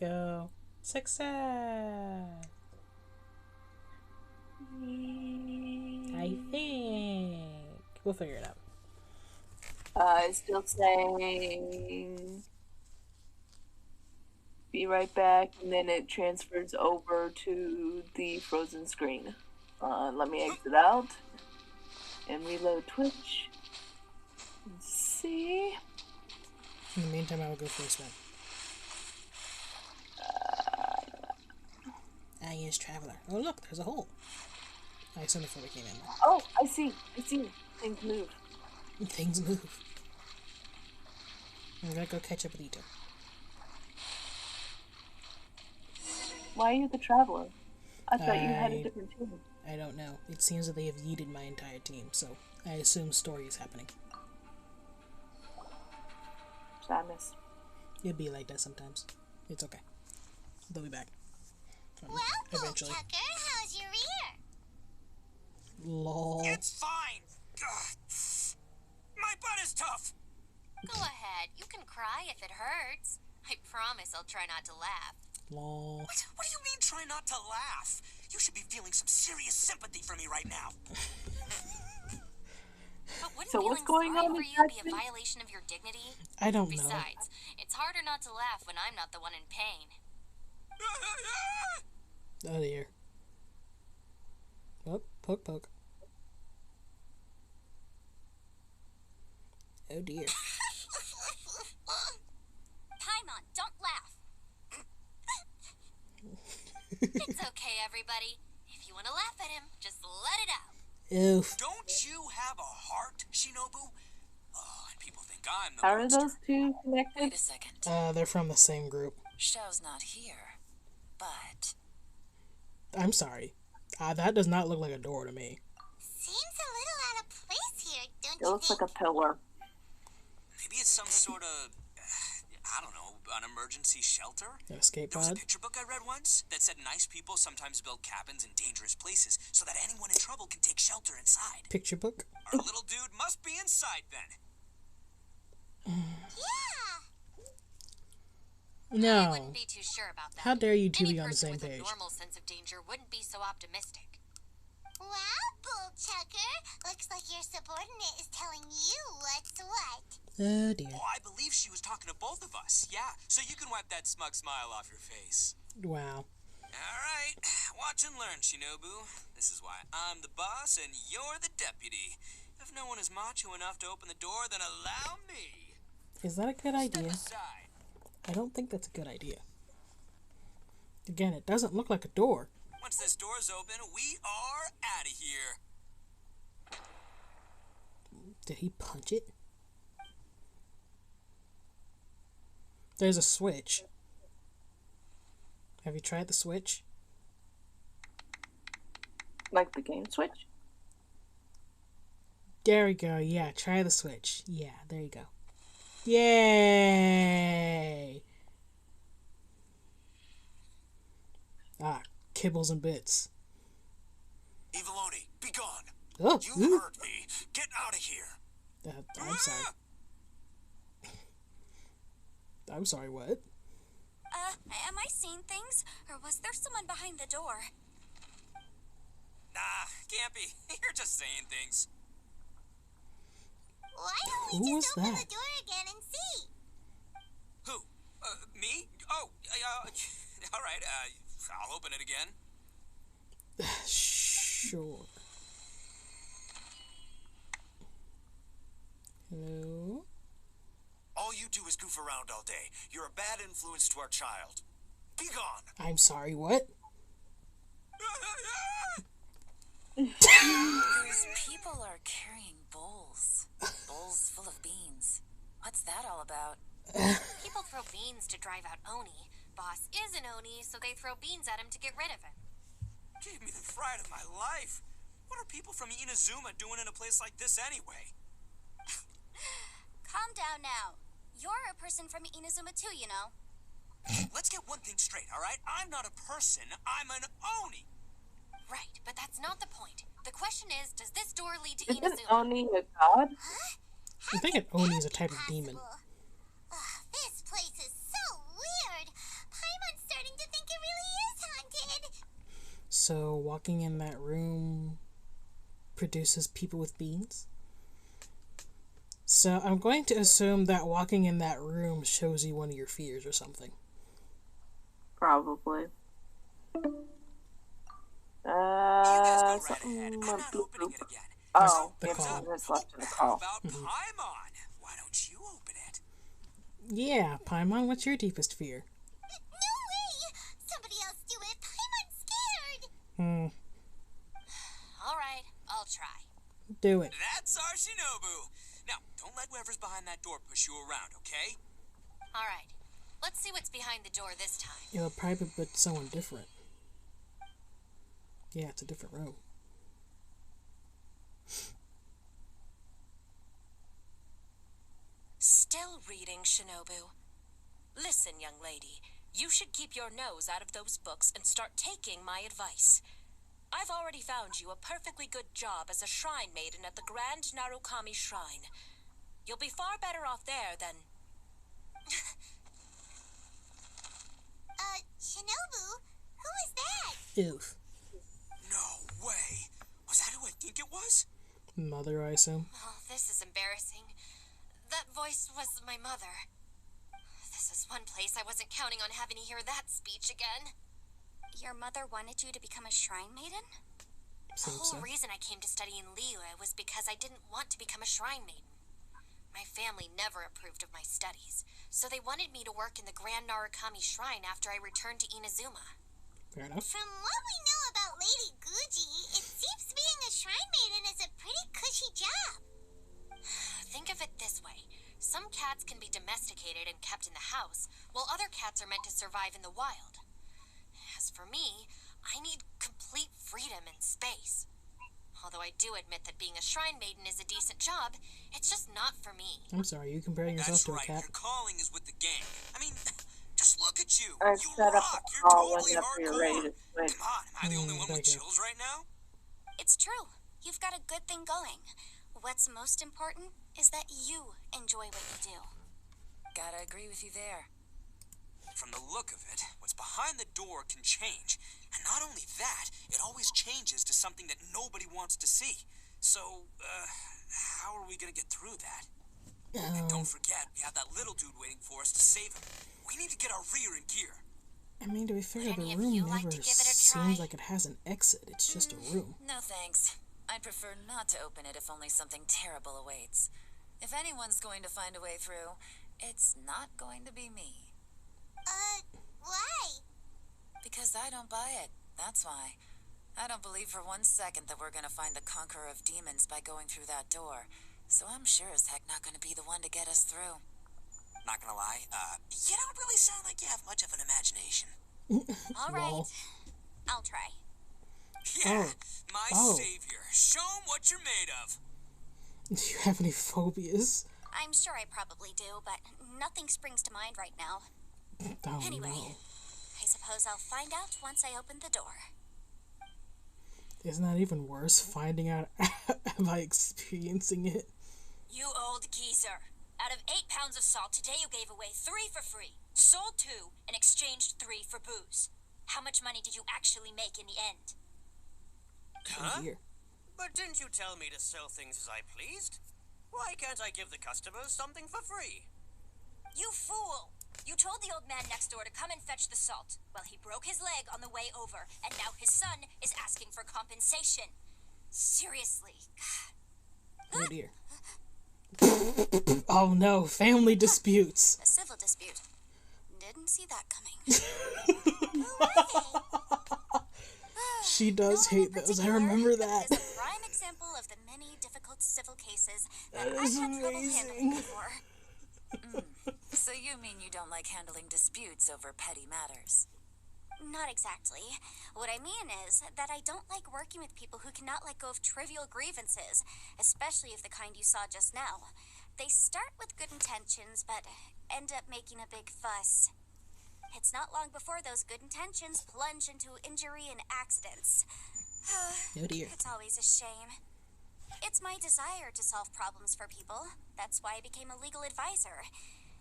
we go. Success! I think. We'll figure it out. It's still saying be right back, and then it transfers over to the frozen screen. Let me exit out and reload Twitch. Let's see. In the meantime, I will go for a swim. I use Traveler. Oh, look, there's a hole. I assume before we came in. Oh, I see. Things move. Things move. I'm gonna go catch up with Ito. Why are you the Traveler? I thought you had a different team. I don't know. It seems that they have yeeted my entire team, so I assume story is happening. Sadness. It'd be like that sometimes. It's okay. They'll be back. Well, eventually. Tucker, how's your ear? Lol. It's fine. Ugh. My butt is tough. Go ahead. You can cry if it hurts. I promise I'll try not to laugh. Lol. What do you mean try not to laugh? You should be feeling some serious sympathy for me right now. But wouldn't So what's going sorry on for you be a violation of your dignity? I don't know. Besides, it's harder not to laugh when I'm not the one in pain. Oh dear. Oh, poke, poke. Oh dear. Paimon, don't laugh. It's okay, everybody. If you want to laugh at him, just let it out. Oof. Don't you have a heart, Shinobu? Oh, and people think I'm the How are monster. those two connected? Wait a second. They're from the same group. Xiao's not here, but I'm sorry. That does not look like a door to me. Seems a little out of place here, don't It looks like a pillar. Maybe it's some sort of, I don't know, an emergency shelter? An escape There was a pod? picture book I read once that said nice people sometimes build cabins in dangerous places so that anyone in trouble can take shelter inside. Picture book? Our little dude must be inside then. Yeah. I No. wouldn't be too sure about that. How dare you two Any be on the person same with page? a normal sense of danger wouldn't be so optimistic. Wow, Bull Tucker. Looks like your subordinate is telling you what's what. Oh dear. Oh, I believe she was talking to both of us. Yeah, so you can wipe that smug smile off your face. Wow. All right, watch and learn, Shinobu. This is why I'm the boss and you're the deputy. If no one is macho enough to open the door, then allow me. Is that a good Step idea? aside. I don't think that's a good idea. Again, it doesn't look like a door. Once this door's open, we are out of here. Did he punch it? There's a switch. Have you tried the switch? Like the game Switch? There we go. Yeah, try the switch. Yeah, there you go. Yay! Ah, kibbles and bits. Eviloni, be gone. Oh, You hurt me. Get out of here. I'm sorry. I'm sorry, what? Am I seeing things? Or was there someone behind the door? Nah, can't be. You're just saying things. Why don't Who we was just open that? the door again and see? Who? Me? Oh, all right, I'll open it again. Sure. Hello? All you do is goof around all day. You're a bad influence to our child. Be gone. I'm sorry, what? those people are carrying bowls. Bowls full of beans. What's that all about? People throw beans to drive out Oni. Boss is an Oni, so they throw beans at him to get rid of him. Gave me the fright of my life. What are people from Inazuma doing in a place like this anyway? Calm down now. You're a person from Inazuma too, you know. Let's get one thing straight, all right? I'm not a person. I'm an Oni. Right, but that's not the point. The question is, does this door lead to Isn't Inazuma? Oni a god? I think an Oni is a type of demon. This place is so weird. Paimon So walking in that room produces people with beans? So I'm going to assume that walking in that room shows you one of your fears or something. Probably. You guys go right Something ahead. I'm not opening it again. Oh, The yep, call. it's left in the How call. about Paimon? Why don't you open it? Yeah, Paimon, what's your deepest fear? No way! Somebody else do it. I'm scared. All right, I'll try. Do it. That's our Shinobu. Now, don't let whoever's behind that door push you around, okay? All right, let's see what's behind the door this time. It'll probably be someone different. Yeah, it's a different room. Still reading, Shinobu. Listen, young lady, you should keep your nose out of those books and start taking my advice. I've already found you a perfectly good job as a shrine maiden at the Grand Narukami Shrine. You'll be far better off there than... Shinobu? Who is that? Oof. No way. Was that who I think it was? Mother, I assume. Oh, this is embarrassing. That voice was my mother. This is one place I wasn't counting on having to hear that speech again. Your mother wanted you to become a shrine maiden? The Seems whole so. reason I came to study in Liyue was because I didn't want to become a shrine maiden. My family never approved of my studies, so they wanted me to work in the Grand Narukami Shrine after I returned to Inazuma. Fair enough. From what we know about Lady Guji, it seems being a shrine maiden is a pretty cushy job. Think of it this way. Some cats can be domesticated and kept in the house, while other cats are meant to survive in the wild. As for me, I need complete freedom and space. Although I do admit that being a shrine maiden is a decent job, it's just not for me. I'm sorry, you comparing yourself That's to a right. cat? Your calling is with the gang. I mean, just look at you. I You set up rock. a You're call totally whenever you're ready hardcore. to switch. Come on, am I the only one with thank you. chills right now? It's true. You've got a good thing going. What's most important is that you enjoy what you do. Gotta agree with you there. From the look of it, what's behind the door can change. And not only that, it always changes to something that nobody wants to see. So, how are we gonna get through that? And don't forget, we have that little dude waiting for us to save him. We need to get our rear in gear. I mean, to be fair, Would the any of room you like never to give it a seems try? like it has an exit. It's just a room. No thanks. I'd prefer not to open it if only something terrible awaits. If anyone's going to find a way through, it's not going to be me. Why? Because I don't buy it. That's why. I don't believe for 1 second that we're gonna find the conqueror of demons by going through that door. So I'm sure as heck not gonna be the one to get us through. Not gonna lie, you don't really sound like you have much of an imagination. All right. Lol. I'll try. Yeah, Oh. my Oh. savior. Show 'em what you're made of. Do you have any phobias? I'm sure I probably do, but nothing springs to mind right now. Oh Anyway, no. I suppose I'll find out once I open the door. Isn't that even worse, finding out by experiencing it? You old geezer. Out of 8 pounds of salt, today you gave away 3 for free, sold 2, and exchanged 3 for booze. How much money did you actually make in the end? Oh dear. But didn't you tell me to sell things as I pleased? Why can't I give the customers something for free? You fool! You told the old man next door to come and fetch the salt. Well, he broke his leg on the way over, and now his son is asking for compensation. Seriously. Oh dear. Oh no, family disputes. A civil dispute. Didn't see that coming. She does No one in hate those, I particular, remember but that. It is a prime example of the many difficult civil cases that That I've is had trouble amazing. handling before. So you mean you don't like handling disputes over petty matters? Not exactly. What I mean is that I don't like working with people who cannot let go of trivial grievances, especially of the kind you saw just now. They start with good intentions, but end up making a big fuss. It's not long before those good intentions plunge into injury and accidents. Oh dear. It's always a shame. It's my desire to solve problems for people. That's why I became a legal advisor.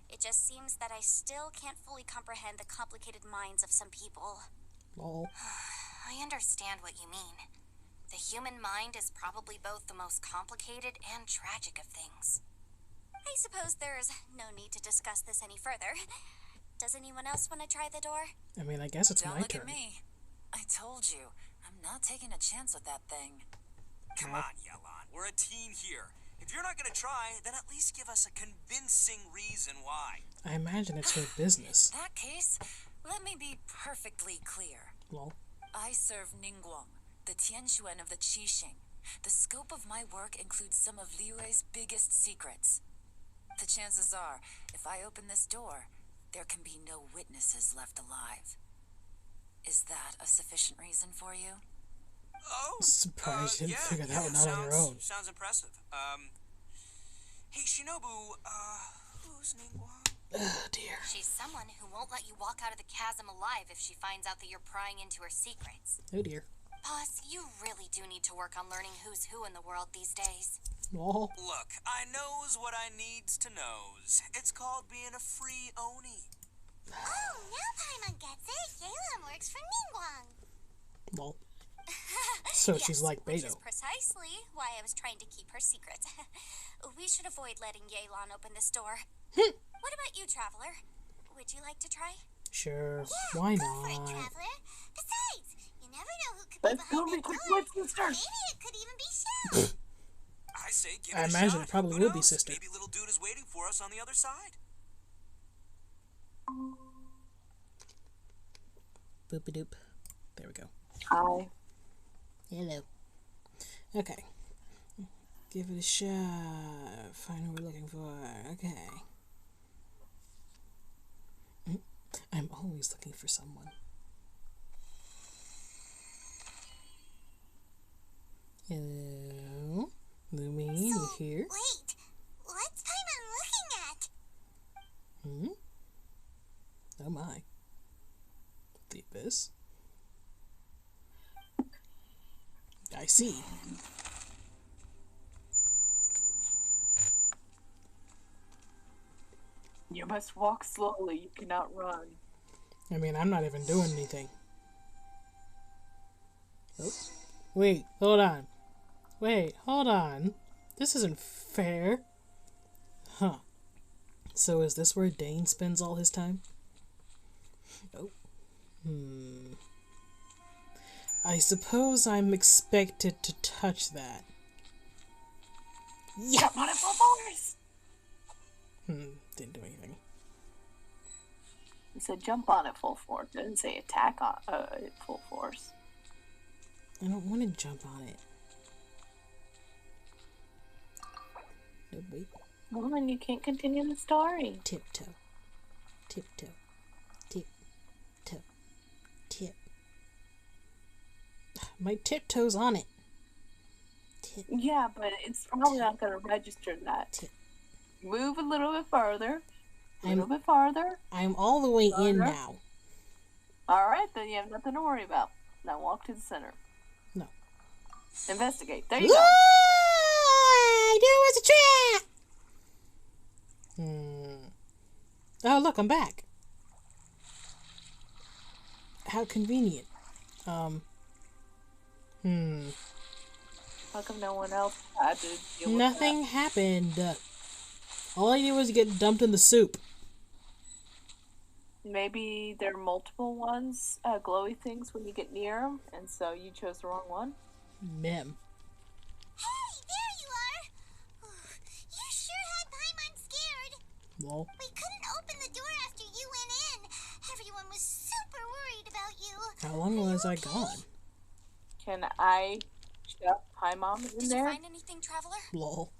It just seems that I still can't fully comprehend the complicated minds of some people. Lol. I understand what you mean. The human mind is probably both the most complicated and tragic of things. I suppose there's no need to discuss this any further. Does anyone else want to try the door? I mean, I guess it's Don't my look turn. at me. I told you, I'm not taking a chance with that thing. Come on, Yelan. We're a team here. If you're not gonna try, then at least give us a convincing reason why. I imagine it's her business. In that case, let me be perfectly clear. Lol. I serve Ningguang, the Tianxuan of the Qixing. The scope of my work includes some of Liyue's biggest secrets. The chances are, if I open this door, there can be no witnesses left alive. Is that a sufficient reason for you? Oh, Surprised you didn't yeah, figure that one out sounds, on your own. Sounds impressive. Hey, Shinobu, who's Ningguang? Oh dear. She's someone who won't let you walk out of the chasm alive if she finds out that you're prying into her secrets. Oh dear. Boss, you really do need to work on learning who's who in the world these days. Lol. Look, I knows what I needs to knows. It's called being a free Oni. Oh, now Paimon gets it. Yelan works for Ningguang. Lol. So she's like Which Beto. is precisely why I was trying to keep her secret. We should avoid letting Yelan open this door. What about you, Traveler? Would you like to try? Sure. Yeah, Why go for it, not? Traveler. Besides, you never know who could Let's be go behind make that the door. quick start. Maybe it could even be Shell. I say give I it a imagine shot. it probably Who will be knows? Sister. Maybe little dude is waiting for us on the other side. Boop doop. There we go. Hi. Hello. Okay. Give it a shot. Find what we're looking for. Okay. I'm always looking for someone. Hello? Lumi, you here? Wait, what's Paimon looking at? Oh my. The abyss? I see. You must walk slowly. You cannot run. I mean, I'm not even doing anything. Oh. Wait, hold on. Wait, hold on. This isn't fair. Huh. So is this where Dane spends all his time? Oh. I suppose I'm expected to touch that. Yeah! Jump on it, full force! Didn't do anything. It said jump on it full force. It didn't say attack on full force. I don't want to jump on it. No, wait. Well, then you can't continue the story. Tiptoe. Tiptoe. Tiptoe. Tip. My tiptoe's on it. Tip. Yeah, but it's probably not going to register that. Tip. Move a little bit farther. A I'm- little bit farther. I'm all the way in Farther. now. Alright, then you have nothing to worry about. Now walk to the center. No. Investigate. There you Woo! go. I knew it was a trap! Oh, look, I'm back. How convenient. How come no one else had to deal with Nothing happened. All I did was get dumped in the soup. that? Maybe there are multiple ones, glowy things when you get near them, and so you chose the wrong one? Mem. Hey, there you are! You sure had Paimon scared. Lol. We couldn't open the door after you went in. Everyone was super worried about you. How long was I gone? Can I shove Paimon in Did you there? find anything, Traveler? Lol.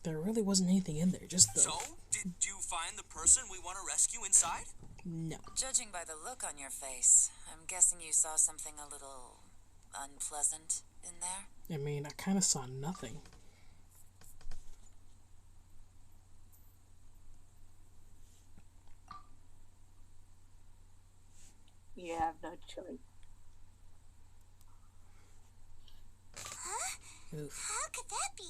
There really wasn't anything in there, just the... So, did you find the person we want to rescue inside? No. Judging by the look on your face, I'm guessing you saw something a little unpleasant in there. I mean, I kind of saw nothing. You have no choice. Huh? Oof. How could that be?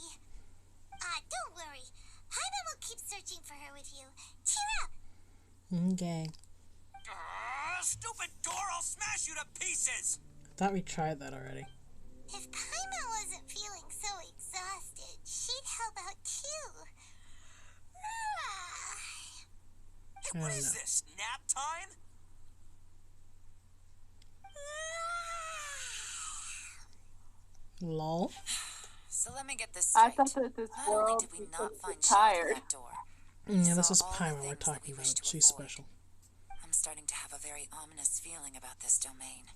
Don't worry. Paimon will keep searching for her with you. Cheer up! Okay. Stupid door! I'll smash you to pieces! thought we tried that already. If Paimon wasn't feeling so exhausted, she'd help out too. Hey, what is this? Nap time? Lol. So let me get this I straight. thought that this Not only world did we was not so find shelter tired. that door, Yeah, this saw is all the Paimon we're things that talking we wish about. to She's avoid. special. I'm starting to have a very ominous feeling about this domain.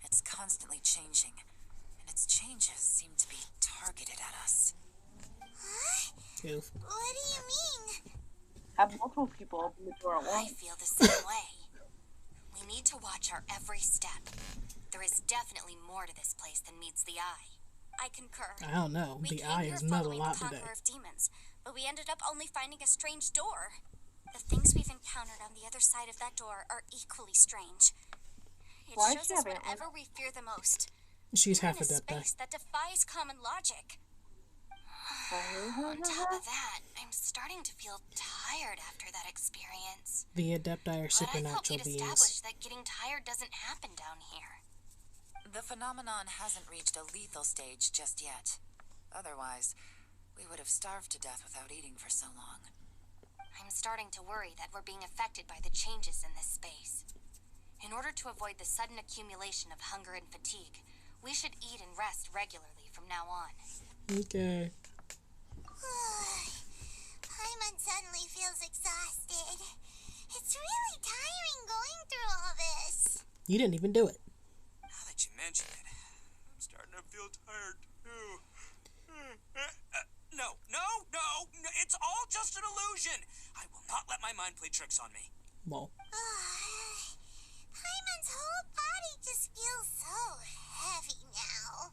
It's constantly changing, and its changes seem to be targeted at us. Goof. What do you mean? Have multiple people open the door at I once. feel the same way. We need to watch our every step. There is definitely more to this place than meets the eye. I concur. I don't know. We The came eye here has met a following lot the today. Conqueror of Demons, but we ended up only finding a strange door. The things we've encountered on the other side of that door are equally strange. It Why is shows she us having whatever we fear the most. She's We're half in a adept. space that defies common logic. On top of that, I'm starting to feel tired after that experience. The Adepti are But I thought supernatural we'd beings. established that getting tired doesn't happen down here. The phenomenon hasn't reached a lethal stage just yet. Otherwise, we would have starved to death without eating for so long. I'm starting to worry that we're being affected by the changes in this space. In order to avoid the sudden accumulation of hunger and fatigue, we should eat and rest regularly from now on. Okay. Paimon suddenly feels exhausted. It's really tiring going through all this. You didn't even do it. Now that you mention it, I'm starting to feel tired too. No, it's all just an illusion. I will not let my mind play tricks on me. Lol. Paimon's whole body just feels so heavy now.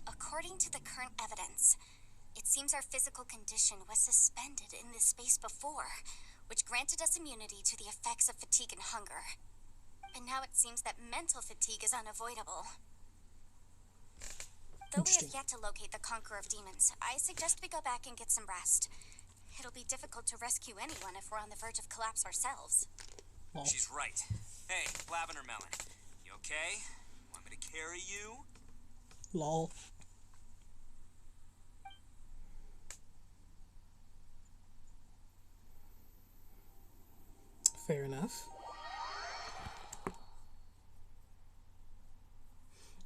According to the current evidence, it seems our physical condition was suspended in this space before, which granted us immunity to the effects of fatigue and hunger. And now it seems that mental fatigue is unavoidable. Though we have yet to locate the Conqueror of Demons, I suggest we go back and get some rest. It'll be difficult to rescue anyone if we're on the verge of collapse ourselves. Lol. She's right. Hey, Lavender Melon, you okay? Want me to carry you? Lol. Fair enough.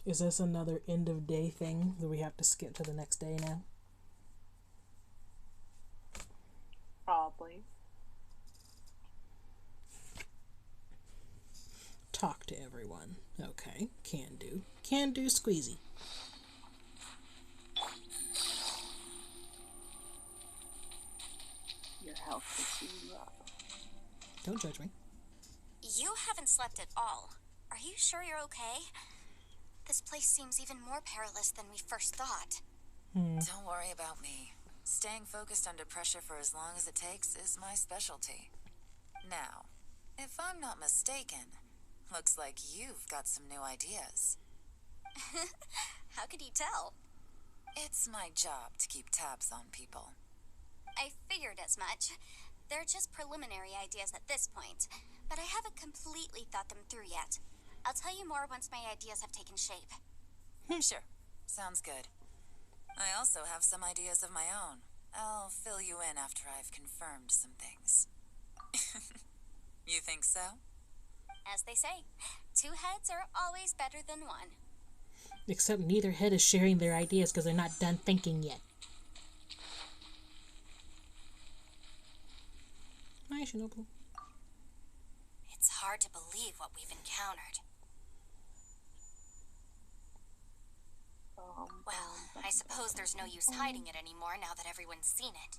Is this another end of day thing that we have to skip to the next day now? Probably. Talk to everyone. Okay, can do. Can do squeezy. Your health is too low. Don't judge me. You haven't slept at all. Are you sure you're okay? This place seems even more perilous than we first thought. Don't worry about me. Staying focused under pressure for as long as it takes is my specialty. Now, if I'm not mistaken, looks like you've got some new ideas. How could you tell? It's my job to keep tabs on people. I figured as much. They're just preliminary ideas at this point, but I haven't completely thought them through yet. I'll tell you more once my ideas have taken shape. Sure, sounds good. I also have some ideas of my own. I'll fill you in after I've confirmed some things. You think so? As they say, two heads are always better than one. Except neither head is sharing their ideas because they're not done thinking yet. Hi, Shinobu. It's hard to believe what we've encountered. Well, I suppose there's no use hiding it anymore now that everyone's seen it.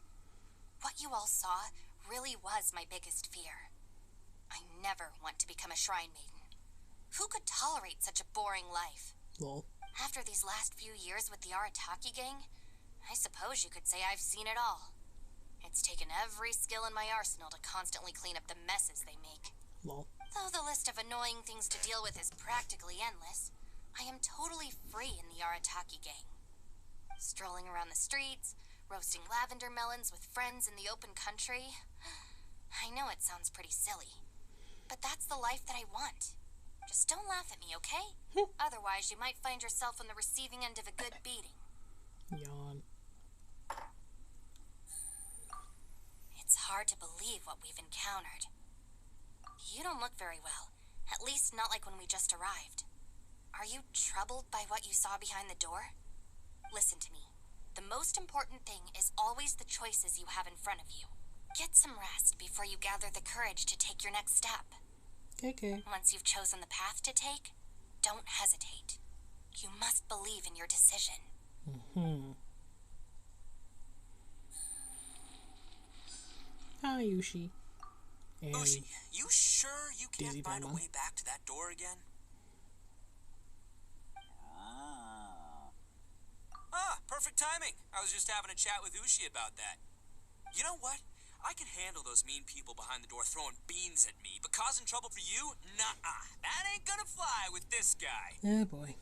What you all saw really was my biggest fear. I never want to become a shrine maiden. Who could tolerate such a boring life? Lol. After these last few years with the Arataki gang, I suppose you could say I've seen it all. It's taken every skill in my arsenal to constantly clean up the messes they make. Lol. Though the list of annoying things to deal with is practically endless, I am totally free in the Arataki gang. Strolling around the streets, roasting lavender melons with friends in the open country. I know it sounds pretty silly, but that's the life that I want. Just don't laugh at me, okay? Otherwise, you might find yourself on the receiving end of a good beating. Yawn. It's hard to believe what we've encountered. You don't look very well. At least not like when we just arrived. Are you troubled by what you saw behind the door? Listen to me. The most important thing is always the choices you have in front of you. Get some rest before you gather the courage to take your next step. Okay. Once you've chosen the path to take, don't hesitate. You must believe in your decision. Hi, Yushi. And Ushi, you sure you can't Dizzy find a Batman. way back to that door again? Ah, perfect timing. I was just having a chat with Ushi about that. You know what? I can handle those mean people behind the door throwing beans at me, but causing trouble for you? Nuh-uh. That ain't gonna fly with this guy. oh boy.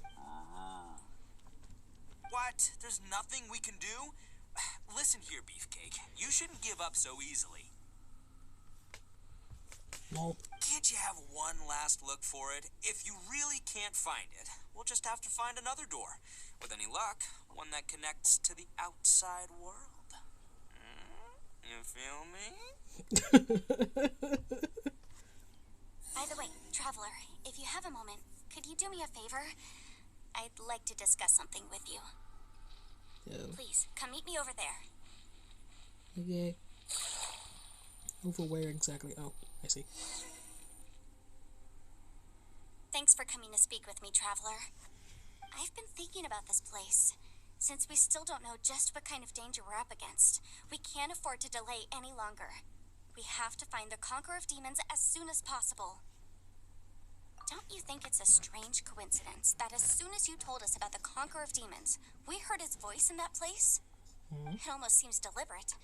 What? There's nothing we can do? Listen here, Beefcake. You shouldn't give up so easily. Lol. Can't you have one last look for it? If you really can't find it, we'll just have to find another door. With any luck, one that connects to the outside world. You feel me? By the way, Traveler, if you have a moment, could you do me a favor? I'd like to discuss something with you. Oh. Please, come meet me over there. Okay. Over where exactly? Oh, I see. Thanks for coming to speak with me, Traveler. I've been thinking about this place. Since we still don't know just what kind of danger we're up against, we can't afford to delay any longer. We have to find the Conqueror of Demons as soon as possible. Don't you think it's a strange coincidence that as soon as you told us about the Conqueror of Demons, we heard his voice in that place? It almost seems deliberate.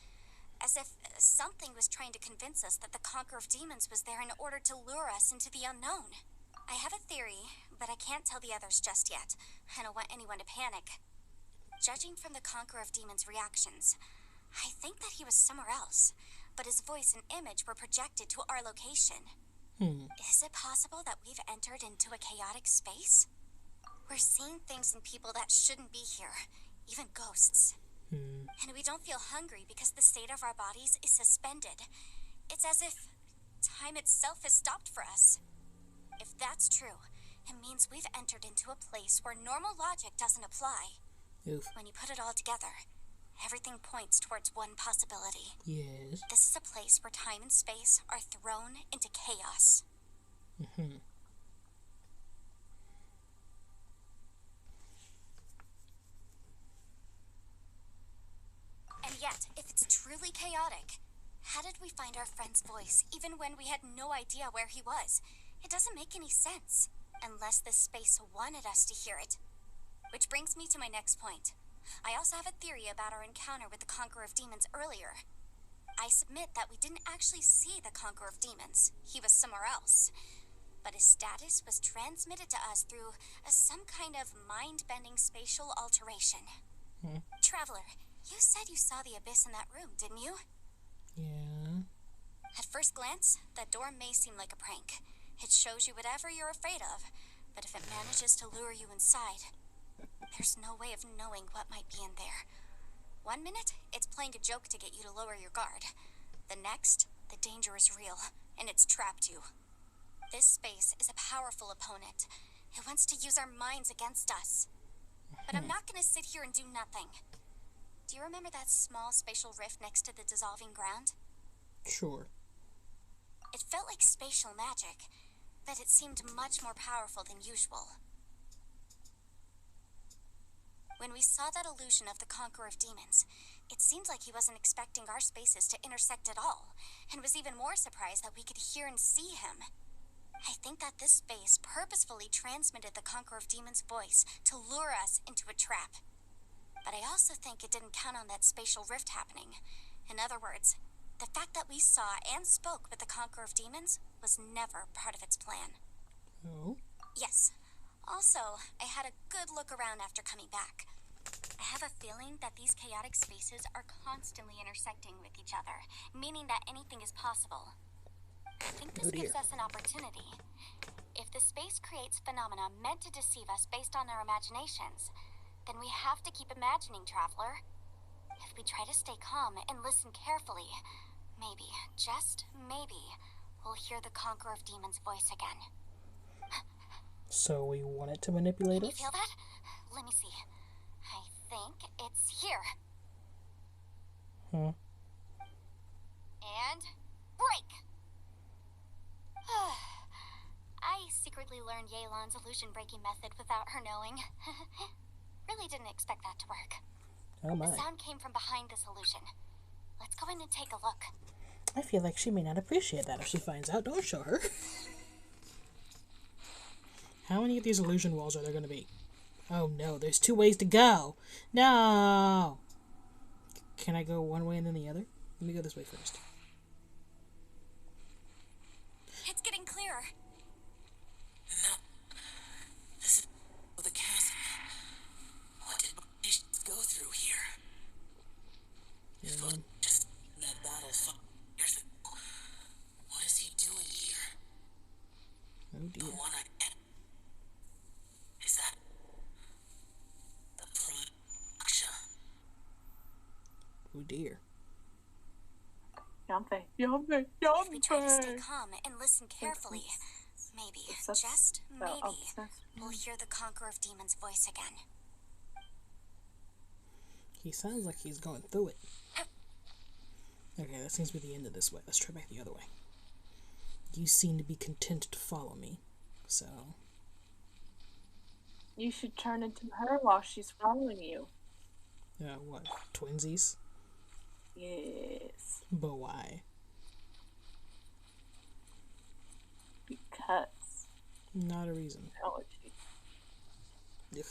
As if something was trying to convince us that the Conqueror of Demons was there in order to lure us into the unknown. I have a theory, but I can't tell the others just yet. I don't want anyone to panic. Judging from the Conqueror of Demons' reactions, I think that he was somewhere else, but his voice and image were projected to our location. Is it possible that we've entered into a chaotic space? We're seeing things in people that shouldn't be here, even ghosts. And we don't feel hungry because the state of our bodies is suspended. It's as if time itself has stopped for us. If that's true, it means we've entered into a place where normal logic doesn't apply. Oof. When you put it all together, everything points towards one possibility. Yes. This is a place where time and space are thrown into chaos. And yet, if it's truly chaotic, how did we find our friend's voice even when we had no idea where he was? It doesn't make any sense, unless this space wanted us to hear it. Which brings me to my next point. I also have a theory about our encounter with the Conqueror of Demons earlier. I submit that we didn't actually see the Conqueror of Demons. He was somewhere else. But his status was transmitted to us through some kind of mind-bending spatial alteration. Traveler, you said you saw the abyss in that room, didn't you? Yeah. At first glance, that door may seem like a prank. It shows you whatever you're afraid of, but if it manages to lure you inside, there's no way of knowing what might be in there. 1 minute, it's playing a joke to get you to lower your guard. The next, the danger is real, and it's trapped you. This space is a powerful opponent. It wants to use our minds against us. But I'm not going to sit here and do nothing. Do you remember that small spatial rift next to the dissolving ground? Sure. It felt like spatial magic, but it seemed much more powerful than usual. When we saw that illusion of the Conqueror of Demons, it seemed like he wasn't expecting our spaces to intersect at all, and was even more surprised that we could hear and see him. I think that this space purposefully transmitted the Conqueror of Demons' voice to lure us into a trap. But I also think it didn't count on that spatial rift happening. In other words, the fact that we saw and spoke with the Conqueror of Demons was never part of its plan. Oh. Yes. Also, I had a good look around after coming back. I have a feeling that these chaotic spaces are constantly intersecting with each other, meaning that anything is possible. I think this gives us an opportunity. if the space creates phenomena meant to deceive us based on our imaginations, then we have to keep imagining, Traveler. If we try to stay calm and listen carefully, maybe, just maybe, we'll hear the Conqueror of Demons' voice again. So we want it to manipulate Can you us? feel that? Let me see. I think it's here. Hmm. And break! I secretly learned Yelan's illusion breaking method without her knowing. Really didn't expect that to work. Oh my. The sound came from behind this illusion. Let's go in and take a look. I feel like she may not appreciate that if she finds out. Don't show her. How many of these illusion walls are there going to be? Oh no, there's 2 ways to go. No! Can I go one way and then the other? Let me go this way first. It's getting clearer. No. This is the chasm. What did British go through here? If I just in that battle years ago, what is he doing here? Oh The dear. one I is that the prime Aksha? Oh dear. Yanfei. If we try to stay calm and listen carefully, maybe, Obsessed- just maybe, obsessed. we'll hear the Conqueror of Demons' voice again. He sounds like he's going through it. Okay, that seems to be the end of this way. Let's try back the other way. You seem to be content to follow me, so... You should turn into her while she's following you. what? Twinsies? Yes. But why? Because Not a reason. technology. Ugh.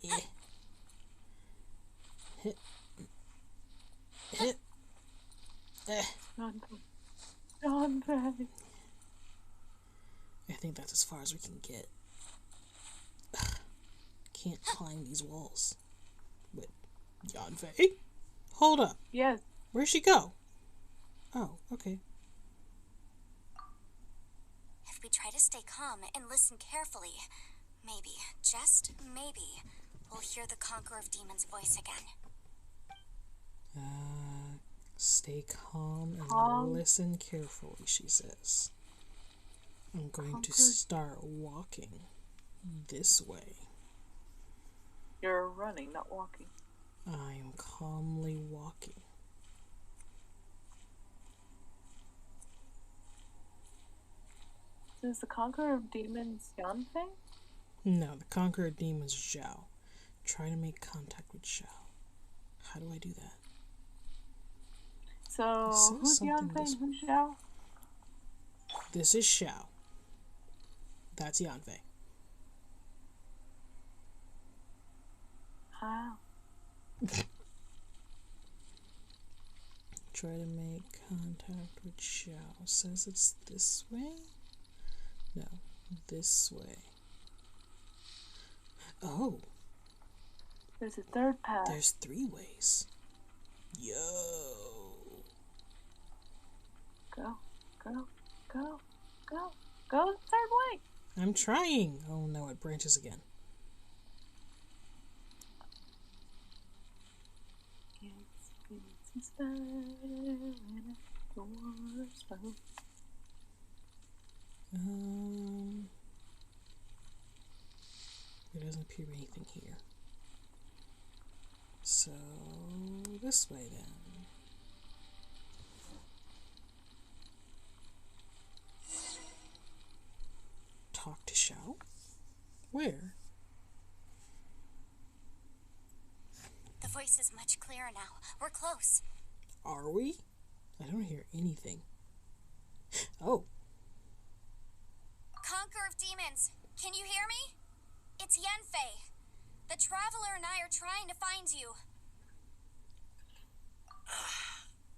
Yeah. Hit. Hit. Yanfei. I think that's as far as we can get. Can't climb these walls. But Yanfei? Hold up. Yes. Where'd she go? Oh, okay. If we try to stay calm and listen carefully, maybe, just maybe, we'll hear the Conqueror of Demons' voice again. Stay calm and Calm. listen carefully, she says. I'm going to Conquer- start walking this way. You're running, not walking. I am calmly walking. Is the Conqueror of Demons Yanfei? No, the Conqueror of Demons is Zhao. Try to make contact with Zhao. How do I do that? So, It says who's something Yanfei this- and who's Zhao? This is Zhao. That's Yanfei. How? Try to make contact with Zhao. Says it's this way? No, this way. Oh, There's a third path. there's 3 ways. Yo. Go, go, go, go, go the third way. I'm trying. Oh no, it branches again. There doesn't appear anything here. So, this way then. Talk to Xiao? Where? The voice is much clearer now. We're close. Are we? I don't hear anything. Oh, Conqueror of Demons, can you hear me? It's Yanfei. The Traveler and I are trying to find you.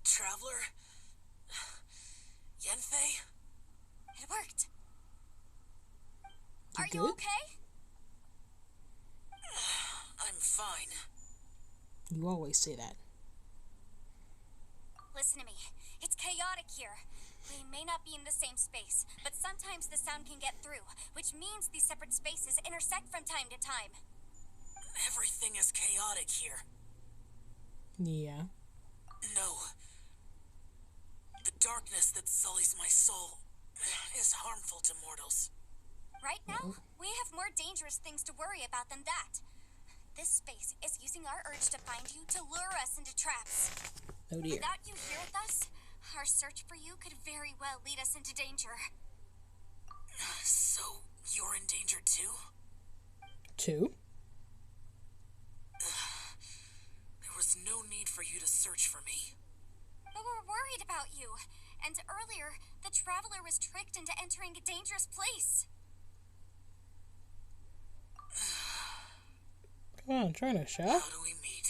Traveler? Yanfei? It worked. You Are you good? okay? I'm fine. You always say that. Listen to me. It's chaotic here. We may not be in the same space, but sometimes the sound can get through, which means these separate spaces intersect from time to time. Everything is chaotic here. Yeah. No. The darkness that sullies my soul is harmful to mortals. Right now, we have more dangerous things to worry about than that. This space is using our urge to find you to lure us into traps. Oh dear. Without you here with us, our search for you could very well lead us into danger. So, you're in danger too? 2? There was no need for you to search for me. But we're worried about you. And earlier, the traveler was tricked into entering a dangerous place. Come on, trying to shout. How do we meet?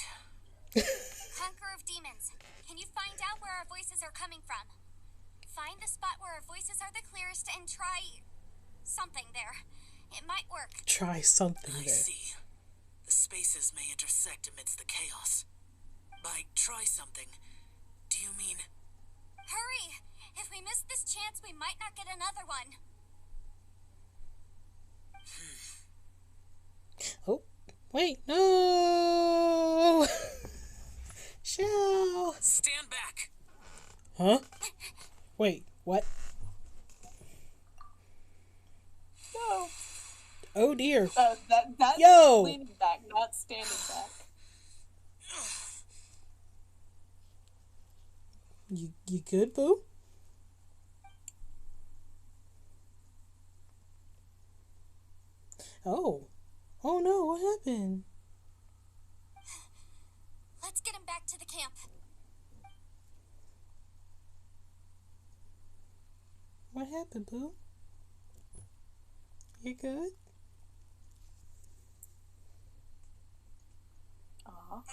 Conqueror of demons, can you find out where our voices are coming from? Find the spot where our voices are the clearest and try something there. It might work. Try something I there. see. The spaces may intersect amidst the chaos. By try something, do you mean... Hurry! If we miss this chance, we might not get another one. Oh, wait, no! Shell! Stand back! Huh? Wait, what? No. Oh dear. That's Yo! leaning back, not standing back. You good, boo? Oh. Oh no, what happened? Let's get him back to the camp. What happened, boo? You good? Aw.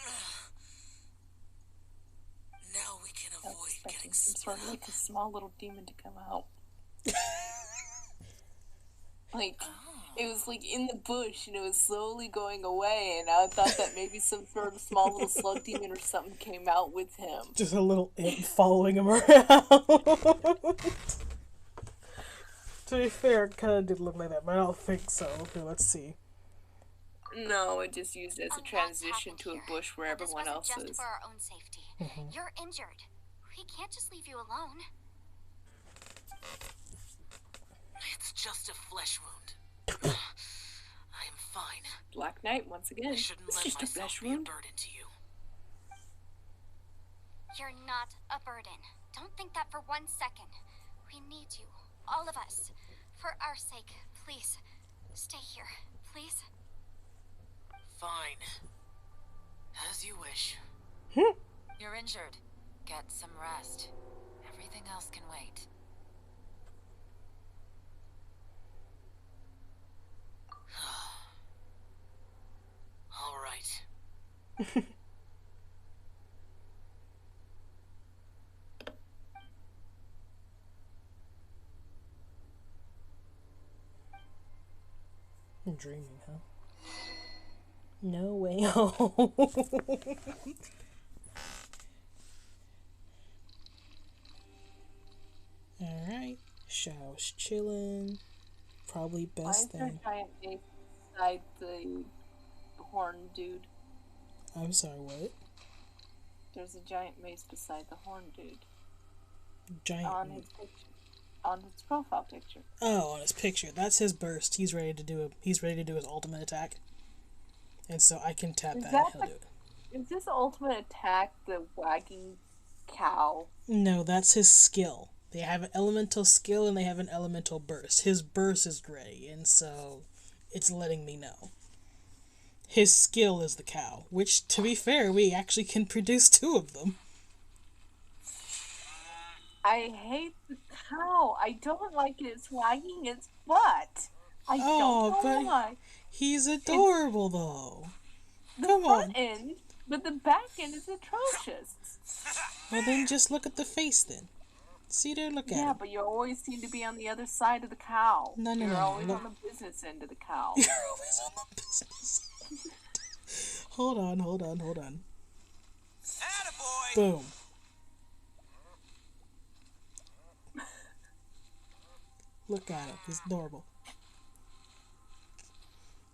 Now we can I was avoid expecting getting some split sort of up. like a small little demon to come out. Like, it was like in the bush and it was slowly going away, and I thought that maybe some sort of small little slug demon or something came out with him. Just a little imp following him around. To be fair, it kind of did look like that, but I don't think so. Okay, let's see. No, it just used as a lot's transition happened to a here, bush where but this everyone wasn't else just is. for our own safety. You're injured. We can't just leave you alone. It's just a flesh wound. I am fine. Black Knight, once again. I shouldn't It's let just a myself flesh be a wound. burden to you. You're not a burden. Don't think that for 1 second. We need you. All of us. For our sake, please. Stay here. Please. Fine. As you wish. You're injured. Get some rest. Everything else can wait. All right. I'm dreaming, huh? No way home. Alright. Shao's chilling. Probably Why best is there a thing. giant ape beside the horn dude? I'm sorry, what? There's a giant mace beside the horn dude Giant. on his picture, on his profile picture. Oh, on his picture. That's his burst. He's ready to do his ultimate attack. And so I can tap Is that, that and he'll do it. Is this ultimate attack the wagging cow? No, that's his skill. They have an elemental skill and they have an elemental burst. His burst is ready, and so it's letting me know. His skill is the cow, which, to be fair, we actually can produce 2 of them. I hate the cow. I don't like it. It's wagging its butt. I Oh, don't know but why. he's adorable, though. The Come front on. end, but the back end is atrocious. Well, then just look at the face, then. See there, look at Yeah, him. but you always seem to be on the other side of the cow. No, You're no, always look. on the business end of the cow. You're always on the business. Hold on. Attaboy! Boom. Look at him. He's adorable.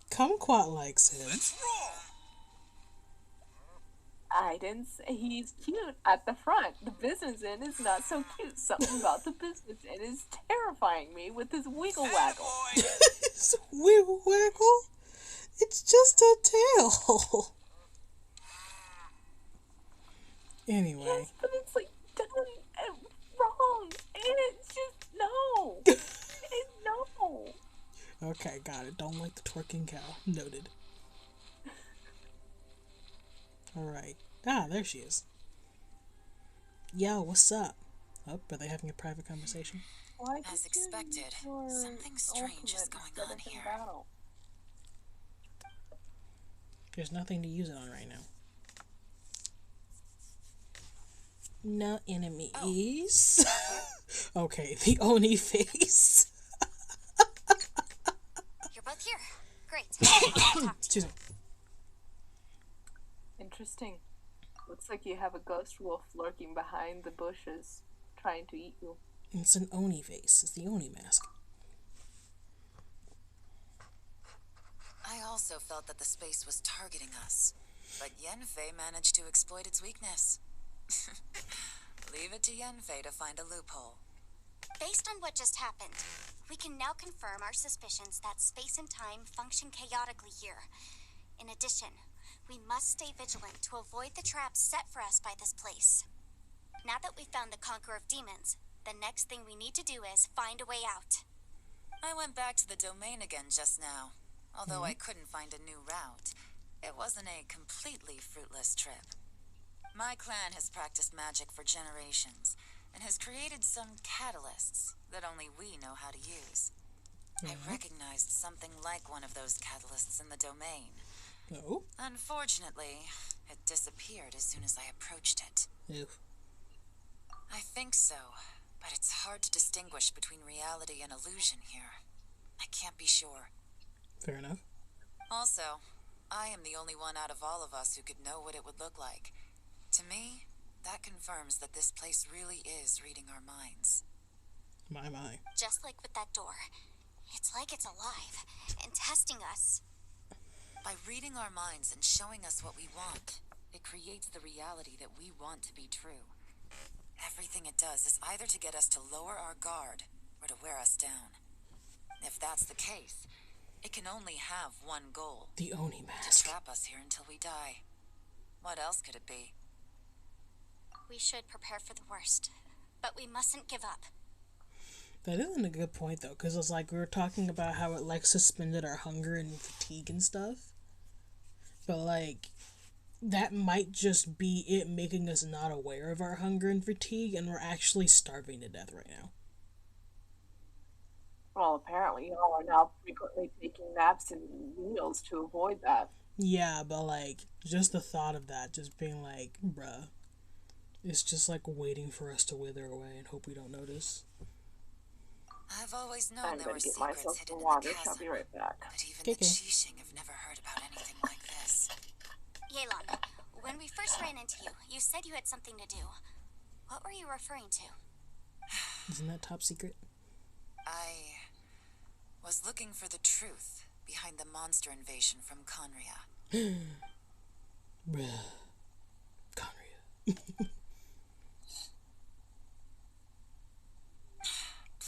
Kumquat likes him. Let's roll. I didn't say he's cute at the front. The business end is not so cute. Something about the business end is terrifying me with his wiggle waggle. Attaboy. It's wiggle waggle. It's just a tail. Anyway. Yes, but it's like done and wrong. And it's just no. It's no. Okay, got it. Don't like the twerking cow. Noted. Alright. Ah, there she is. Yo, what's up? Oh, are they having a private conversation? Why did As you expected, use your something strange is ultimate going instead on of in here. battle? There's nothing to use it on right now. No enemies. Okay, the Oni face. You're both here. Great. I'll talk to you. Excuse me. Interesting. Looks like you have a ghost wolf lurking behind the bushes, trying to eat you. It's an Oni face. It's the Oni mask. I also felt that the space was targeting us, but Yenfei managed to exploit its weakness. Leave it to Yenfei to find a loophole. Based on what just happened, we can now confirm our suspicions that space and time function chaotically here. In addition, we must stay vigilant to avoid the traps set for us by this place. Now that we've found the Conqueror of Demons, the next thing we need to do is find a way out. I went back to the domain again just now. Although I couldn't find a new route, it wasn't a completely fruitless trip. My clan has practiced magic for generations and has created some catalysts that only we know how to use. I recognized something like one of those catalysts in the domain. No. Unfortunately, it disappeared as soon as I approached it. Ew. I think so, but it's hard to distinguish between reality and illusion here. I can't be sure. Fair enough. Also, I am the only one out of all of us who could know what it would look like. To me, that confirms that this place really is reading our minds. My. Just like with that door. It's like it's alive and testing us. By reading our minds and showing us what we want, it creates the reality that we want to be true. Everything it does is either to get us to lower our guard or to wear us down. If that's the case, it can only have one goal. The Oni To mask. trap us here until we die. What else could it be? We should prepare for the worst, but we mustn't give up. That isn't a good point though, because it's like we were talking about how it like suspended our hunger and fatigue and stuff. But like, that might just be it making us not aware of our hunger and fatigue, and we're actually starving to death right now. Well, apparently y'all are now frequently taking naps and meals to avoid that. Yeah, but like, just the thought of that, just being like, bruh, it's just like waiting for us to wither away and hope we don't notice. I've always known I'm there going were to get secrets myself hidden some in the water. chasm. I'll be right back. But even Okay. the Qixing have never heard about anything like this. Yelan, when we first ran into you, you said you had something to do. What were you referring to? Isn't that top secret? I was looking for the truth behind the monster invasion from Conria. Bruh. Conria.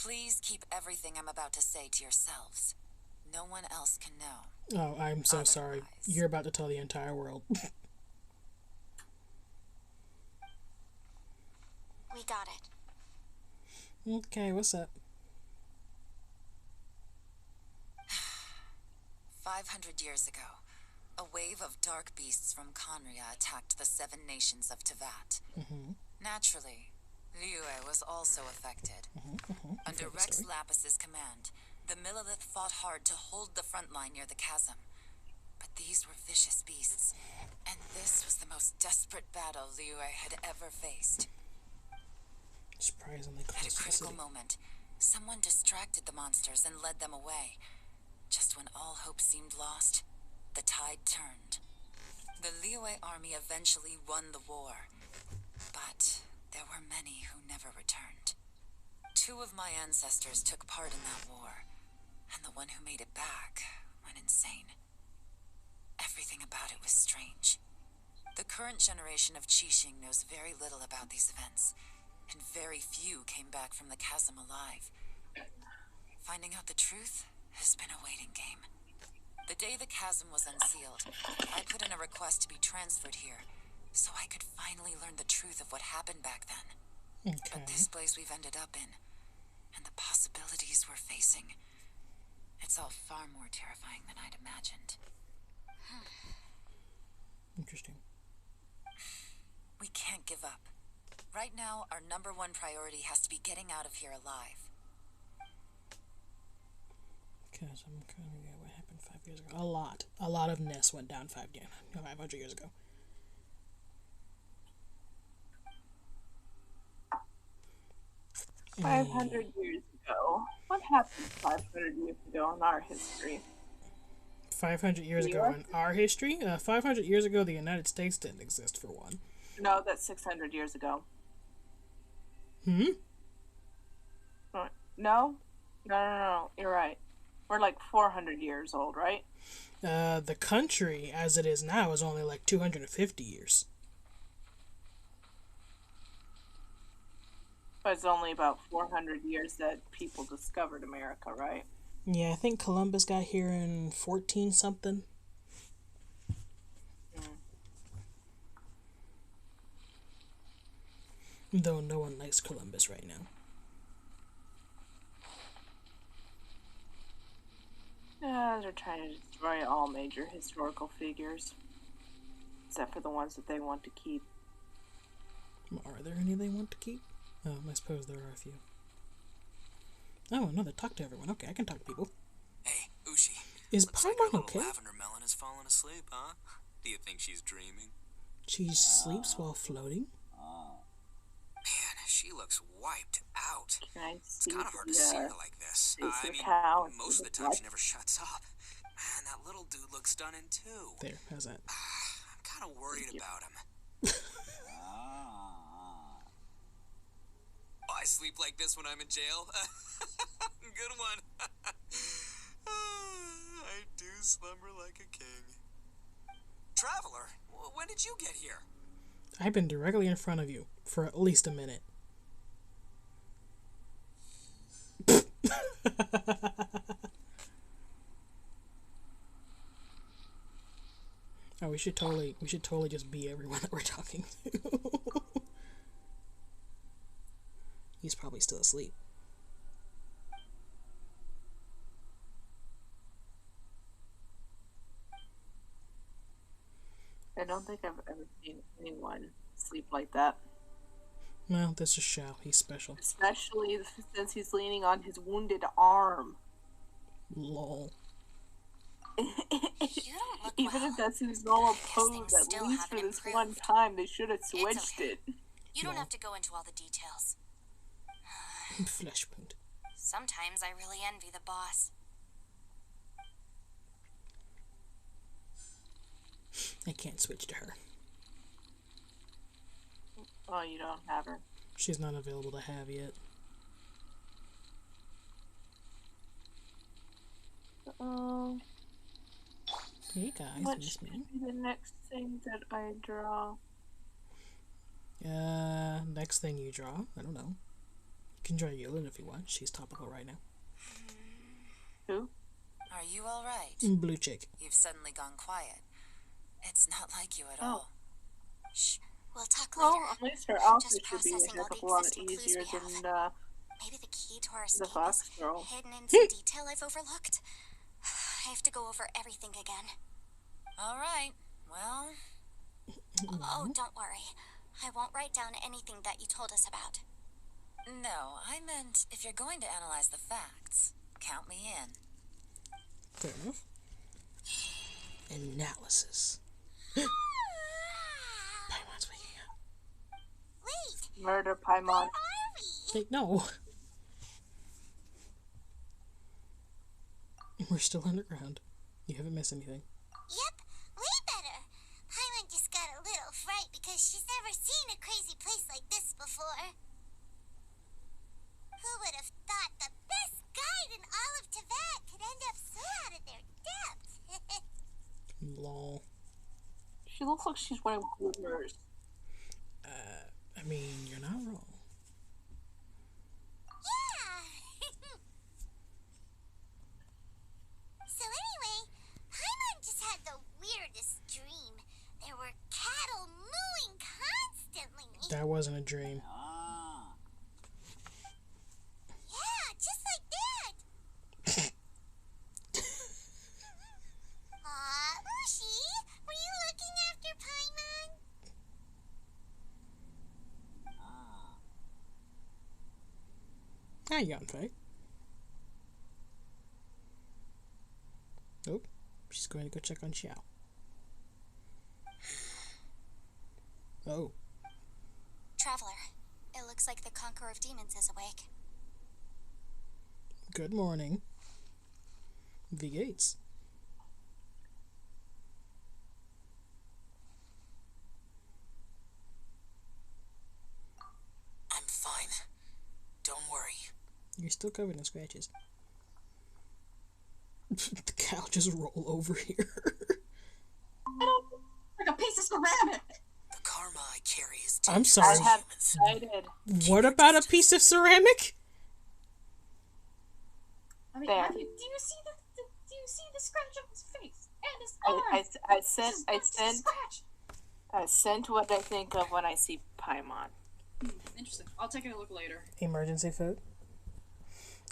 Please keep everything I'm about to say to yourselves. No one else can know. Oh, I'm so sorry. Otherwise. You're about to tell the entire world. We got it. Okay, what's up? 500 years ago, a wave of dark beasts from Conria attacked the 7 nations of Tevat. Naturally, Liyue was also affected. Under Rex Lapis's command, the Millilith fought hard to hold the front line near the chasm. But these were vicious beasts, and this was the most desperate battle Liyue had ever faced. Surprisingly At close a to the critical city. moment, someone distracted the monsters and led them away. Just when all hope seemed lost, the tide turned. The Liyue army eventually won the war, but there were many who never returned. 2 of my ancestors took part in that war, and the one who made it back went insane. Everything about it was strange. The current generation of Qixing knows very little about these events, and very few came back from the chasm alive. Finding out the truth has been a waiting game. The day the chasm was unsealed, I put in a request to be transferred here, so I could finally learn the truth of what happened back then. Okay. But this place we've ended up in, and the possibilities we're facing, it's all far more terrifying than I'd imagined. Interesting. We can't give up. Right now, our #1 priority has to be getting out of here alive. Because I'm kind of, yeah, what happened 5 years ago? A lot of Ness went down 500 years ago. Mm. 500 years ago. What happened 500 years ago in our history? 500 years ago in our history? 500 years ago, the United States didn't exist, for one. No, that's 600 years ago. Hmm? No? No. You're right. We're like 400 years old, right? The country, as it is now, is only like 250 years. But it's only about 400 years that people discovered America, right? Yeah, I think Columbus got here in 14 something. Though no one likes Columbus right now. Yeah, they're trying to destroy all major historical figures. Except for the ones that they want to keep. Are there any they want to keep? Oh, I suppose there are a few. Oh, another talk to everyone. Okay, I can talk to people. Hey, Ushi. Is Looks like our Paimon little okay? lavender melon has fallen asleep, huh? Do you think she's dreaming? She sleeps while floating? Man, she looks wiped out. Can I It's see kind of hard to the, see her like this. face I of the mean, cow and most see of the the time she blood? never shuts up. Man, that little dude looks stunning too. There, how's that? I'm kind of worried about him. I sleep like this when I'm in jail. Good one. I do slumber like a king. Traveler, when did you get here? I've been directly in front of you for at least a minute. Oh, we should totally just be everyone that we're talking to. He's probably still asleep. I don't think I've ever seen anyone sleep like that. No, this is Shao. He's special. Especially since he's leaning on his wounded arm. Lol. You don't look Even well. if that's his normal Guess pose, things at still least for haven't this improved. one time, they should have switched okay. it. You don't No. have to go into all the details. Flesh wound. Sometimes I really envy the boss. I can't switch to her. Oh, you don't have her. She's not available to have yet. Oh, Hey guys, what miss should me. be the next thing that I draw? Next thing you draw, I don't know. You can draw Yulin if you want. She's topical right now. Who? Are you all right? Blue chick. You've suddenly gone quiet. It's not like you at all. Shh, we'll talk Well, later. at least her I'm outfit just should be a processing all heck of the a lot existing clues easier we have. than Maybe the key to our the escape Fox is girl. hidden in some detail I've overlooked. I have to go over everything again. All right. Well, Oh, don't worry. I won't write down anything that you told us about. no, I meant if you're going to analyze the facts, count me in. Fair enough. Analysis. Paimon's waking up. Wait, Murder Paimon. where are we? Hey, no. We're still underground. You haven't missed anything. Yep, way better. Paimon just got a little fright because she's never seen a crazy place like this before. Who would have thought the best guide in all of Tibet could end up so out of their depth? Lol. She looks like she's wearing bloomers. I mean, you're not wrong. Yeah. So anyway, Paimon just had the weirdest dream. There were cattle mooing constantly. That wasn't a dream. Yeah, just like that. Ushi, were you looking after Paimon? Hi, Yanfei. Nope. She's going to go check on Xiao. Oh. Traveler, it looks like the Conqueror of Demons is awake. Good morning. V Gates. I'm fine. Don't worry. You're still covered in scratches. The cow just roll over here. Like a piece of ceramic. The karma I carry is I'm dangerous sorry. to I have humans. decided. What about a piece of ceramic? I mean, There. do you see the scratch on his face and his arm? I sent what I think of when I see Paimon. Interesting. I'll take a look later. Emergency food.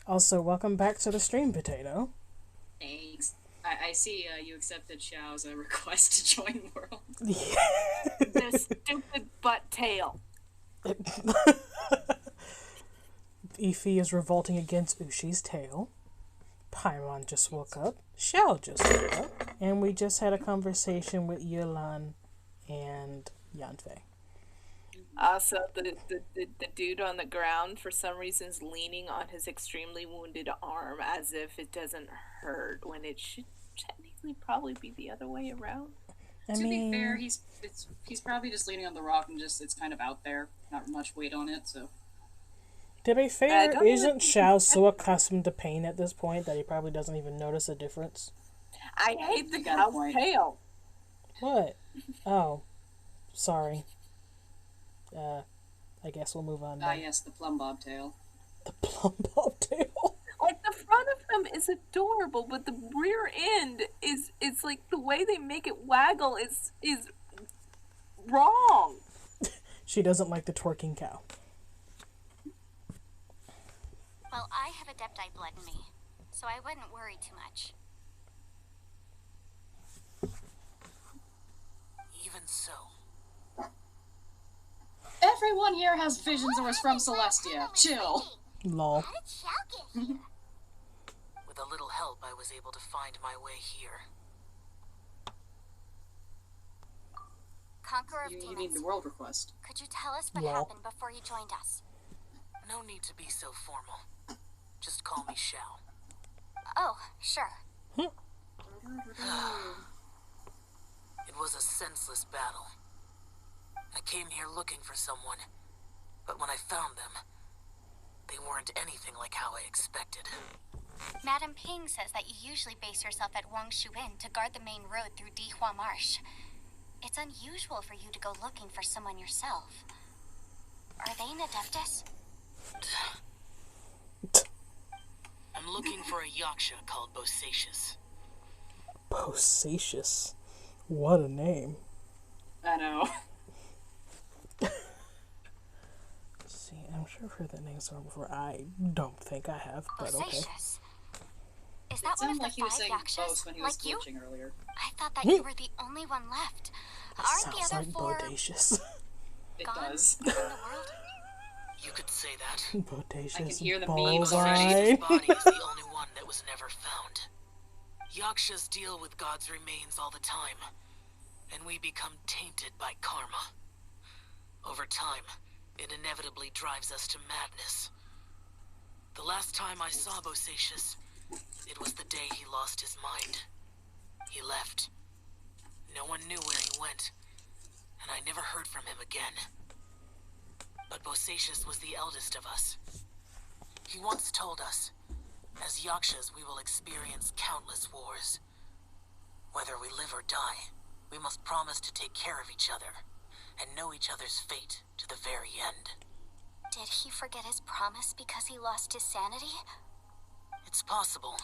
Also, welcome back to the stream, Potato. Thanks. I see you accepted Xiao's request to join World. This stupid butt tail. Ify is revolting against Ushi's tail. Paimon just woke up. Xiao just woke up. And we just had a conversation with Yulan and Yanfei. Also, the dude on the ground, for some reason, is leaning on his extremely wounded arm as if it doesn't hurt, when it should technically probably be the other way around. To be fair, he's probably just leaning on the rock and just it's kind of out there, not much weight on it. So To be fair, don't isn't Xiao so accustomed to pain at this point that he probably doesn't even notice a difference? I hate the You got a cow's point. tail. What? Oh. Sorry. I guess we'll move on then. yes, the plum bob tail. The plum bobtail. Like, the front of him is adorable, but the rear end is like the way they make it waggle is wrong. She doesn't like the twerking cow. Well, I have Adepti blood in me, so I wouldn't worry too much. Even so, Everyone here has visions or is from Celestia. Chill. Lol. How did Xiao get here? with a little help, I was able to find my way here. Conqueror of You Demons. need the world request. Could you tell us what Lol. happened before you joined us? No need to be so formal. Just call me Xiao. Oh, sure. It was a senseless battle. I came here looking for someone, but when I found them, they weren't anything like how I expected. Madam Ping says that you usually base yourself at Wangshu Inn to guard the main road through Dihua Marsh. It's unusual for you to go looking for someone yourself. Are they an Adeptus? I'm looking for a Yaksha called Bosacius. Bosacious. What a name. I know. See, I'm sure I've heard that name somewhere before. I don't think I have, but okay. Bosacious. Is It that one of sounded the like he was five saying Yakshas? boast when he was Like you? glitching earlier. I thought that you were the only one left. Aren't the Sounds other like four bodacious. It gone does. from the world? You could say that. Bodacious hear the memes bovine. already. Bosacius' body is the only one that was never found. Yakshas deal with God's remains all the time, and we become tainted by karma. Over time, it inevitably drives us to madness. The last time I saw Bosacius, it was the day he lost his mind. He left. No one knew where he went, and I never heard from him again. But Bosacius was the eldest of us. He once told us, as Yakshas we will experience countless wars. Whether we live or die, we must promise to take care of each other, and know each other's fate to the very end. Did he forget his promise because he lost his sanity? It's possible,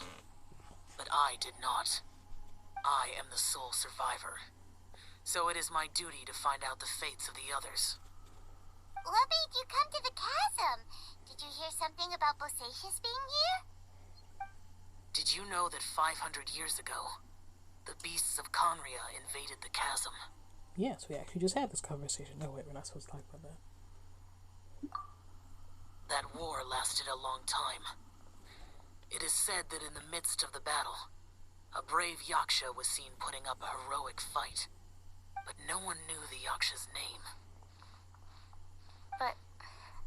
but I did not. I am the sole survivor, so it is my duty to find out the fates of the others. What made you come to the chasm? Did you hear something about Bosacius being here? Did you know that 500 years ago, the beasts of Conria invaded the chasm? Yes, we actually just had this conversation. No, wait, we're not supposed to talk about that. That war lasted a long time. It is said that in the midst of the battle, a brave Yaksha was seen putting up a heroic fight. But no one knew the Yaksha's name. But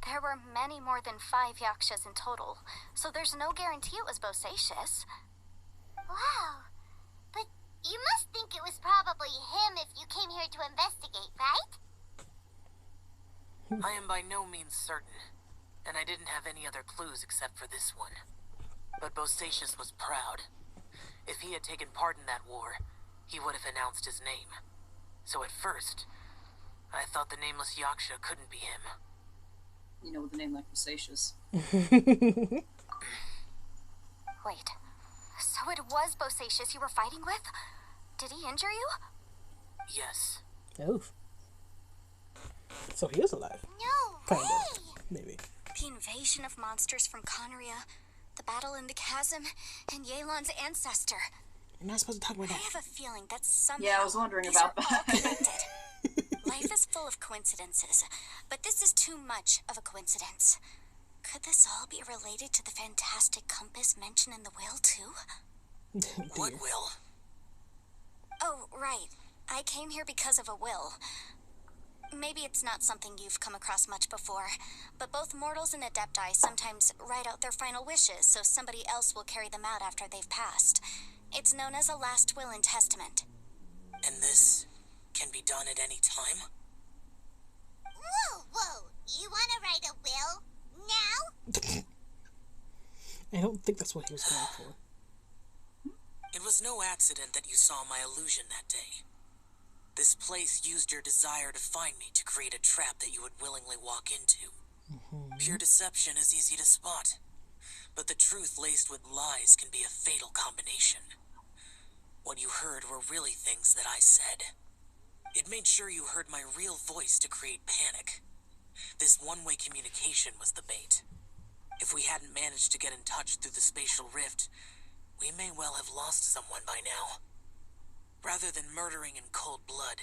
there were many more than 5 Yakshas in total, so there's no guarantee it was Bosacius. Wow. But you must think it was probably him if you came here to investigate, right? I am by no means certain, and I didn't have any other clues except for this one. But Bosacius was proud. If he had taken part in that war, he would have announced his name. So at first, I thought the nameless Yaksha couldn't be him. You know, with a name like Bosacius. Wait. So it was Bosacius you were fighting with? Did he injure you? Yes. Oof. So he is alive. No Kind way! of. Maybe. The invasion of monsters from Conria, the battle in the chasm, and Yelan's ancestor. You're not supposed to talk about I that. have a feeling that somehow Yeah, I was wondering these about are all that. connected. Life is full of coincidences, but this is too much of a coincidence. Could this all be related to the fantastic compass mentioned in the will, too? What will? Oh, right. I came here because of a will. Maybe it's not something you've come across much before, but both mortals and adepti sometimes write out their final wishes so somebody else will carry them out after they've passed. It's known as a last will and testament. And this can be done at any time? Whoa! You want to write a will? Now? I don't think that's what he was going for. It was no accident that you saw my illusion that day. This place used your desire to find me to create a trap that you would willingly walk into. Pure deception is easy to spot, but the truth laced with lies can be a fatal combination. What you heard were really things that I said. It made sure you heard my real voice to create panic. This one-way communication was the bait. If we hadn't managed to get in touch through the spatial rift, we may well have lost someone by now. Rather than murdering in cold blood,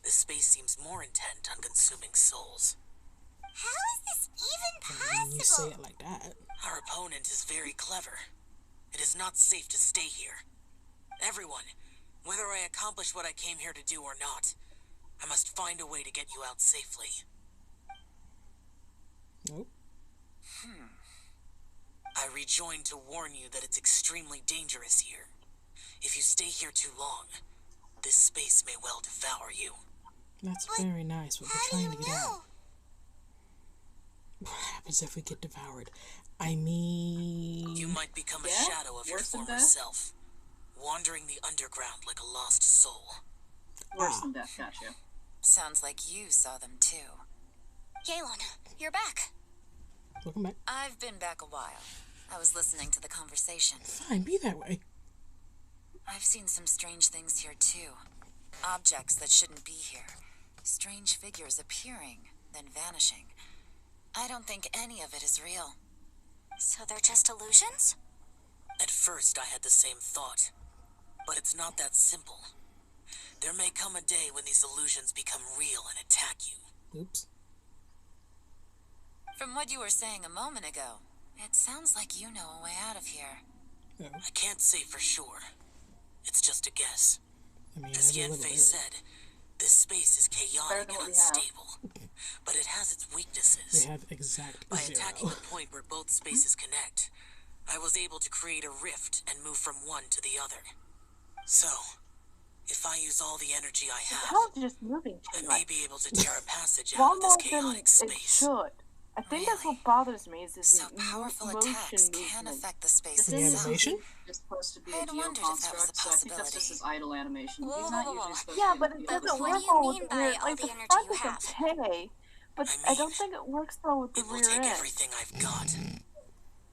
this space seems more intent on consuming souls. How is this even When you say it like that. Our opponent is very clever. It is not safe to stay here. Everyone, whether I accomplish what I came here to do or not, I must find a way to get you out safely. Nope. I rejoined to warn you that it's extremely dangerous here. If you stay here too long, this space may well devour you. That's very nice, but we're trying to get out. What happens if we get devoured? I mean... You might become a Yeah, shadow of your worse than former that. self, wandering the underground like a lost soul. Worse than death, gotcha. Sounds like you saw them too. Yelan, you're back. Welcome back. I've been back a while. I was listening to the conversation. Fine, be that way. I've seen some strange things here too. Objects that shouldn't be here. Strange figures appearing, then vanishing. I don't think any of it is real. So they're just illusions? At first I had the same thought, but it's not that simple. There may come a day when these illusions become real and attack you. Oops. From what you were saying a moment ago, it sounds like you know a way out of here. Oh, I can't say for sure. It's just a guess. I mean, As every little Yanfei bit. said, this space is chaotic Better than and what we have. unstable, but it has its weaknesses. They have exact By attacking zero. the point where both spaces connect, I was able to create a rift and move from one to the other. So, if I use all the energy I have, How's just moving I too may much? be able to tear a passage out of this Longer than chaotic it space. should. I think that's Really? what bothers me is this So powerful motion attacks can movement. affect the space The The thing is, itself. animation? he's supposed to be I a had wondered if that was a geoconstruct, so I think that's just possibility. his idle animation. Whoa, He's whoa, not whoa, usually whoa. supposed Yeah, to but be it the doesn't what work do you well with mean the by rear. all Like the the energy front you is have? okay, but I I don't mean, think it works well with the It will rear take end. everything I've got.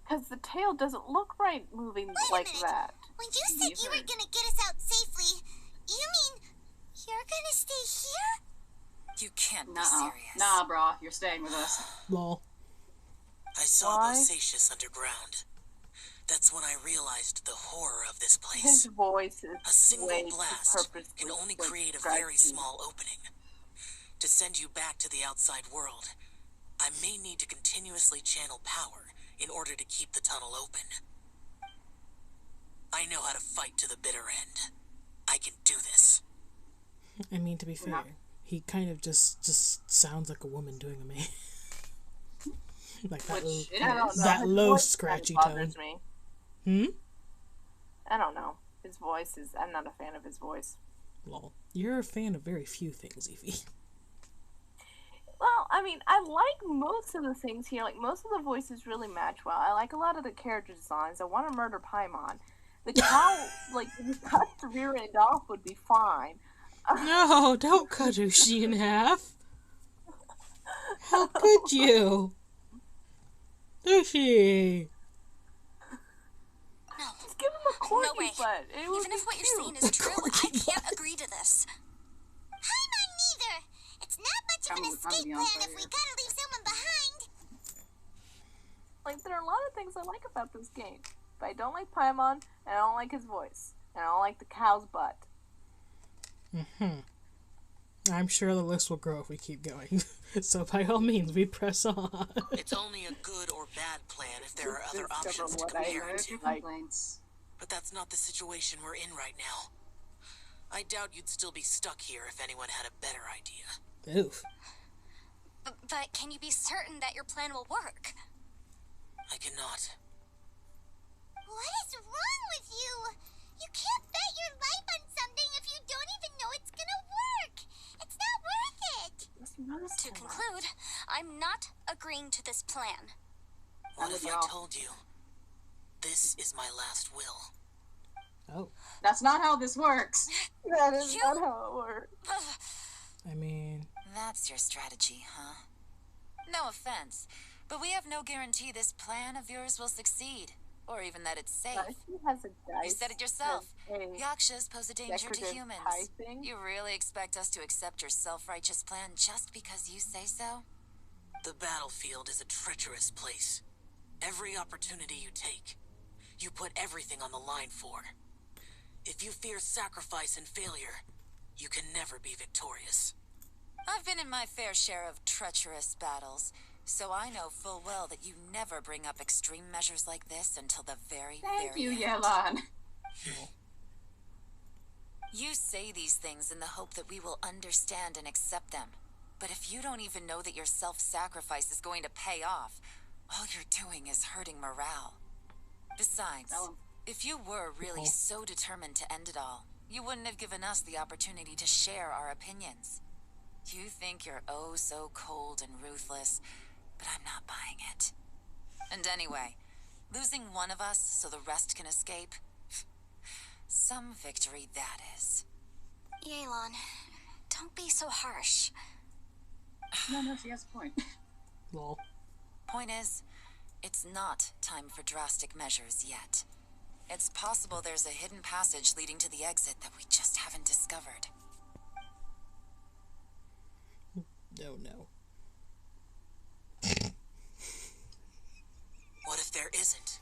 Because the tail doesn't look right moving Wait a like minute. that. When you said you were gonna get us out safely, you mean you're gonna stay here? You can't be Nuh-uh. serious. Nah, brah, you're staying with us. Lol. I saw Why? Bosatius underground. That's when I realized the horror of this His place. voice is A single way too blast purposely can only like, create a scratchy. very small opening. To send you back to the outside world, I may need to continuously channel power in order to keep the tunnel open. I know how to fight to the bitter end. I can do this. I mean, to be fair, he kind of just sounds like a woman doing a man. Like that, Which it I don't know. is. that His low voice scratchy kinda tone. bothers me. Hmm? I don't know. His voice is. I'm not a fan of his voice. Lol. You're a fan of very few things, Evie. Well, I mean, I like most of the things here. Like, most of the voices really match well. I like a lot of the character designs. I want to murder Paimon. The cow, like, if you cut the rear end off would be fine. No, don't cut Ushi in half. How could you? Ushi! No. Just give him a corky No way. butt. It would Even be if what you're cute. saying is true, I can't agree to this. I'm not neither. It's not much of an escape plan if we gotta leave someone behind. Like, there are a lot of things I like about this game. But I don't like Paimon, and I don't like his voice. And I don't like the cow's butt. I'm sure the list will grow if we keep going. So by all means, we press on. It's only a good or bad plan if there are other Discover options to what I compare it Heard to. your complaints. But that's not the situation we're in right now. I doubt you'd still be stuck here if anyone had a better idea. Oof. But can you be certain that your plan will work? I cannot. What is wrong with you? You can't bet your life on something if you don't even know it's gonna work. It's not worth it. To conclude, I'm not agreeing to this plan. What would if I y'all. told you? This is my last will. Oh. That's not how this works. That is not how it works. I mean, That's your strategy, huh? No offense, but we have no guarantee this plan of yours will succeed, or even that it's safe. What if he has a dice? You said it yourself. and a Yakshas pose a danger to decorative humans. pie thing? You really expect us to accept your self-righteous plan just because you say so? The battlefield is a treacherous place. Every opportunity you take, you put everything on the line for. If you fear sacrifice and failure, you can never be victorious. I've been in my fair share of treacherous battles, so I know full well that you never bring up extreme measures like this until the very, Thank very you, end. Yelan. You say these things in the hope that we will understand and accept them. But if you don't even know that your self-sacrifice is going to pay off, all you're doing is hurting morale. Besides, Tell 'em. if you were really so determined to end it all, you wouldn't have given us the opportunity to share our opinions. You think you're oh so cold and ruthless, but I'm not buying it. And anyway, losing one of us so the rest can escape? Some victory that is. Yelan, don't be so harsh. No, she has a point. lol. Point is, it's not time for drastic measures yet. It's possible there's a hidden passage leading to the exit that we just haven't discovered. No, no. What if there isn't?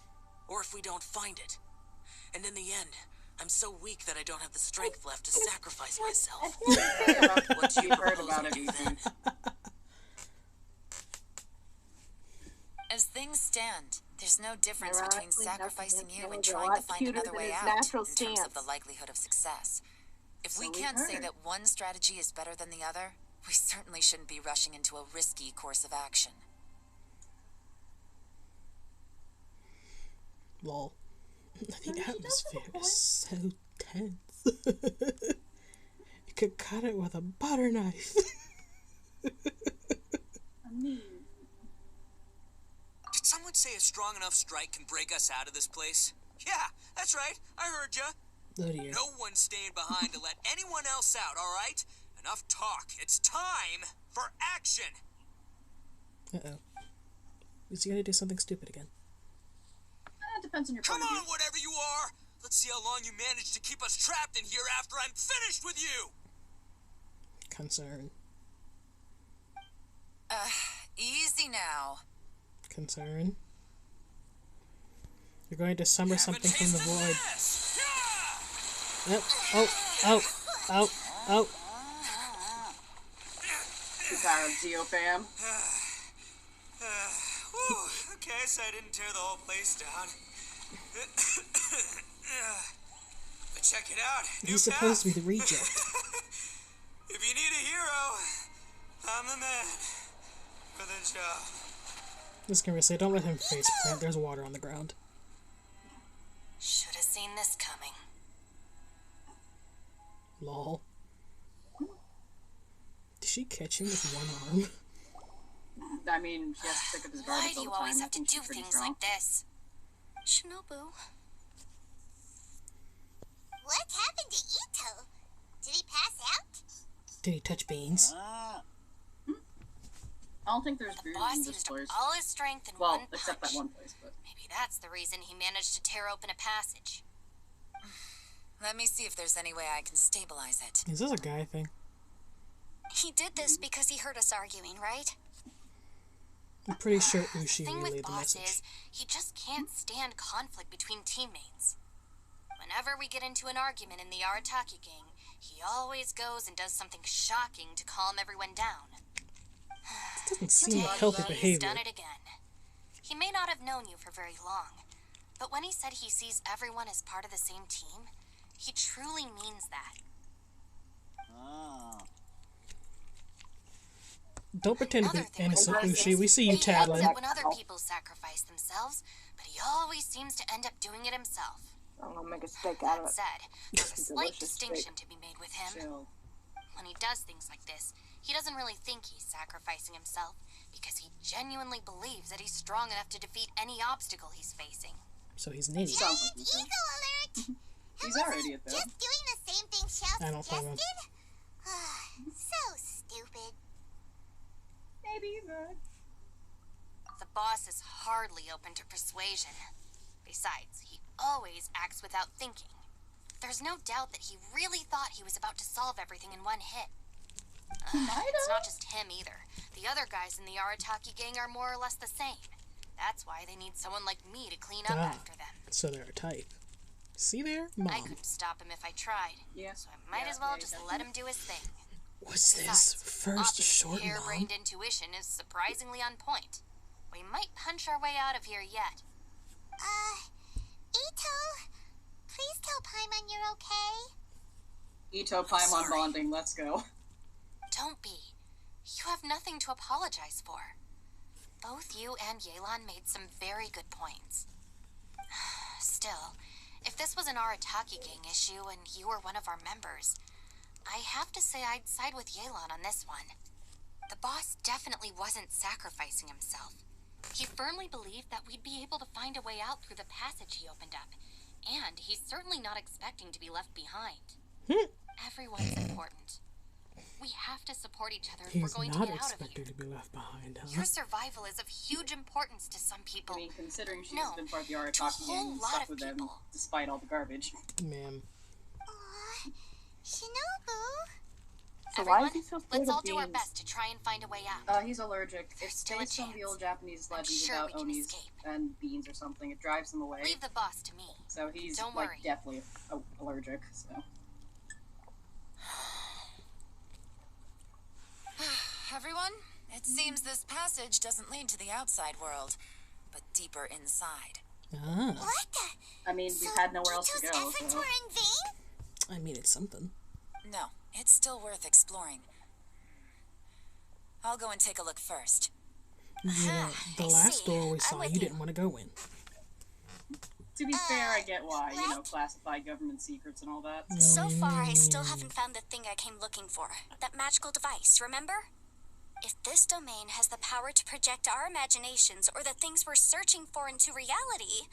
Or if we don't find it? And in the end, I'm so weak that I don't have the strength left to sacrifice myself. What do you You've heard propose about I it, do Ethan. then? As things stand, there's no difference between Ironically, sacrificing nothing you and is a trying lot to find cuter another than way his out natural in terms of the stance. likelihood of success. If we So we can't say heard. that one strategy is better than the other, we certainly shouldn't be rushing into a risky course of action. Lol. The atmosphere is so tense. You could cut it with a butter knife. I mean, say a strong enough strike can break us out of this place? Yeah, that's right. I heard ya. Oh dear. No one's staying behind to let anyone else out, all right? Enough talk. It's time for action. Uh-oh. Is he gonna do something stupid again? It depends on your Come point of on, view. whatever you are. Let's see how long you manage to keep us trapped in here after I'm finished with you. Concern. Easy now. Concern. You're going to summon something from the void. Oh. You tired of Geo fam? Okay, so I didn't tear the whole place down. But check it out. He's supposed to be the reject. If you need a hero, I'm the man for the job. Just gonna say, don't let him face plant. There's water on the ground. Should have seen this coming. Lol. Did she catch him with one arm? I mean, she has to pick up his garbage Why do all you the time. always I have to think do she's pretty things strong. like this? Shinobu. What happened to Ito? Did he pass out? Did he touch beans? I don't think there's The booze boss in this used place. all his strength in Well, one except punch. that one place, but... Maybe that's the reason he managed to tear open a passage. Let me see if there's any way I can stabilize it. Is this a guy thing? He did this because he heard us arguing, right? I'm pretty sure Ushi The thing with relayed the Boss message. is, he just can't stand conflict between teammates. Whenever we get into an argument in the Arataki gang, he always goes and does something shocking to calm everyone down. This doesn't seem like healthy He's behavior. done it again. He may not have known you for very long, but when he said he sees everyone as part of the same team, he truly means that. Don't pretend to be Another thing innocent, with Boss Ushi. is, We see you he hates tattling. it when other people sacrifice themselves, but he always seems to end up doing it himself. I'm gonna make a steak out of That it. said, there's a slight Delicious distinction to be made with him. Chill. When he does things like this, he doesn't really think he's sacrificing himself because he genuinely believes that he's strong enough to defeat any obstacle he's facing. So he's an idiot. Sounds like he's Ego alert! He's our idiot, though. Just doing the same thing Shell I don't follow. suggested? So stupid. Maybe he's not. The boss is hardly open to persuasion. Besides, he always acts without thinking. There's no doubt that he really thought he was about to solve everything in one hit. It's not just him either. The other guys in the Arataki gang are more or less the same. That's why they need someone like me to clean up Ah. after them. So they're a type. See there? I Mom. couldn't stop him if I tried. Yeah. So I might as well just let him do his thing. What's this? Besides, First Abi's short mom? harebrained intuition is surprisingly on point. We might punch our way out of here yet. Ito, please tell Paimon you're okay. Ito Paimon bonding, let's go. Don't be. You have nothing to apologize for. Both you and Yelan made some very good points. Still, if this was an Arataki gang issue and you were one of our members, I have to say I'd side with Yelan on this one. The boss definitely wasn't sacrificing himself. He firmly believed that we'd be able to find a way out through the passage he opened up, and he's certainly not expecting to be left behind. Everyone's important. We have to support each other if we're He's going to not get out of here. expected to be left behind, huh? Your survival is of huge importance to some people. I mean, considering she's No, been part of the to a Arataki whole gang and lot stuck of with them, people. despite all the garbage. Ma'am. Aw, Shinobu. So Everyone, why is he so scared let's of all do our beans? best to try and find a way out. He's allergic. It's still a based on the chance. old Japanese I'm legends sure about we can Onis escape. and beans or something. It drives them away. Leave the boss to me. So he's Don't like worry. definitely allergic. So Everyone, it seems this passage doesn't lead to the outside world, but deeper inside. Ah. What the? I mean, we've had nowhere else to Ito's go. efforts So were in vain? I mean, it's something. No, it's still worth exploring. I'll go and take a look first. You know, the I last see. door we I'm saw, with you you. didn't want to go in. to be fair, I get why. You know, what? classified government secrets and all that. So far, I still haven't found the thing I came looking for. That magical device, remember? If this domain has the power to project our imaginations or the things we're searching for into reality,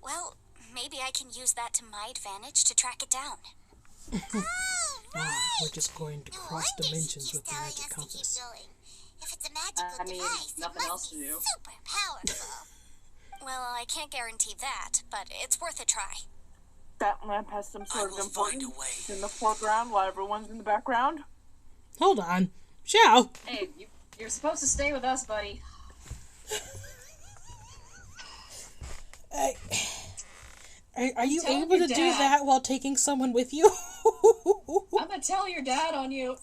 well, maybe I can use that to my advantage to track it down. We're just going to cross dimensions with the magic compass. If it's a magical device, nothing else to do. Super powerful. Well, I can't guarantee that, but it's worth a try. That lamp has some I sort of will find importance. a way. It's in the foreground while everyone's in the background. Hold on. Xiao! Hey, you're supposed to stay with us, buddy. Are you Tell able your to do dad. that while taking someone with you? I'm gonna tell your dad on you.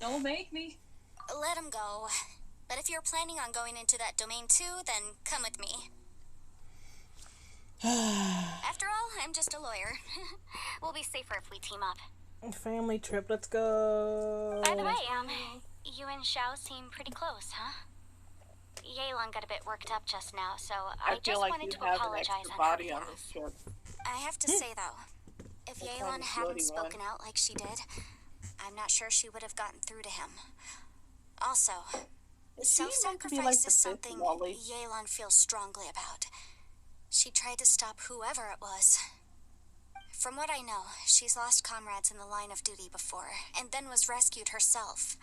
Don't make me. Let him go. But if you're planning on going into that domain too, then come with me. After all, I'm just a lawyer. We'll be safer if we team up. Family trip, let's go. By the way, you and Xiao seem pretty close, huh? Yelan got a bit worked up just now, so I feel just like wanted you to have an apologize extra on body her on behalf. this trip. I have to say, though, if That Yelan kind of hadn't floaty spoken one. out like she did, I'm not sure she would have gotten through to him. Also, Is she meant to be like self-sacrifice the is fifth something Wally? Yelan feels strongly about. She tried to stop whoever it was. From what I know, she's lost comrades in the line of duty before, and then was rescued herself.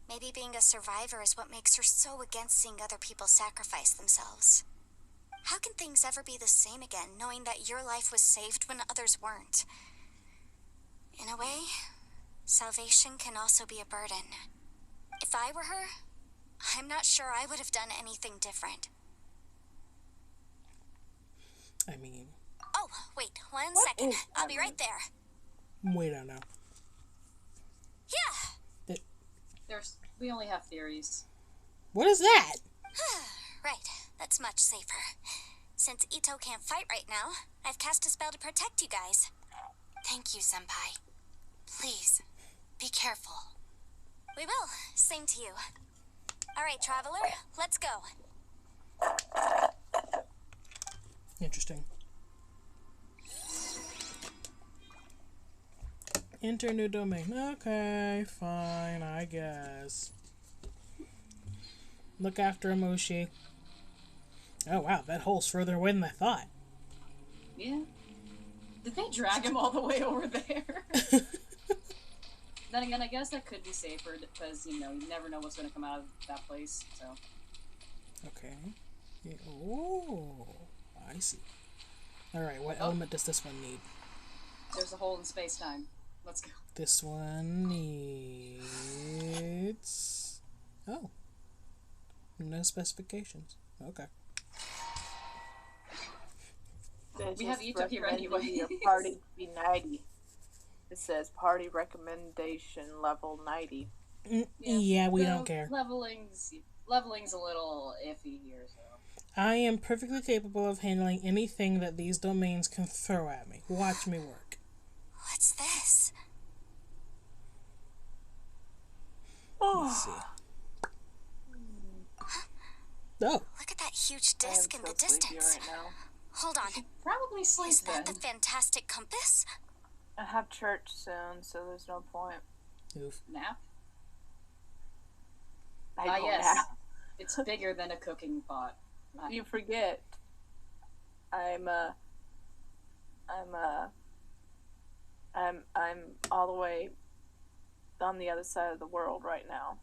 Maybe being a survivor is what makes her so against seeing other people sacrifice themselves. How can things ever be the same again, knowing that your life was saved when others weren't? In a way, salvation can also be a burden. If I were her, I'm not sure I would have done anything different. I mean, Oh, wait, one What second. is I'll be that? right there. we don't know. Yeah! We only have theories. What is that? Right, that's much safer. Since Ito can't fight right now, I've cast a spell to protect you guys. Thank you, Senpai. Please, be careful. We will. Same to you. All right, Traveler, let's go. Interesting. Enter new domain. Okay, fine, I guess. Look after Amushi. Oh wow, that hole's further away than I thought. Yeah. Did they drag him all the way over there? Then again, I guess that could be safer because, you never know what's going to come out of that place, so. Okay. Yeah. Oh, I see. Alright, what element does this one need? There's a hole in space-time. Let's go. This one needs... Oh. No specifications. Okay. We have Ito here anyway. Your party to be 90. It says party recommendation level 90. Yeah, we The don't care. Leveling's a little iffy here, so. I am perfectly capable of handling anything that these domains can throw at me. Watch me work. What's this? Let's see. Oh, Look at that huge I am disc in so the sleepy distance. right now. Hold on. Probably sleep Is that then. the fantastic compass? I have church soon, so there's no point. oof. Nap? I Ah, don't yes. have. It's bigger than a cooking pot. You forget. I'm all the way on the other side of the world right now.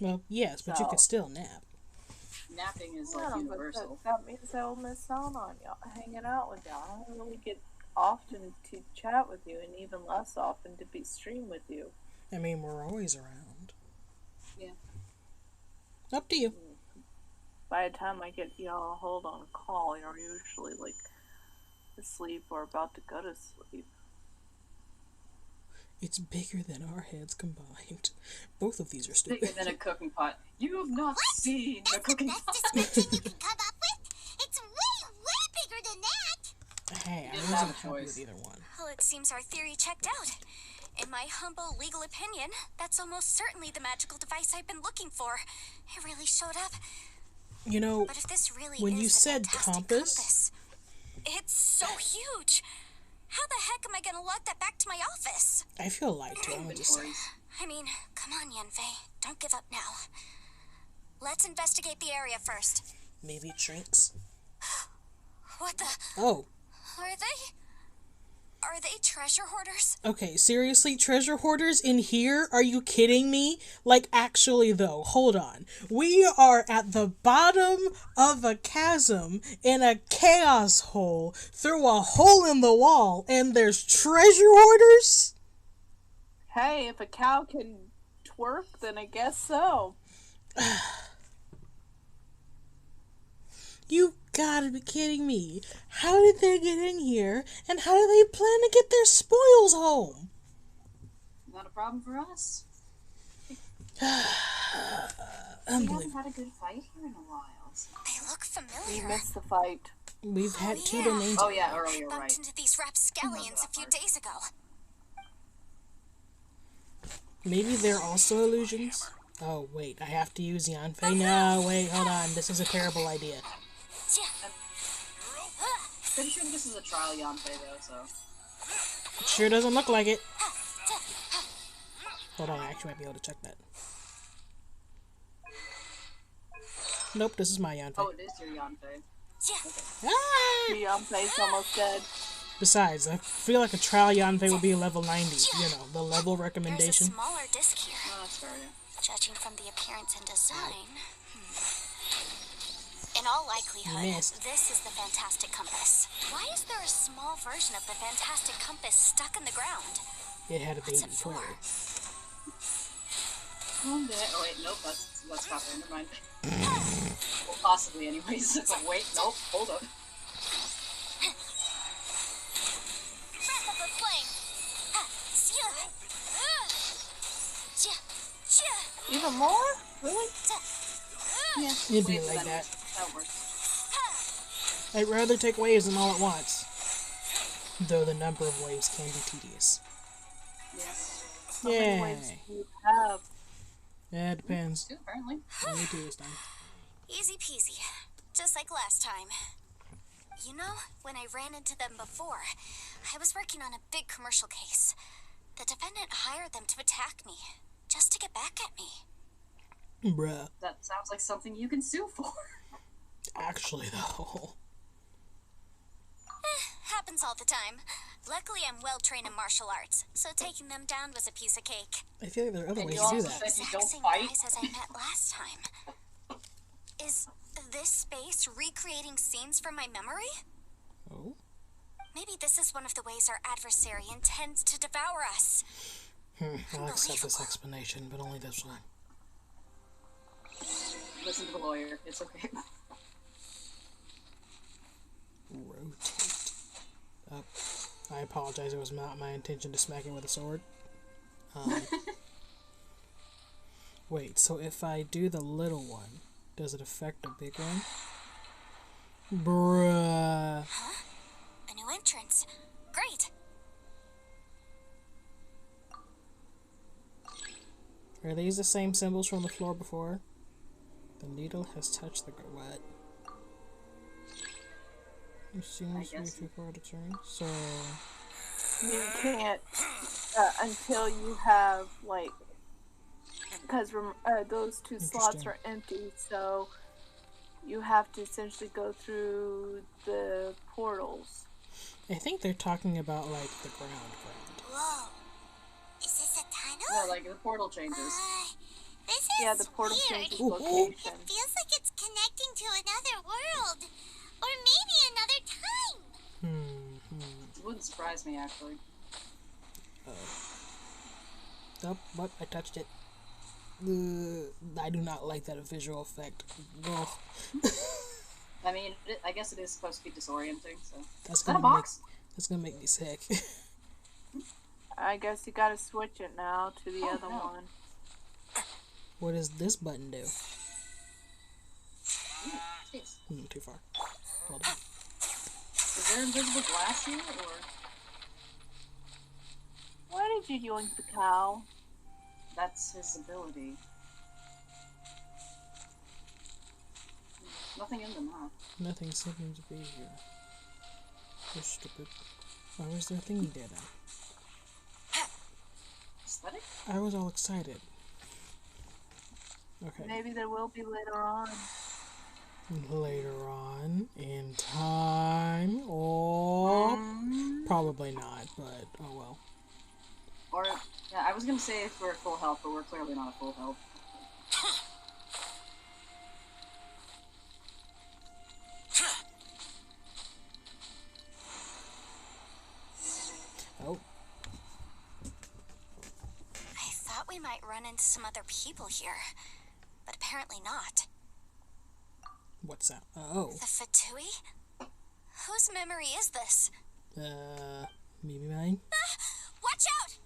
Well, yes, but you So- could still nap. Napping is Yeah, like but universal. that means I will miss out on y'all, hanging out with y'all. I don't really get often to chat with you, and even less often to be stream with you. I mean, we're always around. Yeah. Up to you. By the time I get y'all a hold on a call, you're usually like asleep or about to go to sleep. It's bigger than our heads combined. Both of these are Bigger stupid. than a cooking pot. You've not seen the That's the cooking best pot. description you can come up with? It's way bigger than that! Hey, I You wasn't have a happy choice. with either one. Well, it seems our theory checked out. In my humble legal opinion, that's almost certainly the magical device I've been looking for. It really showed up. You know, But if this really when is you the said fantastic compass, it's so huge. How the heck am I gonna lug that back to my office? I feel lied to, I'm just saying. I mean, come on, Yanfei. Don't give up now. Let's investigate the area first. Maybe it shrinks. What the? Oh. Are they treasure hoarders? Okay, seriously, treasure hoarders in here? Are you kidding me? Like, actually, though, hold on. We are at the bottom of a chasm in a chaos hole through a hole in the wall, and there's treasure hoarders? Hey, if a cow can twerk, then I guess so. You gotta be kidding me. How did they get in here, and how do they plan to get their spoils home? Not a problem for us. We Unbelievable. haven't had a good fight here in a while. So. They look We familiar. missed the fight. We've had two yeah. domains. Oh yeah, earlier, Bumped right. into these rapscallions a few days ago. Maybe they're also illusions? Oh, wait, I have to use Yanfei? No, wait, hold on. This is a terrible idea. Pretty sure this is a trial Yanfei though, so. It sure doesn't look like it. Hold on, I actually might be able to check that. Nope, this is my Yanfei. Oh, it is your Yanfei. Ah! The Yanfei's almost dead. Besides, I feel like a trial Yanfei would be level 90. You know, the level There's a recommendation. smaller disc here. Oh, that's fair, yeah. Judging from the appearance and design. In all likelihood, missed. this is the Fantastic Compass. Why is there a small version of the Fantastic Compass stuck in the ground? It had a What's baby it for? player. Oh wait, nope, that's copper, never mind. Well, possibly anyways. It's like, wait, nope, hold up. Wrap up the flame! Even more? Really? Yeah, It'd be waves, like that. That works. I'd rather take waves than all at once. Though the number of waves can be tedious. Yes. How many waves do you have? Yeah, it depends. Two, apparently. Only two this time. Easy peasy. Just like last time. You know, when I ran into them before, I was working on a big commercial case. The defendant hired them to attack me, just to get back at me. Bruh. That sounds like something you can sue for. Actually, though. Happens all the time. Luckily, I'm well trained in martial arts, so taking them down was a piece of cake. I feel like there are other And ways you to do also that. said you Exact don't same fight. guys as I met last time. Is this space recreating scenes from my memory? Oh? Maybe this is one of the ways our adversary intends to devour us. I'll accept this explanation, but only this one. Listen to the lawyer. It's okay. Rotate. Up. I apologize, it was not my intention to smack it with a sword. Wait, so if I do the little one, does it affect the big one? Bruh. A new entrance. Great. Are these the same symbols from the floor before? The needle has touched the what? You seems to be too far to turn. So You can't until you have, like, because those two slots are empty, so you have to essentially go through the portals. I think they're talking about like the ground. Whoa. Is this a tunnel? Yeah, like the portal changes. This is Yeah, the portal weird. changes Ooh, ooh. location. It feels like it's connecting to another world. Or maybe another time. It wouldn't surprise me, actually. Oh, what? I touched it. I do not like that visual effect. Ugh. I mean, I guess it is supposed to be disorienting, so. That's Is that a gonna box? That's gonna make me sick. I guess you gotta switch it now to the other no. one. What does this button do? Jeez. Too far. Hold on. Is there invisible glass here, or? Why did you yoink the cow? That's his ability. Nothing in them, huh? Nothing seems to be here. You're stupid. Why was there a thingy there then? Aesthetic? I was all excited. Okay. Maybe there will be later on. Later on in time, or probably not, but oh well. Or, yeah, I was gonna say if we're at full health, but we're clearly not at full health. Oh, I thought we might run into some other people here, but apparently not. what's that? Oh, The Fatui? Whose memory is this? maybe mine? Watch out!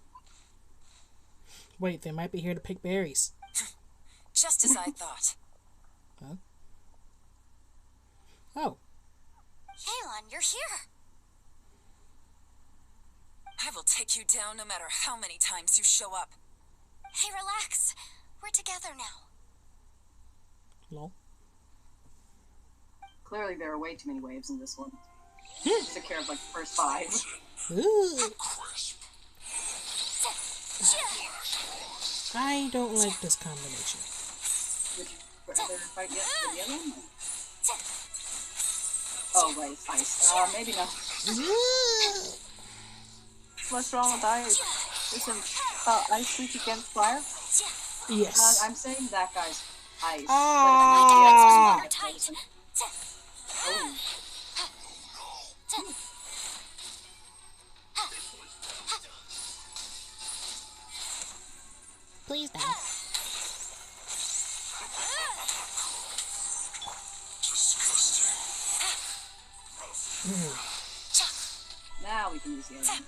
Wait, they might be here to pick berries. Just as I thought. Huh? Oh, Yelan, you're here. I will take you down no matter how many times you show up. Hey, relax. We're together now. lol. Clearly there are way too many waves in this one. Just took care of like the first 5. Ooh. I don't like this combination. Would you rather fight yet the yellow? Oh, right, ice. Maybe not. What's wrong with ice? Isn't ice weak against fire? Yes. I'm saying that guy's ice. Ah. But if I was oh. Please don't. Now we can use the other one.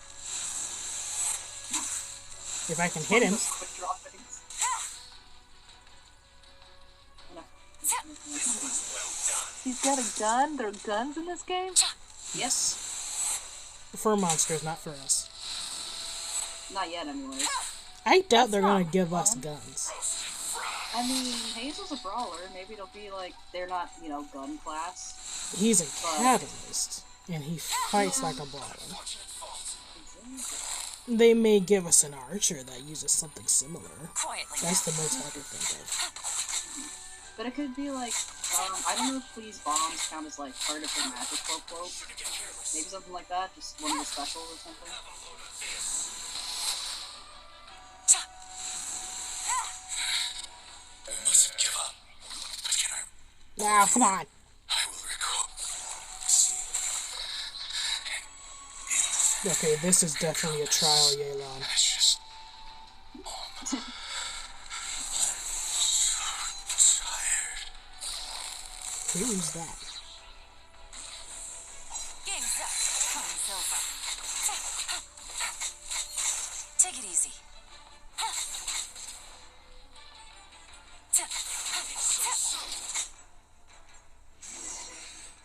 If I can hit him. Quick draw things. He's got a gun? There are guns in this game? Yes. For monsters, not for us. Not yet, anyways. I doubt they're gonna give us guns. I mean, Hazel's a brawler. Maybe it'll be like they're not, gun class. He's a catalyst, and he fights like a brawler. They may give us an archer that uses something similar. Quietly. That's the most I can think of. But it could be like, I don't know if these bombs count as like part of their magical cloak. Maybe something like that, just one of the specials or something. You mustn't give up. But can I? Now, come on. I will recall. Okay, this is definitely a trial, Yelan. Ashes. Who's that? Game's up. Time's over. Take it easy.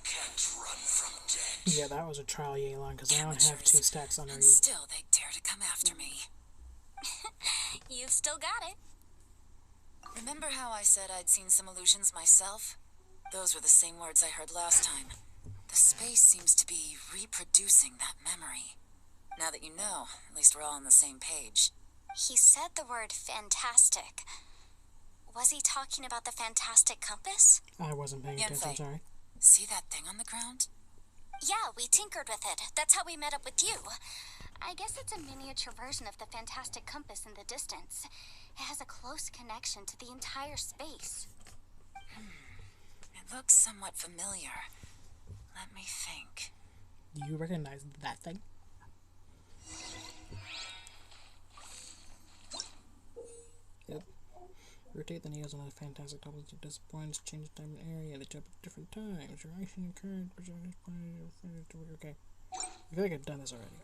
Can't run from death. Yeah, that was a trial, Yelan, because I don't have 2 stacks under And you. still, they dare to come after me. You've still got it. Remember how I said I'd seen some illusions myself? Those were the same words I heard last time. The space seems to be reproducing that memory. Now that you know, at least we're all on the same page. He said the word fantastic. Was he talking about the fantastic compass? I wasn't paying attention, Yanfei. sorry. See that thing on the ground? Yeah, we tinkered with it. That's how we met up with you. I guess it's a miniature version of the fantastic compass in the distance. It has a close connection to the entire space. It looks somewhat familiar. Let me think. Do you recognize that thing? Yep. Rotate the needles on the fantastic compass to different points, change time and area, they jump at different times. Reaction and current, okay. I feel like I've done this already.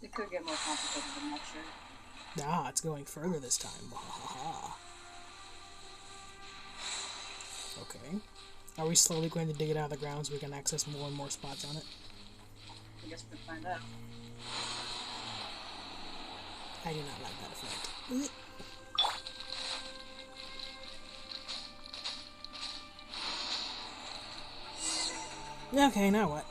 It could get more complicated, I'm not sure. Ah, it's going further this time. Wahaha. Okay. Are we slowly going to dig it out of the ground so we can access more and more spots on it? I guess we'll find out. I do not like that effect. Okay, now what?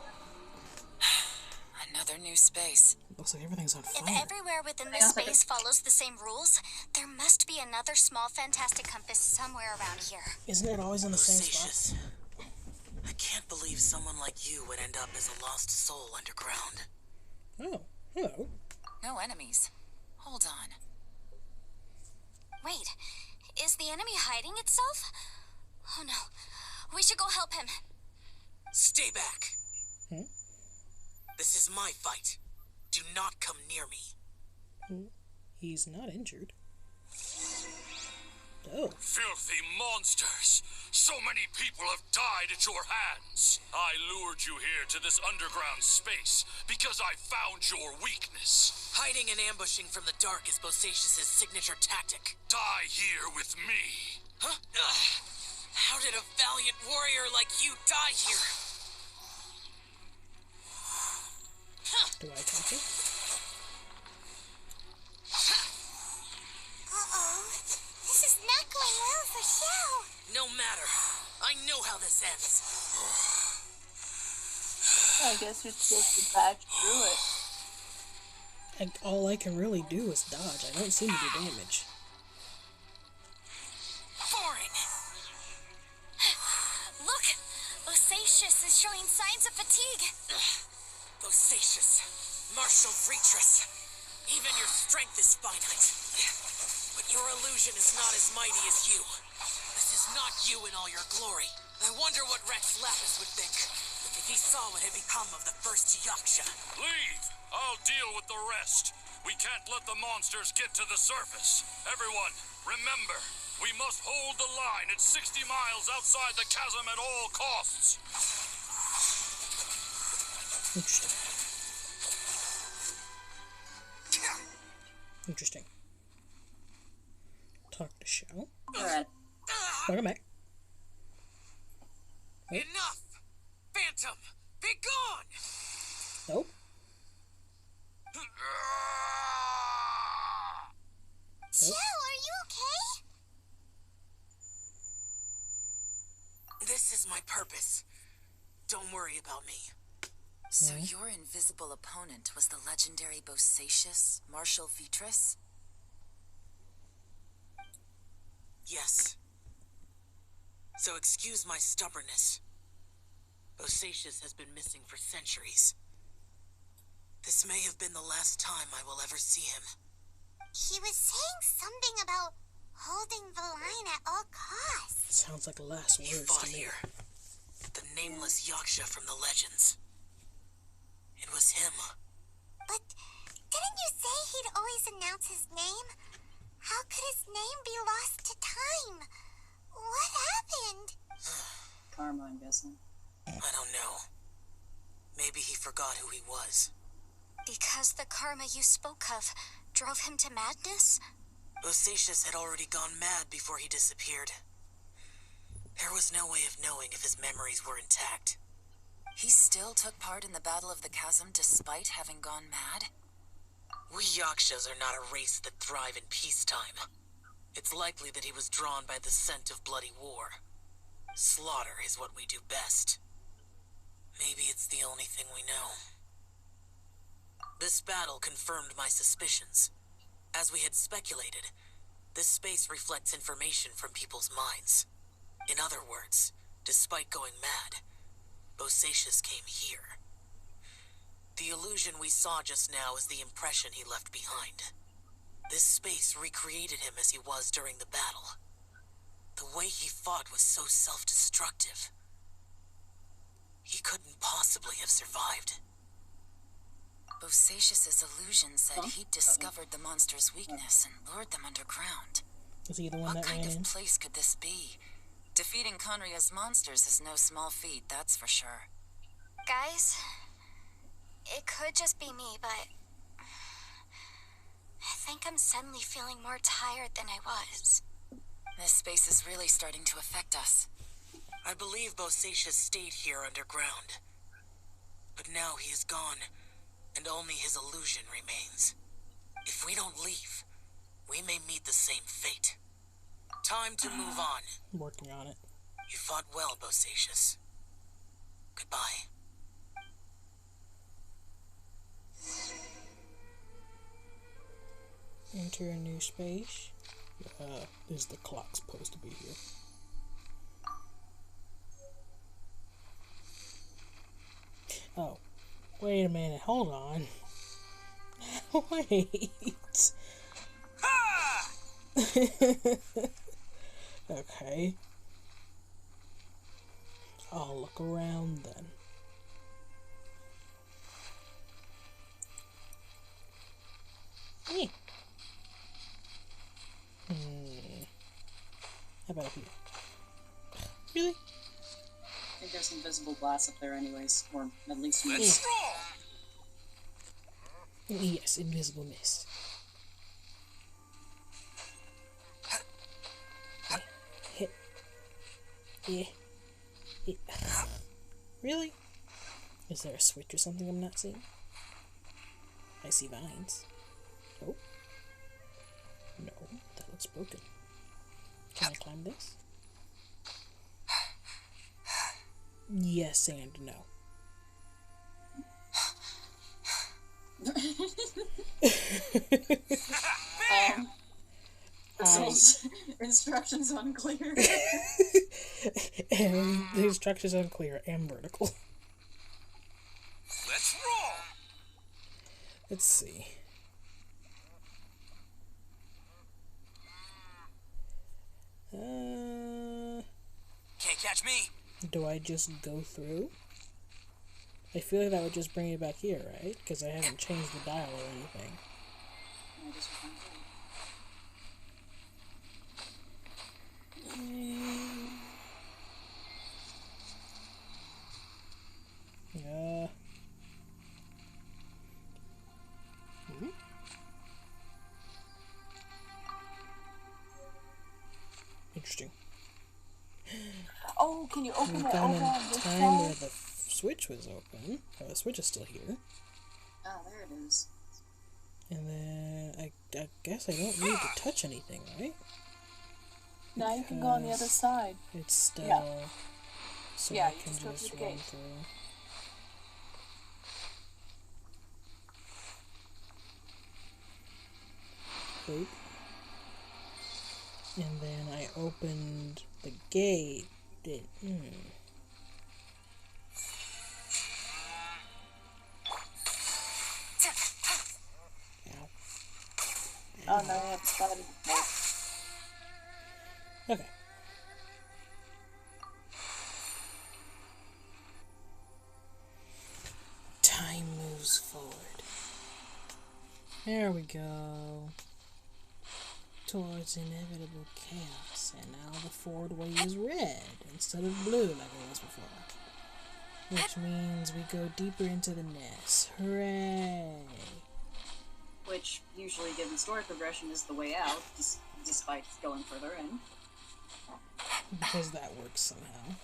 new space. Looks like everything's on If fire. everywhere within this space follows the same rules, there must be another small fantastic compass somewhere around here. Isn't it always in the same spot? Bosacious. I can't believe someone like you would end up as a lost soul underground. Oh, hello. No enemies. Hold on. Wait, is the enemy hiding itself? Oh no, we should go help him. Stay back. Hmm? This is my fight. Do not come near me. He's not injured. Oh. Filthy monsters! So many people have died at your hands. I lured you here to this underground space because I found your weakness. Hiding and ambushing from the dark is Bosacious' signature tactic. Die here with me. Huh? How did a valiant warrior like you die here? Do I touch it? Uh-oh, this is not going well for Shell. No matter. I know how this ends. I guess you're supposed to patch through it. All I can really do is dodge. I don't seem to do damage. Boring. Look, Bosacious is showing signs of fatigue. Bosacious. Martial Vretress. Even your strength is finite. But your illusion is not as mighty as you. This is not you in all your glory. I wonder what Rex Lapis would think if he saw what had become of the first Yaksha. Leave! I'll deal with the rest. We can't let the monsters get to the surface. Everyone, remember, we must hold the line at 60 miles outside the chasm at all costs. Interesting. Interesting. Talk to Shell. Alright. Welcome back. Enough! Phantom! Be gone! Nope. Shell, are you okay? This is my purpose. Don't worry about me. So your invisible opponent was the legendary Bosacious, Martial Vretress? Yes. So excuse my stubbornness. Bosacious has been missing for centuries. This may have been the last time I will ever see him. He was saying something about holding the line at all costs. Sounds like last He words fought to me. here. The nameless Yaksha from the legends. It was him. But didn't you say he'd always announce his name? How could his name be lost to time? What happened? Karma, I'm guessing. I don't know. Maybe he forgot who he was. Because the karma you spoke of drove him to madness? Bosacious had already gone mad before he disappeared. There was no way of knowing if his memories were intact. He still took part in the Battle of the Chasm despite having gone mad? We Yakshas are not a race that thrive in peacetime. It's likely that he was drawn by the scent of bloody war. Slaughter is what we do best. Maybe it's the only thing we know. This battle confirmed my suspicions. As we had speculated, this space reflects information from people's minds. In other words, despite going mad, Bosacious came here. The illusion we saw just now is the impression he left behind. This space recreated him as he was during the battle. The way he fought was so self-destructive. He couldn't possibly have survived. Bosacious' illusion said he'd discovered the monster's weakness and lured them underground. Was he the one What that kind ran of in? place could this be? Defeating Conria's monsters is no small feat, that's for sure. Guys, it could just be me, but I think I'm suddenly feeling more tired than I was. This space is really starting to affect us. I believe Bosacious stayed here underground. But now he is gone, and only his illusion remains. If we don't leave, we may meet the same fate. Time to move on. Working on it. You fought well, Bosacious. Goodbye. Enter a new space. Is the clock supposed to be here? Oh, wait a minute. Hold on. Wait. Okay. I'll look around then. How about up here? Really? I think there's invisible glass up there anyways, or at least Let's roll! Yes, invisible mist. Yeah. Really? Is there a switch or something I'm not seeing? I see vines. Oh. No, that looks broken. Can I climb this? Yes and no. Instructions unclear. And the instructions unclear and vertical. Let's roll! Let's see. Can't catch me. Do I just go through? I feel like that would just bring it back here, right? Because I haven't changed the dial or anything. Interesting. Oh, can you open We've it gone over in on this time side? where the switch was open. Oh, the switch is still here. Ah, there it is. And then I guess I don't need to touch anything, right? Now you can go on the other side. It's still... Yeah. So Yeah, I you can just go just through the run gate. through. Oop. And then I opened the gate. Ow. Oh no, I have spotted before. Okay. Time moves forward. There we go. Towards inevitable chaos, and now the forward way is red instead of blue like it was before. Which means we go deeper into the nest. Hooray! Which, usually given story progression, is the way out, despite going further in. Because that works somehow.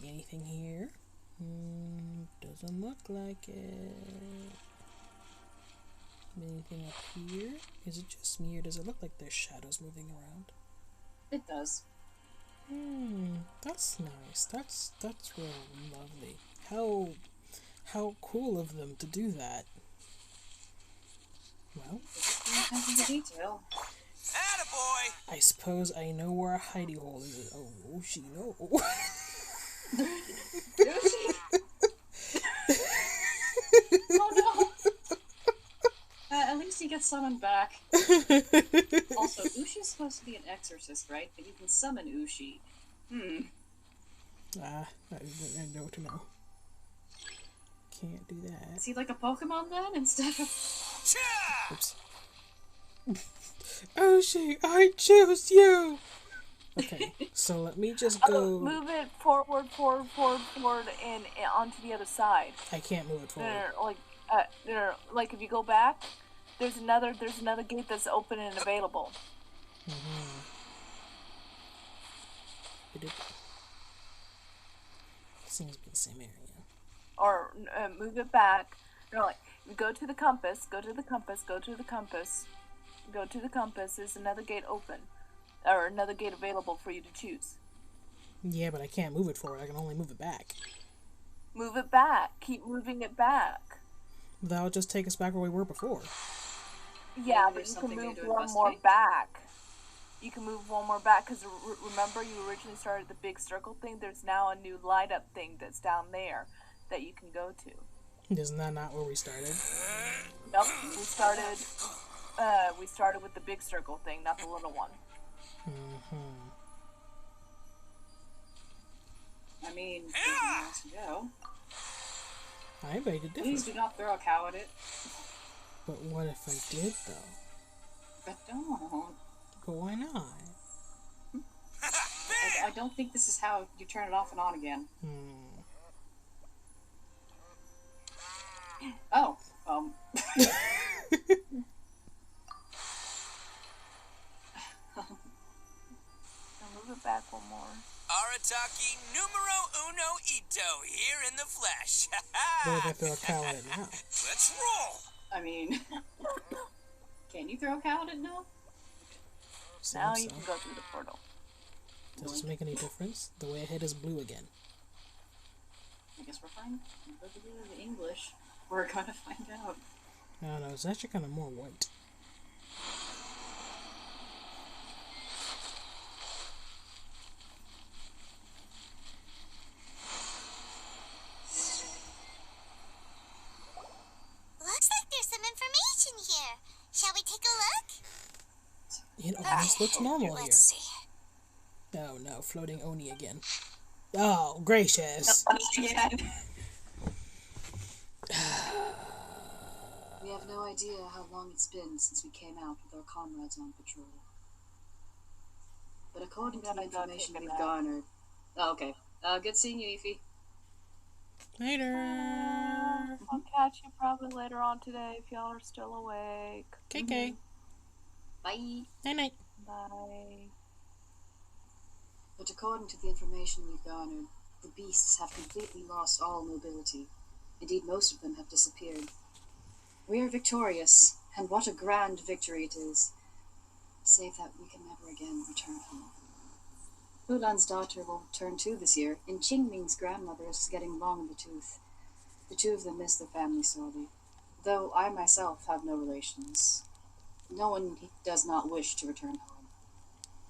Anything here? Doesn't look like it. Anything up here? Is it just me, or does it look like there's shadows moving around? It does. That's nice. That's real lovely. How cool of them to do that. Well, Attention to detail. Attaboy! I suppose I know where a hidey hole is. Oh, she knows. Oh no! At least he gets summoned back. Also, Ushi's supposed to be an exorcist, right? But you can summon Ushi. I know to know. Can't do that. Is he like a Pokemon then, instead of... Oops. Ushi, I choose you! Okay, so let me just go... Move it forward, and onto the other side. I can't move it forward. Like if you go back, there's another gate that's open and available. Seems to be the same area. Or move it back. No, like go to the compass. Go to the compass. There's another gate open, or another gate available for you to choose. Yeah, but I can't move it forward. I can only move it back. Move it back. Keep moving it back. That'll just take us back where we were before. Yeah, Maybe but there's you can something move new to one more investigate. back. You can move one more back, because remember you originally started the big circle thing? There's now a new light up thing that's down there that you can go to. Isn't that not where we started? Nope, we started with the big circle thing, not the little one. I mean, if there's nowhere else to go. I beg to differ. Please do not throw a cow at it. But what if I did, though? But don't. But why not? I don't think this is how you turn it off and on again. Oh, Now move it back one more. Arataki numero uno ito here in the flesh. What if I throw a cow at it now? Let's roll. I mean, can you throw a cow at it now? Now Seems you so. can go through the portal. Does this make any difference? The way ahead is blue again. I guess we're fine. We'll go to the English. We're gonna find out. I don't know, it's actually kind of more white. Looks like there's some information here. Shall we take a look? It almost looks normal here. Let's see. Oh no, floating Oni again. Oh, gracious. We have no idea how long it's been since we came out with our comrades on patrol. But according to the information we've garnered... Oh, okay. Good seeing you, Ify. Later. I'll catch you probably later on today if y'all are still awake. KK. Bye. Night night. Bye. But according to the information we've garnered, the beasts have completely lost all mobility. Indeed, most of them have disappeared. We are victorious, and what a grand victory it is. Save that we can never again return home. Hulan's daughter will turn 2 this year, and Qingming's grandmother is getting long in the tooth. The two of them miss their family sorely, though I myself have no relations. No one does not wish to return home.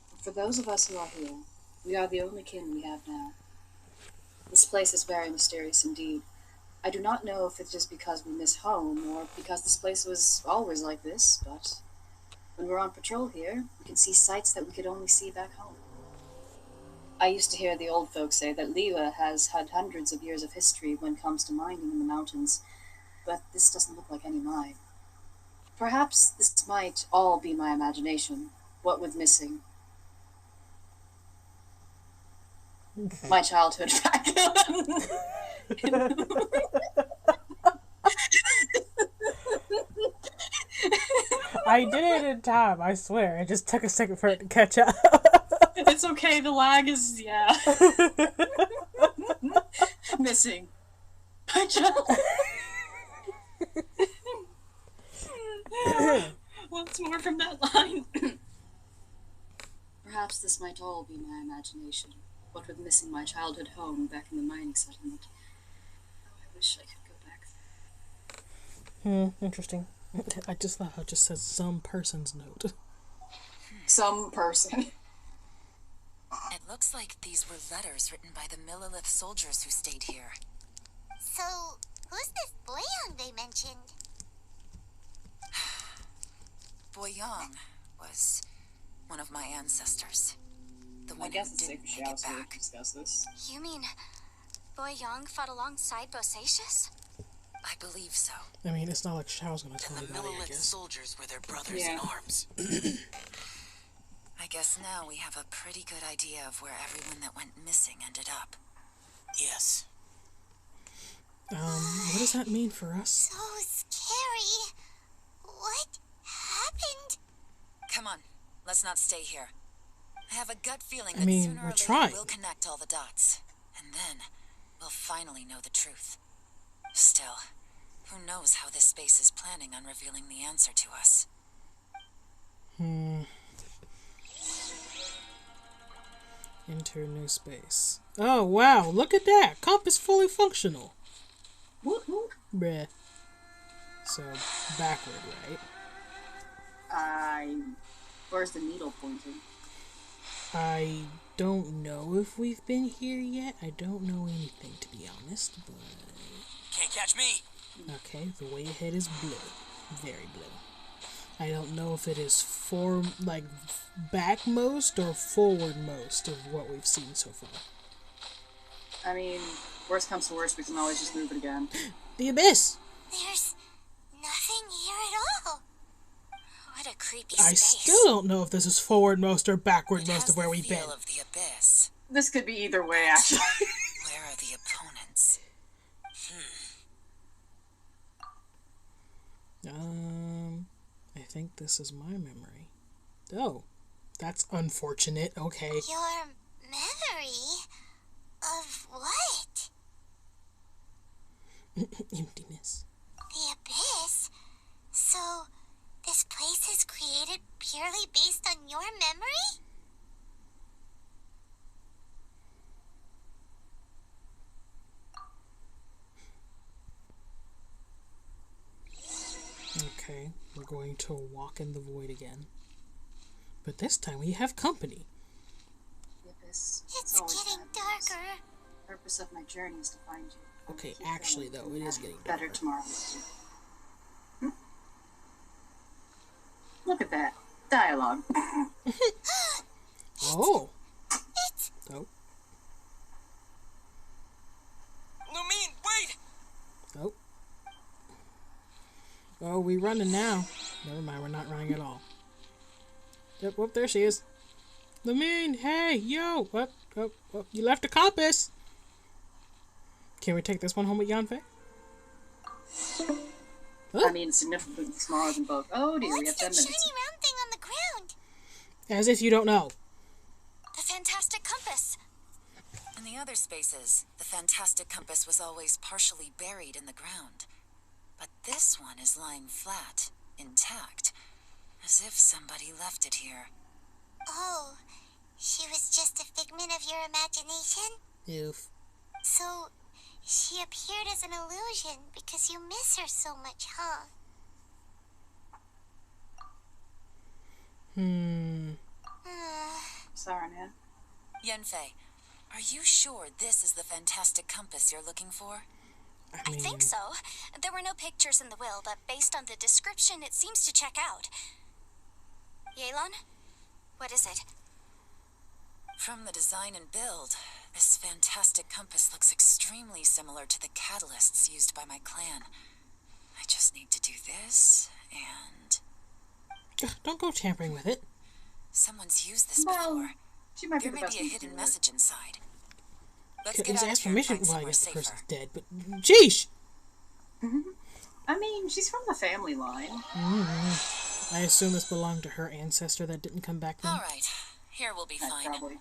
But for those of us who are here, we are the only kin we have now. This place is very mysterious indeed. I do not know if it is because we miss home, or because this place was always like this, but when we're on patrol here, we can see sights that we could only see back home. I used to hear the old folks say that Liwa has had hundreds of years of history when it comes to mining in the mountains, but this doesn't look like any mine. Perhaps this might all be my imagination, what with missing. Okay. My childhood back. I did it in time, I swear. It just took a second for it to catch up. It's okay, the lag is, yeah. Missing. My child. Once more from that line. Perhaps this might all be my imagination, what with missing my childhood home back in the mining settlement. Oh, I wish I could go back there. Interesting. I just thought it just said some person's note. Some person. It looks like these were letters written by the Millilith soldiers who stayed here. So, who's this Boyan they mentioned? Boyang was one of my ancestors. The I one guess who it's safe didn't for make it Xiao's to back. discuss this. You mean Boyang fought alongside Bosacius? I believe so. I mean, it's not like Shao's gonna tell And the anybody, I Millilith guess. soldiers were their brothers Yeah. in arms. I guess now we have a pretty good idea of where everyone that went missing ended up. Yes. What does that mean for us? So scary. What happened? Come on, let's not stay here. I have a gut feeling I that mean, sooner or we're later trying. we'll connect all the dots. And then we'll finally know the truth. Still, who knows how this space is planning on revealing the answer to us. Enter new space. Oh, wow, look at that! Comp is fully functional. Woot woot. Bruh. So, backward, right? Where's the needle pointing? I don't know if we've been here yet. I don't know anything, to be honest, but... Can't catch me. Okay, the way ahead is blue. Very blue. I don't know if it is backmost or forwardmost of what we've seen so far. I mean, worst comes to worst, we can always just move it again. The abyss! There's nothing here at all. What a creepy I space. still don't know if this is forwardmost or backwardmost of where we've been. Of the abyss. This could be either way, actually. Where are the opponents? I think this is my memory. Oh, that's unfortunate. Okay. Your memory of what? Emptiness. The abyss? So, this place is created purely based on your memory? Okay, we're going to walk in the void again. But this time we have company. The abyss. It's getting darker. The purpose of my journey is to find you. Okay, actually though, it is getting better darker. tomorrow. Look at that. Dialogue. Oh. Oh. Lumine, wait! Oh. Oh, we running now. Never mind, we're not running at all. Yep, whoop, there she is. Lumine, hey, yo! What? Oh, you left a compass! Can we take this one home with Yanfei? I mean, significantly smaller than both. Oh dear, we have 10 What's that minutes. shiny round thing on the ground? As if you don't know. The fantastic compass. In the other spaces, the fantastic compass was always partially buried in the ground. But this one is lying flat, intact, as if somebody left it here. Oh, she was just a figment of your imagination? Oof. So, she appeared as an illusion because you miss her so much, huh? Sorry, man. Yanfei, are you sure this is the fantastic compass you're looking for? I think so. There were no pictures in the will, but based on the description, it seems to check out. Yelan? What is it? From the design and build, this fantastic compass looks extremely similar to the catalysts used by my clan. I just need to do this, and... Don't go tampering with it. Someone's used this Well, before. she might be There the may best be a one to hidden do it. message inside. Let's get He's out of asked here and permission. find Well, I somewhere guess the safer. person's dead, but... Jeesh! I mean, she's from the family line. I assume this belonged to her ancestor that didn't come back then. All right, here we'll be fine. Probably.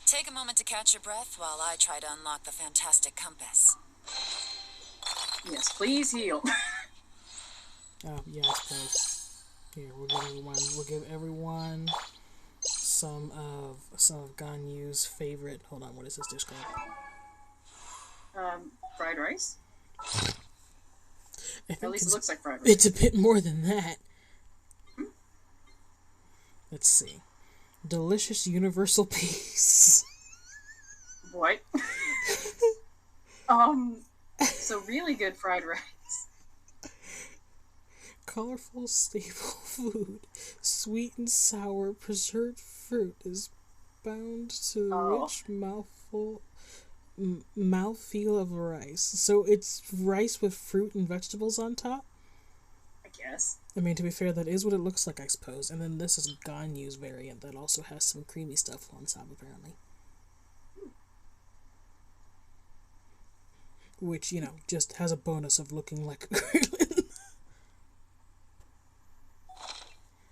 Take a moment to catch your breath while I try to unlock the fantastic compass. Yes, please heal. Oh, yeah, I suppose. Here, we'll give everyone some of Ganyu's favorite... Hold on, what is this dish called? Fried rice? I think At least it looks like fried rice. it's a bit more than that. Let's see. Delicious universal peace. What? So really good fried rice. Colorful staple food. Sweet and sour preserved fruit is bound to the rich mouthfeel of rice. So it's rice with fruit and vegetables on top? I guess. I mean, to be fair, that is what it looks like, I suppose. And then this is Ganyu's variant that also has some creamy stuff on top, apparently. Which, you know, just has a bonus of looking like a gremlin.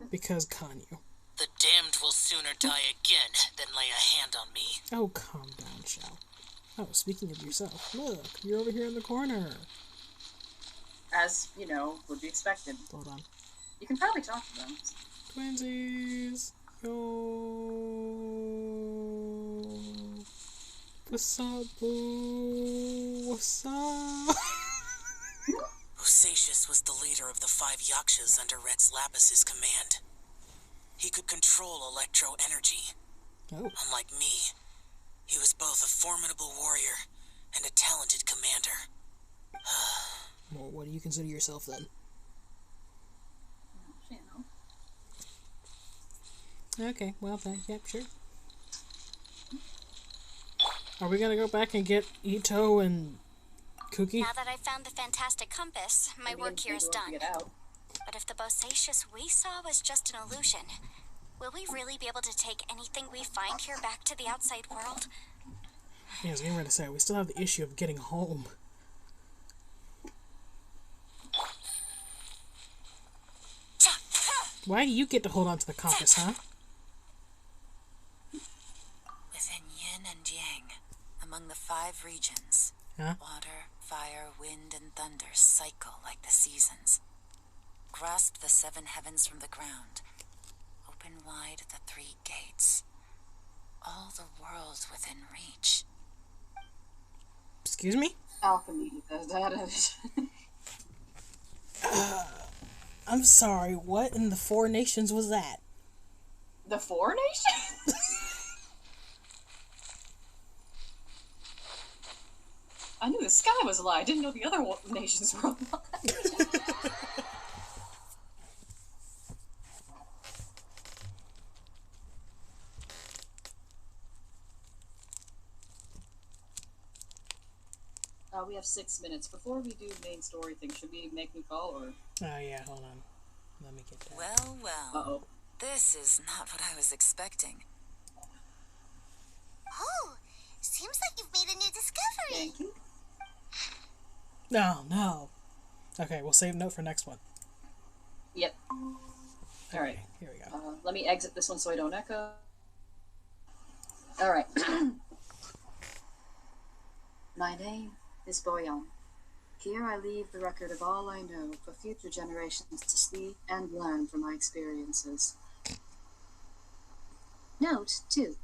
Because Ganyu. The damned will sooner die again than lay a hand on me. Oh, calm down, Shao. Oh, speaking of yourself, look, you're over here in the corner. As, you know, would be expected. Hold on. You can probably talk to them. Twinsies! Yo! What's up, boo? What's up? Who Bosacius was the leader of the 5 Yakshas under Rex Lapis's command. He could control electro energy. Oh. Unlike me, he was both a formidable warrior and a talented commander. Well, what do you consider yourself then? Okay, well then, yep, sure. Are we gonna go back and get Ito and Cookie? Now that I've found the fantastic compass, my work here is done. But if the Bosacius we saw was just an illusion, will we really be able to take anything we find here back to the outside world? Yeah, I was getting ready to say, we still have the issue of getting home. Why do you get to hold on to the compass, huh? Within yin and yang, among the 5 regions, Huh? water, fire, wind, and thunder cycle like the seasons. Grasp the 7 heavens from the ground. Open wide the 3 gates. All the worlds within reach. Excuse me? Alchemy does that. I'm sorry, what in the 4 nations was that? The 4 nations? I knew the sky was a lie. I didn't know the other nations were a lie. We have 6 minutes. Before we do main story thing, should we make new call or? Oh yeah, hold on. Let me get that. Well, well. Uh-oh. This is not what I was expecting. Oh, seems like you've made a new discovery. Thank you. No, no. Okay, we'll save note for next one. Yep. Alright. Okay, here we go. Let me exit this one so I don't echo. Alright. My name is Boyan. Here I leave the record of all I know for future generations to see and learn from my experiences. Note, too.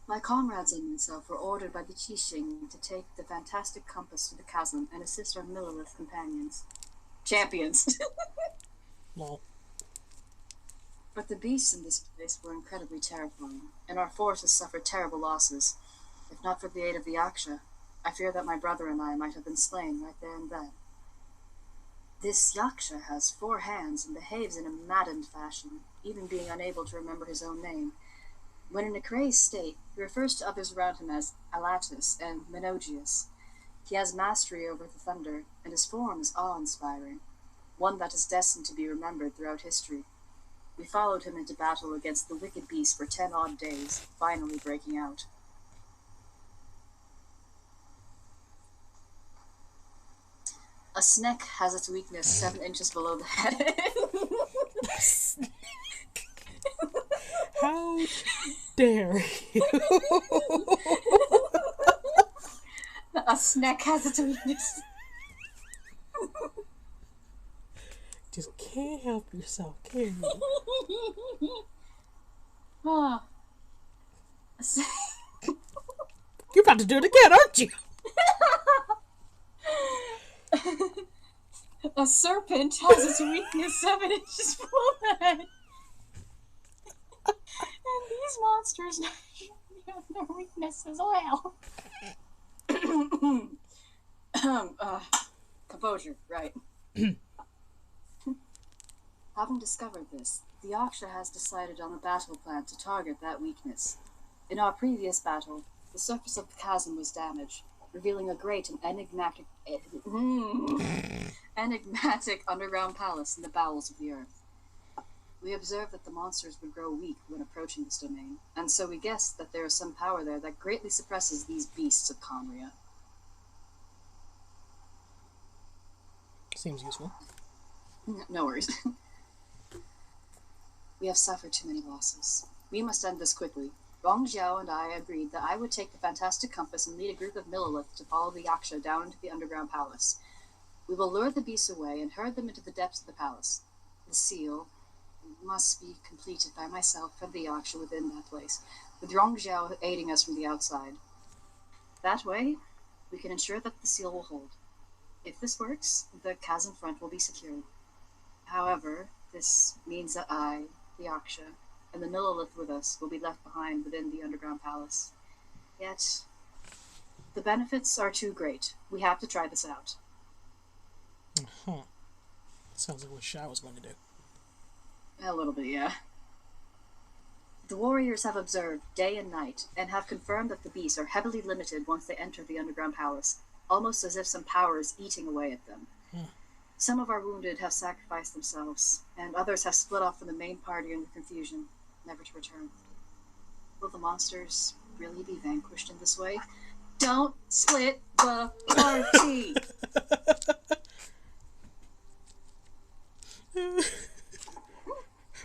My comrades and myself were ordered by the Qixing to take the fantastic compass to the chasm and assist our Millilith companions. Champions! Lol. But the beasts in this place were incredibly terrifying, and our forces suffered terrible losses. If not for the aid of the Yaksha, I fear that my brother and I might have been slain right there and then. This Yaksha has 4 hands and behaves in a maddened fashion, even being unable to remember his own name. When in a crazed state, he refers to others around him as Alatus and Menogius. He has mastery over the thunder, and his form is awe-inspiring, one that is destined to be remembered throughout history. We followed him into battle against the wicked beast for 10 odd days, finally breaking out. A snake has its weakness 7 inches below the head. How dare you? A snake has its weakness. Just can't help yourself, can you? Ah. You're about to do it again, aren't you? A serpent has its weakness 7 inches below the head. And these monsters have their weakness as well. Composure, right. Having discovered this, the Yaksha has decided on a battle plan to target that weakness. In our previous battle, the surface of the chasm was damaged, revealing a great and enigmatic underground palace in the bowels of the earth. We observed that the monsters would grow weak when approaching this domain, and so we guessed that there is some power there that greatly suppresses these beasts of Conria. Seems useful. No worries. We have suffered too many losses. We must end this quickly. Rong Jiao and I agreed that I would take the fantastic compass and lead a group of Millilith to follow the Yaksha down into the underground palace. We will lure the beasts away and herd them into the depths of the palace. The seal must be completed by myself and the Yaksha within that place, with Rong Jiao aiding us from the outside. That way, We can ensure that the seal will hold. If this works, the chasm front will be secured. However, this means that I, the Aksha, and the Millilith with us will be left behind within the underground palace. Yet, the benefits are too great. We have to try this out. Huh. Sounds like what Sha was going to do. A little bit, yeah. The warriors have observed day and night, and have confirmed that the beasts are heavily limited once they enter the underground palace, almost as if some power is eating away at them. Some of our wounded have sacrificed themselves, and others have split off from the main party in the confusion, never to return. Will the monsters really be vanquished in this way? Don't split the party!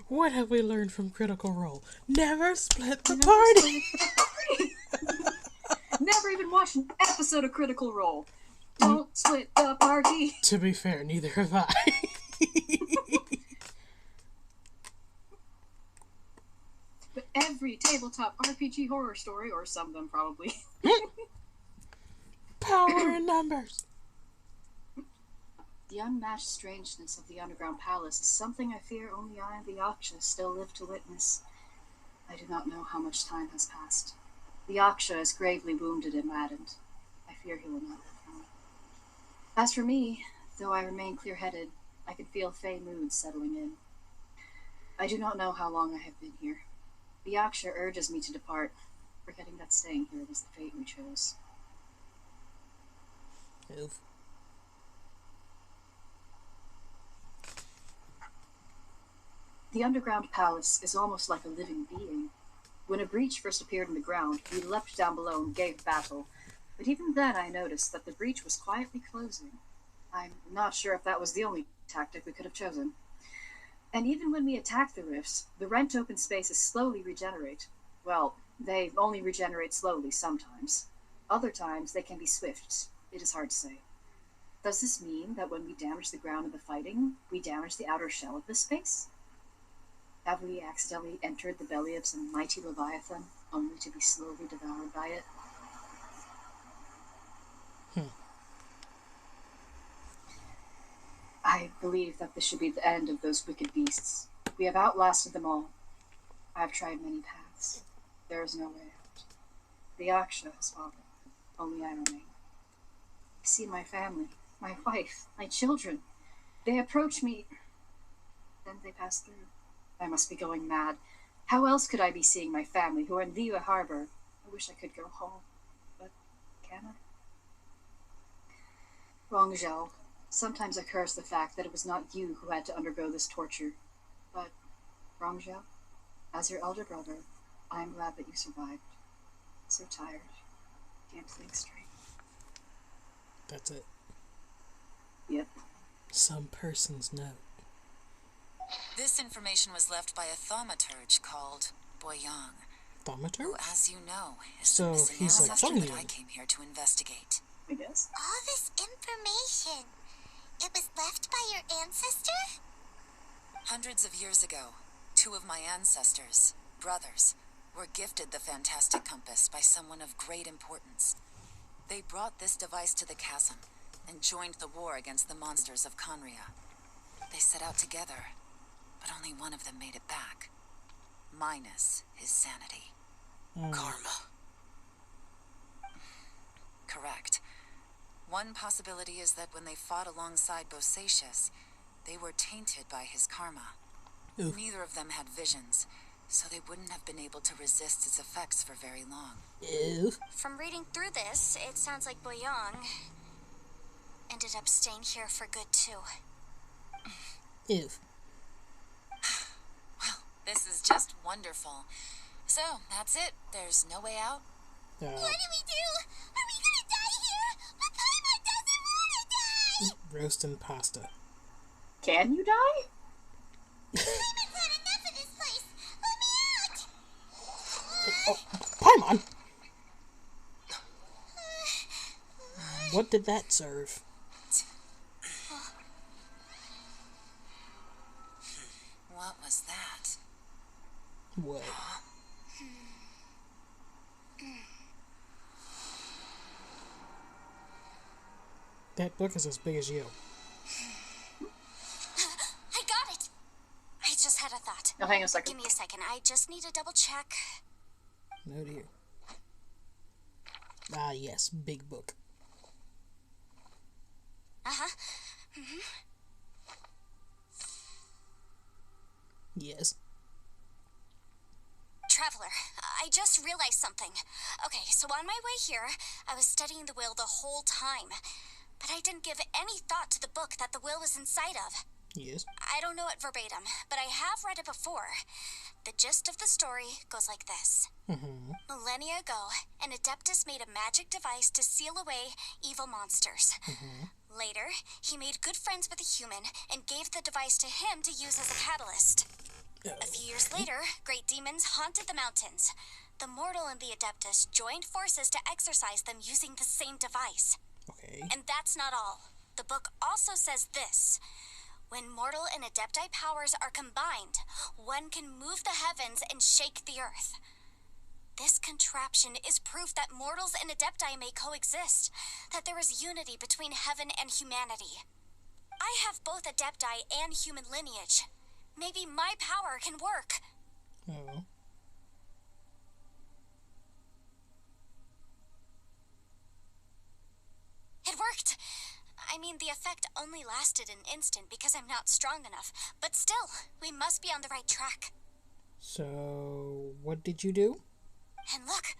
What have we learned from Critical Role? Never split the party! Never even watched an episode of Critical Role. Don't split the party! To be fair, neither have I. But every tabletop RPG horror story, or some of them probably. Power in numbers! The unmatched strangeness of the underground palace is something I fear only I and the Aksha still live to witness. I do not know how much time has passed. The Aksha is gravely wounded and maddened. I fear he will not live long. As for me, though I remain clear-headed, I can feel fey moods settling in. I do not know how long I have been here. The Aksha urges me to depart, forgetting that staying here was the fate we chose. Oof. The underground palace is almost like a living being. When a breach first appeared in the ground, we leapt down below and gave battle. But even then I noticed that the breach was quietly closing. I'm not sure if that was the only tactic we could have chosen. And even when we attack the rifts, the rent open spaces slowly regenerate. Well, they only regenerate slowly sometimes. Other times they can be swift. It is hard to say. Does this mean that when we damage the ground of the fighting, we damage the outer shell of this space? Have we accidentally entered the belly of some mighty leviathan, only to be slowly devoured by it? I believe that this should be the end of those wicked beasts. We have outlasted them all. I have tried many paths. There is no way out. The Aksha has fallen. Only I remain. I see my family, my wife, my children. They approach me, then they pass through. I must be going mad. How else could I be seeing my family who are in Liyue Harbor? I wish I could go home, but can I? Rongzhou, sometimes I curse the fact that it was not you who had to undergo this torture. But, Rongzhou, as your elder brother, I am glad that you survived. So tired. Can't think straight. That's it. Yep. Some person's note. This information was left by a thaumaturge called Boyang, Thaumaturge? who, as you know, is So the missing he's like ancestor that Zhongli. I came here to investigate. I guess. All this information, it was left by your ancestor? Hundreds of years ago, two of my ancestors, brothers, were gifted the fantastic compass by someone of great importance. They brought this device to the chasm and joined the war against the monsters of Conria. They set out together, but only one of them made it back, minus his sanity. Karma. Correct. One possibility is that when they fought alongside Bosacius, they were tainted by his karma. Oof. Neither of them had visions, so they wouldn't have been able to resist its effects for very long. Ew. From reading through this, it sounds like Boyang ended up staying here for good too. Ew. Well, this is just wonderful. So, that's it. There's no way out. What do we do? Are we gonna die here? But Paimon doesn't wanna die! Roast and pasta. Can you die? Paimon's had enough of this place! Let me out! Oh, Paimon! What did that serve? What was that? What? That book is as big as you. I got it! I just had a thought. Now hang on a second. Give me a second. I just need to double check. No dear. Ah, yes. Big book. Uh-huh. Yes. Traveler, I just realized something. Okay, so on my way here, I was studying the will the whole time. But I didn't give any thought to the book that the will was inside of. Yes. I don't know it verbatim, but I have read it before. The gist of the story goes like this. Millennia ago, an Adeptus made a magic device to seal away evil monsters. Later, he made good friends with a human and gave the device to him to use as a catalyst. A few years later, great demons haunted the mountains. The mortal and the Adeptus joined forces to exorcise them using the same device. Okay. And that's not all. The book also says this. When mortal and Adepti powers are combined, one can move the heavens and shake the earth. This contraption is proof that mortals and Adepti may coexist, that there is unity between heaven and humanity. I have both Adepti and human lineage. Maybe my power can work. Oh. It worked. I mean, the effect only lasted an instant because I'm not strong enough. But still, we must be on the right track. So, what did you do? And look,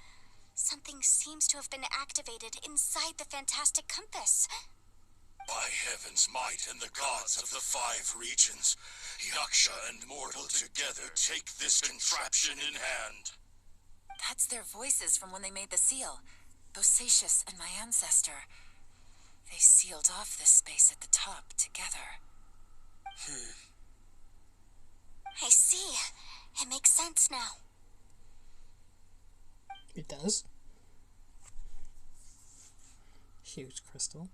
something seems to have been activated inside the fantastic compass. By heaven's might and the gods of the 5 regions, Yaksha and mortal together take this contraption in hand. That's their voices from when they made the seal. Bosacius and my ancestor. They sealed off this space at the top together. I see. It makes sense now. It does. Huge crystal.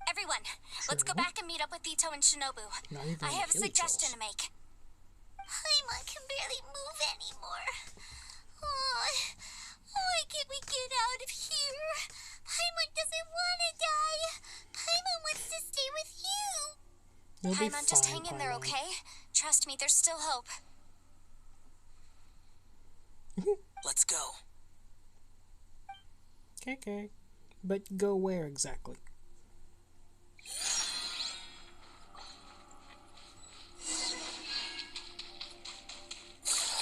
Everyone, let's go back and meet up with Ito and Shinobu. I have a suggestion to make. Paimon can barely move anymore. Oh, why can't we get out of here? Paimon doesn't want to die. Paimon wants to stay with you. You'll be Paimon, just fine, hang in there, Paimon. okay? Trust me, there's still hope. Let's go. Okay. But go where exactly?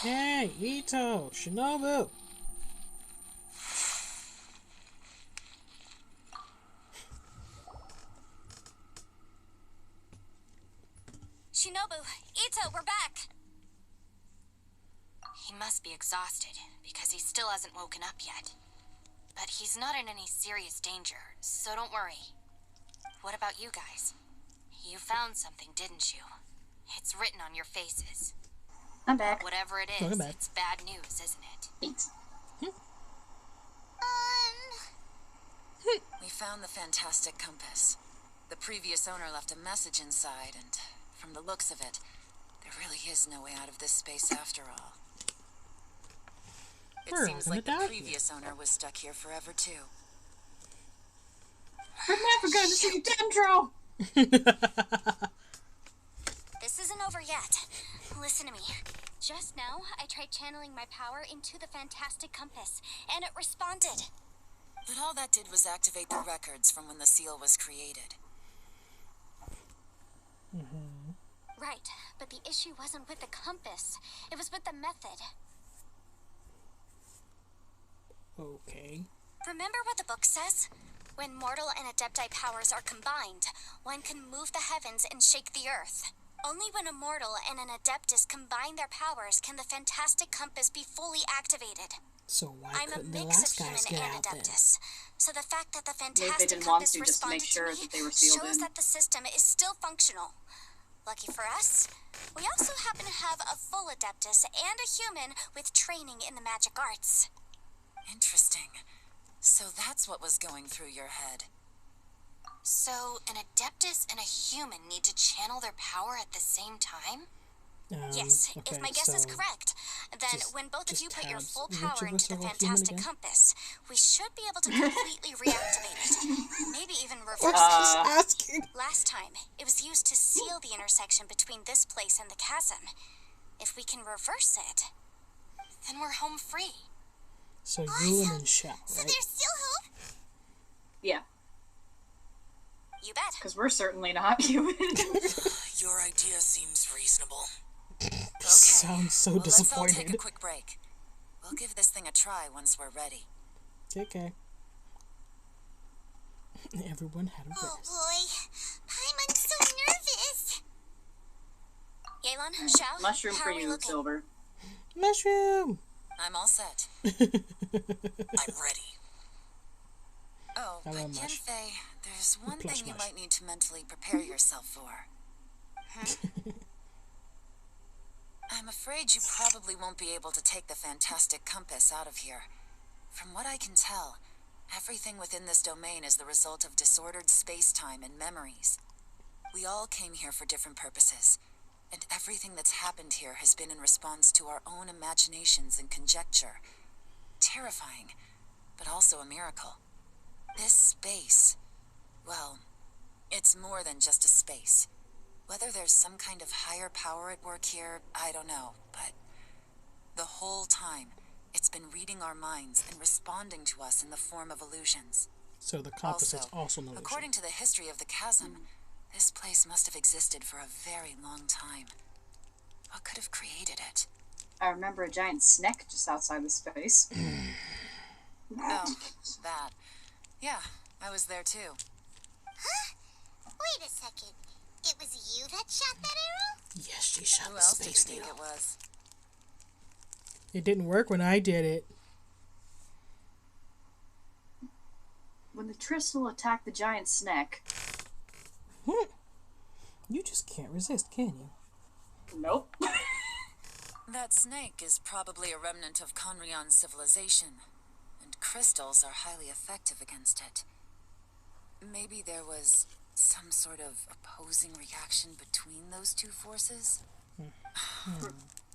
Hey, Ito, Shinobu. Shinobu, Ito, we're back. He must be exhausted, because he still hasn't woken up yet. But he's not in any serious danger, so don't worry. What about you guys? You found something, didn't you? It's written on your faces. I'm back. Whatever it Welcome is, back. it's bad news, isn't it? Thanks. We found the fantastic compass. The previous owner left a message inside, and from the looks of it, there really is no way out of this space after all. It We're seems not like the gonna doubt you. previous owner was stuck here forever, too. We're never going to see Dendro! This isn't over yet. Listen to me. Just now, I tried channeling my power into the fantastic compass, and it responded. But all that did was activate the records from when the seal was created. Right, but the issue wasn't with the compass. It was with the method. Okay. Remember what the book says? When mortal and Adepti powers are combined, one can move the heavens and shake the earth. Only when a mortal and an Adeptus combine their powers can the fantastic compass be fully activated. So why I'm a couldn't the mix last of guys human get and out then? Adeptus. So the fact that the Maybe they fantastic didn't want compass to just to make responded sure to me that they were sealed shows in. that the system is still functional. Lucky for us, we also happen to have a full Adeptus and a human with training in the magic arts. Interesting. So that's what was going through your head. So, an Adeptus and a human need to channel their power at the same time? Yes, okay, if my guess is so correct, then just- when both of just you put your tabs. full Which power of us into the are all human fantastic again? compass, we should be able to completely reactivate it. Maybe even reverse Just it. asking. Last time, it was used to seal the intersection between this place and the chasm. If we can reverse it, Then we're home free. So Yulin and Shao, so right? there's still hope? Yeah, You bet. because we're certainly not human. Your idea seems reasonable. Sounds so Well, let's all disappointed. take a quick break. We'll give this thing a try once we're ready. Okay. Everyone had a Oh rest. boy, I'm so nervous. Yelan, Shao, Mushroom how for are we you, looking? Silver. Mushroom! I'm all set. I'm ready. Oh, I but love mush. Yenfei, there's one Plush thing you mush. might need to mentally prepare yourself for. I'm afraid you probably won't be able to take the fantastic compass out of here. From what I can tell, everything within this domain is the result of disordered space-time and memories. We all came here for different purposes, and everything that's happened here has been in response to our own imaginations and conjecture. Terrifying, but also a miracle. This space, well, it's more than just a space. Whether there's some kind of higher power at work here, I don't know, but the whole time, it's been reading our minds and responding to us in the form of illusions. So the compass is also an illusion. According to the history of the chasm, this place must have existed for a very long time. What could have created it? I remember a giant snake just outside the space. Oh, that. Yeah, I was there too. Huh? Wait a second. It was you that shot that arrow? Yes, she shot Who the else did you space think needle. it was? It didn't work when I did it. When the Tristles attacked the giant snake. You just can't resist, can you? Nope. That snake is probably a remnant of Conrion's civilization, and crystals are highly effective against it. Maybe there was some sort of opposing reaction between those two forces?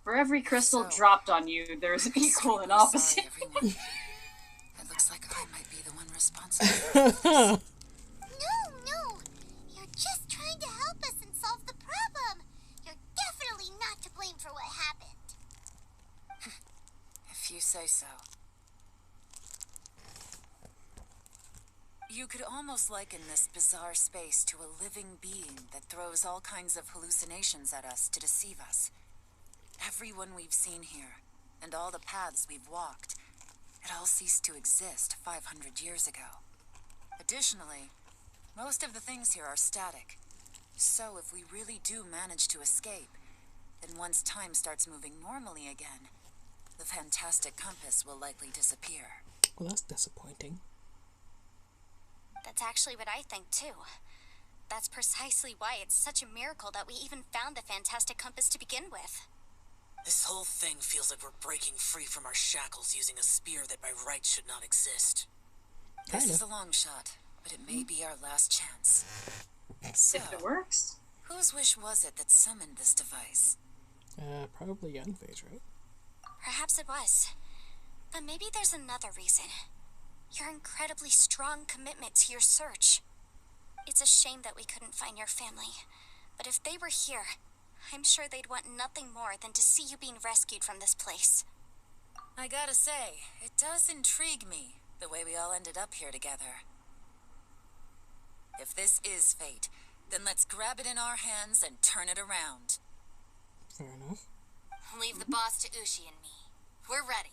For every crystal So, dropped on you, there's an equal and opposite. Sorry, everyone. It looks like I might be the one responsible. No. You're just trying to help us and solve the problem. You're definitely not to blame for what happened. If you say so. You could almost liken this bizarre space to a living being that throws all kinds of hallucinations at us to deceive us. Everyone we've seen here, and all the paths we've walked, it all ceased to exist 500 years ago. Additionally, most of the things here are static. So if we really do manage to escape, then once time starts moving normally again, the fantastic compass will likely disappear. Well, that's disappointing. That's actually what I think too. That's precisely why it's such a miracle that we even found the fantastic compass to begin with. This whole thing feels like we're breaking free from our shackles using a spear that by rights should not exist. This Kinda. is a long shot, but it may be our last chance. So, If it works. whose wish was it that summoned this device? Probably Yunfei's, right? Perhaps it was. But maybe there's another reason. Your incredibly strong commitment to your search. It's a shame that we couldn't find your family. But if they were here, I'm sure they'd want nothing more than to see you being rescued from this place. I gotta say, it does intrigue me, the way we all ended up here together. If this is fate, then let's grab it in our hands and turn it around. Fair enough. Leave the boss to Ushi and me. We're ready.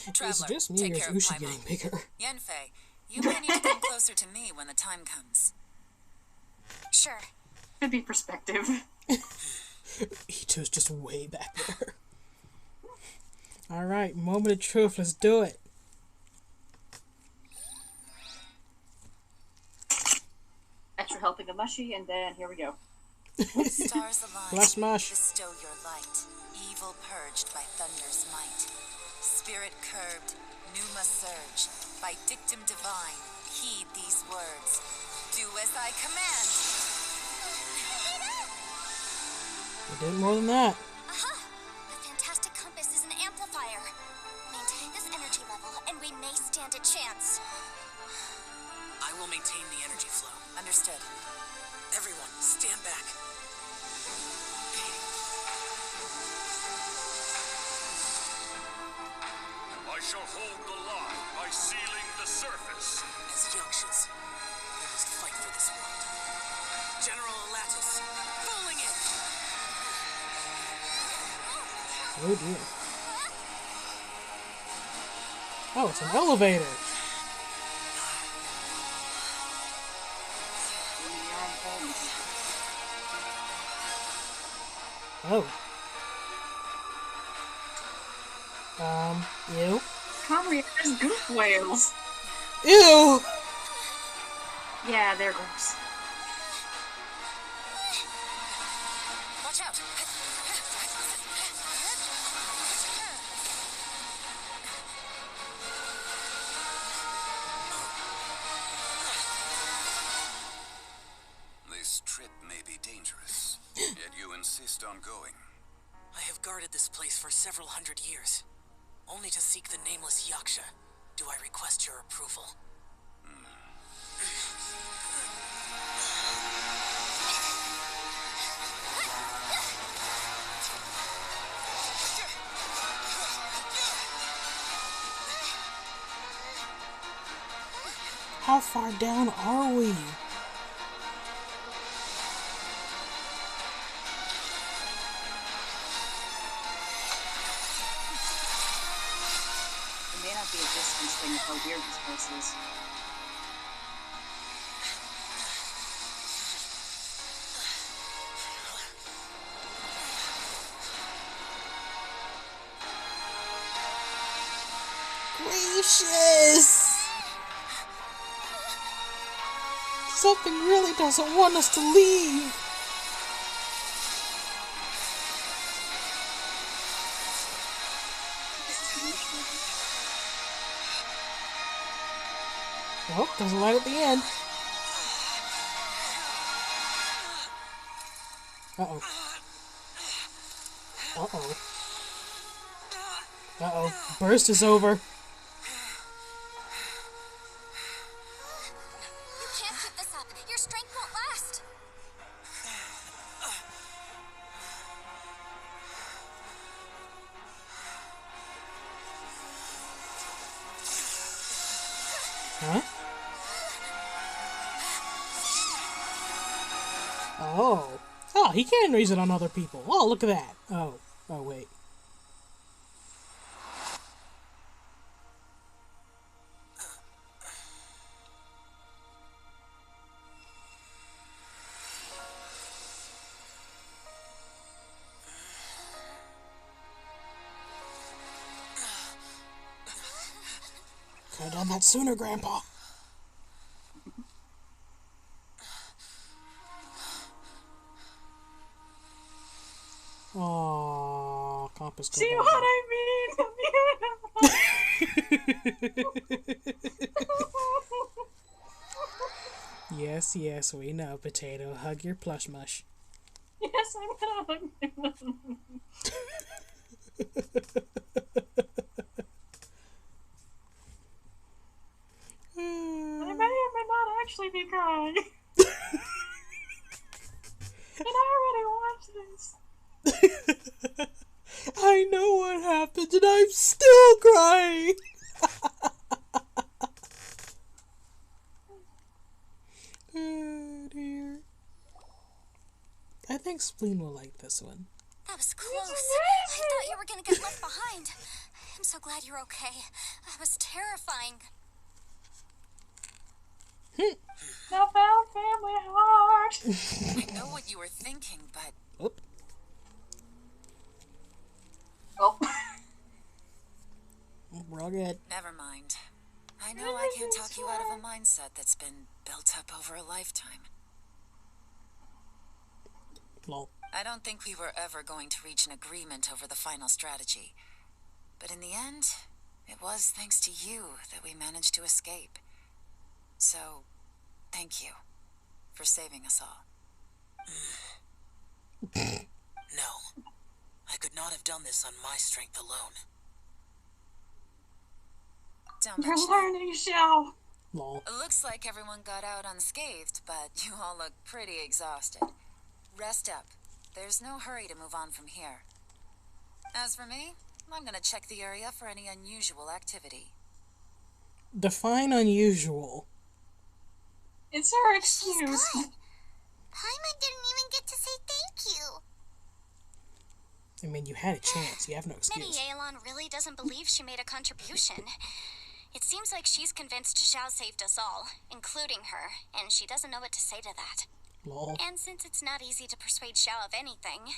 It's Traveler, just me, take or is care of Ushi Paimon. getting bigger? Yenfei, you may need to come closer to me when the time comes. Sure. Could be perspective. Ito's just way back there. Alright, moment of truth, let's do it. Extra helping of mushy, and then here we go. Stars align, Last mash. bestow your light. Evil purged by thunder's might. Spirit curbed, pneuma surge. By dictum divine, heed these words. Do as I command. You did more than that. Aha! The fantastic compass is an amplifier. Maintain this energy level, and we may stand a chance. I will maintain the energy flow. Understood. Everyone, stand back. I shall hold the line by sealing the surface. As Yakshas, we must fight for this world. General Alatus, falling in! Oh dear. Oh, it's an elevator. Oh. You? Probably has goof whales. Ew! Yeah, they're gross. Watch out! This trip may be dangerous, yet you insist on going. I have guarded this place for several hundred years. Only to seek the nameless Yaksha do I request your approval. How far down are we? It may not be a distance thing with how weird this place is. Gracious! Something really doesn't want us to leave. Oh, there's a light at the end. Uh-oh. Uh-oh. Uh-oh. Burst is over. You can't keep this up. Your strength won't last. Huh? Oh. Oh, he can raise it on other people. Oh, look at that. Oh. Oh, wait. Could have done that sooner, Grandpa. Oh, compass. See what I mean? Yes, yes, we know, Potato. Hug your plush mush. Yes, I'm gonna hug him. I may or may not actually be crying. And I already watched this. I know what happened, and I'm still crying. Oh dear. I think Spleen will like this one. That was close. I thought you were gonna get left behind. I'm so glad you're okay. That was terrifying. Now found family heart. I know what you were thinking, but Oop. Oh. We're all good. never mind. I know I can't talk you out of a mindset that's been built up over a lifetime. Lol. I don't think we were ever going to reach an agreement over the final strategy. But in the end, It was thanks to you that we managed to escape. So, thank you for saving us all. No, I could not have done this on my strength alone. Don't You're mention learning, Xiao. Lol. it. Looks like everyone got out unscathed, but you all look pretty exhausted. Rest up. There's no hurry to move on from here. As for me, I'm gonna check the area for any unusual activity. Define unusual. It's her She's excuse. good. Paimon didn't even get to say thank you. I mean, you had a chance. You have no Maybe excuse. Yelan really doesn't believe she made a contribution. It seems like she's convinced Xiao saved us all, including her, and she doesn't know what to say to that. Lol. And since it's not easy to persuade Xiao of anything,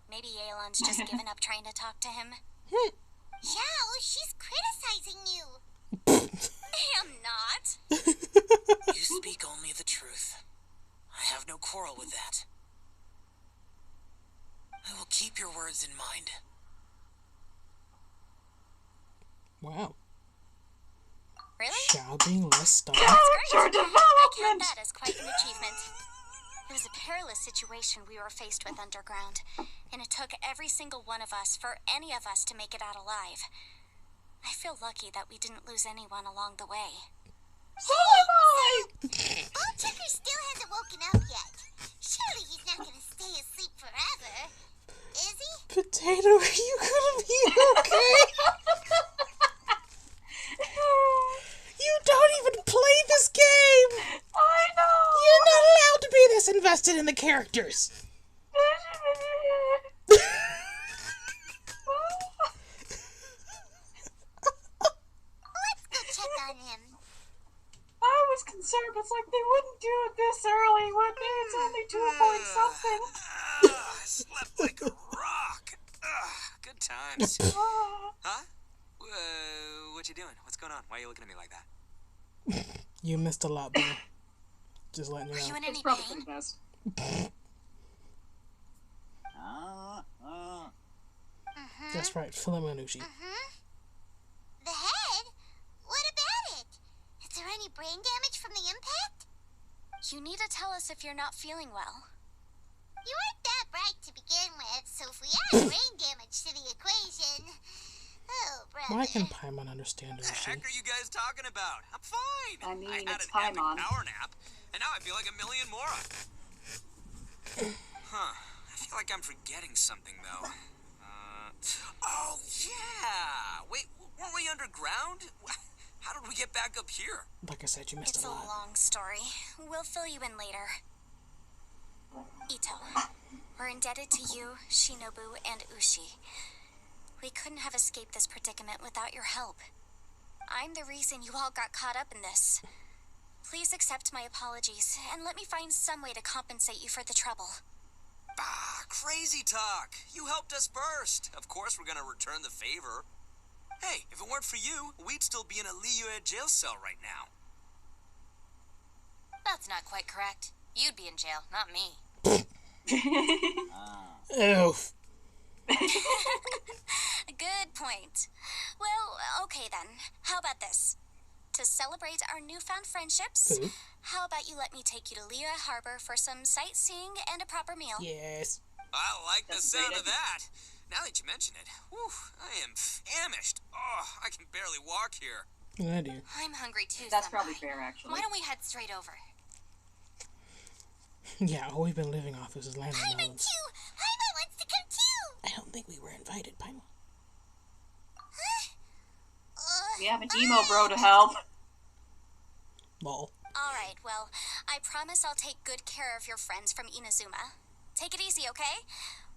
maybe Yelan's just given up trying to talk to him. Xiao, she's criticizing you. I'm not. You speak only the truth. I have no quarrel with that. I will keep your words in mind. Wow. Really? Xiao being less stunned. Character I count development! that as quite an achievement. It was a perilous situation we were faced with underground, and it took every single one of us for any of us to make it out alive. I feel lucky that we didn't lose anyone along the way. So am I! Ball Checker still hasn't woken up yet. Surely he's not gonna stay asleep forever, is he? Potato, are you gonna be okay? You don't even play this game! I know! You're not allowed to be this invested in the characters! Let's go check on him. I was concerned, but it's like they wouldn't do it this early, would they? It's only 2 point something. I slept like a rock. Good times. Huh? What you doing? What's going on? Why are you looking at me like that? You missed a lot, bro. Just letting you Are you know. in It's any probably for pain? the best. That's right, Filamanushi. The head? What about it? Is there any brain damage from the impact? You need to tell us if you're not feeling well. You weren't that bright to begin with, so if we add brain damage to the equation... Oh, brother. Why can Paimon understand What the Ushi? heck are you guys talking about? I'm fine. I mean, had it's an epic Paimon. power nap, and now I feel like a million more. Huh. I feel like I'm forgetting something, though. Oh, yeah. Wait, weren't we underground? How did we get back up here? Like I said, you missed It's a a lot. long story. We'll fill you in later. Ito, we're indebted to you, Shinobu, and Ushi. We couldn't have escaped this predicament without your help. I'm the reason you all got caught up in this. Please accept my apologies, and let me find some way to compensate you for the trouble. Crazy talk. You helped us first. Of course we're gonna return the favor. Hey, if it weren't for you, we'd still be in a Liyue jail cell right now. That's not quite correct. You'd be in jail, not me. Oof. Good point. Well, okay then. How about this? To celebrate our newfound friendships, Food? how about you let me take you to Liyue Harbor for some sightseeing and a proper meal? Yes. I like the That's sound great. of that. Now that you mention it, whew, I am famished. Oh, I can barely walk here. I do. I'm hungry too, That's Senpai. probably fair, actually. Why don't we head straight over? Yeah, all we've been living off is his landing Paimon melons. too! Paimon wants to come too! I don't think we were invited, Paimon. We have an emo bro to help. Lol. Alright, well, I promise I'll take good care of your friends from Inazuma. Take it easy, okay?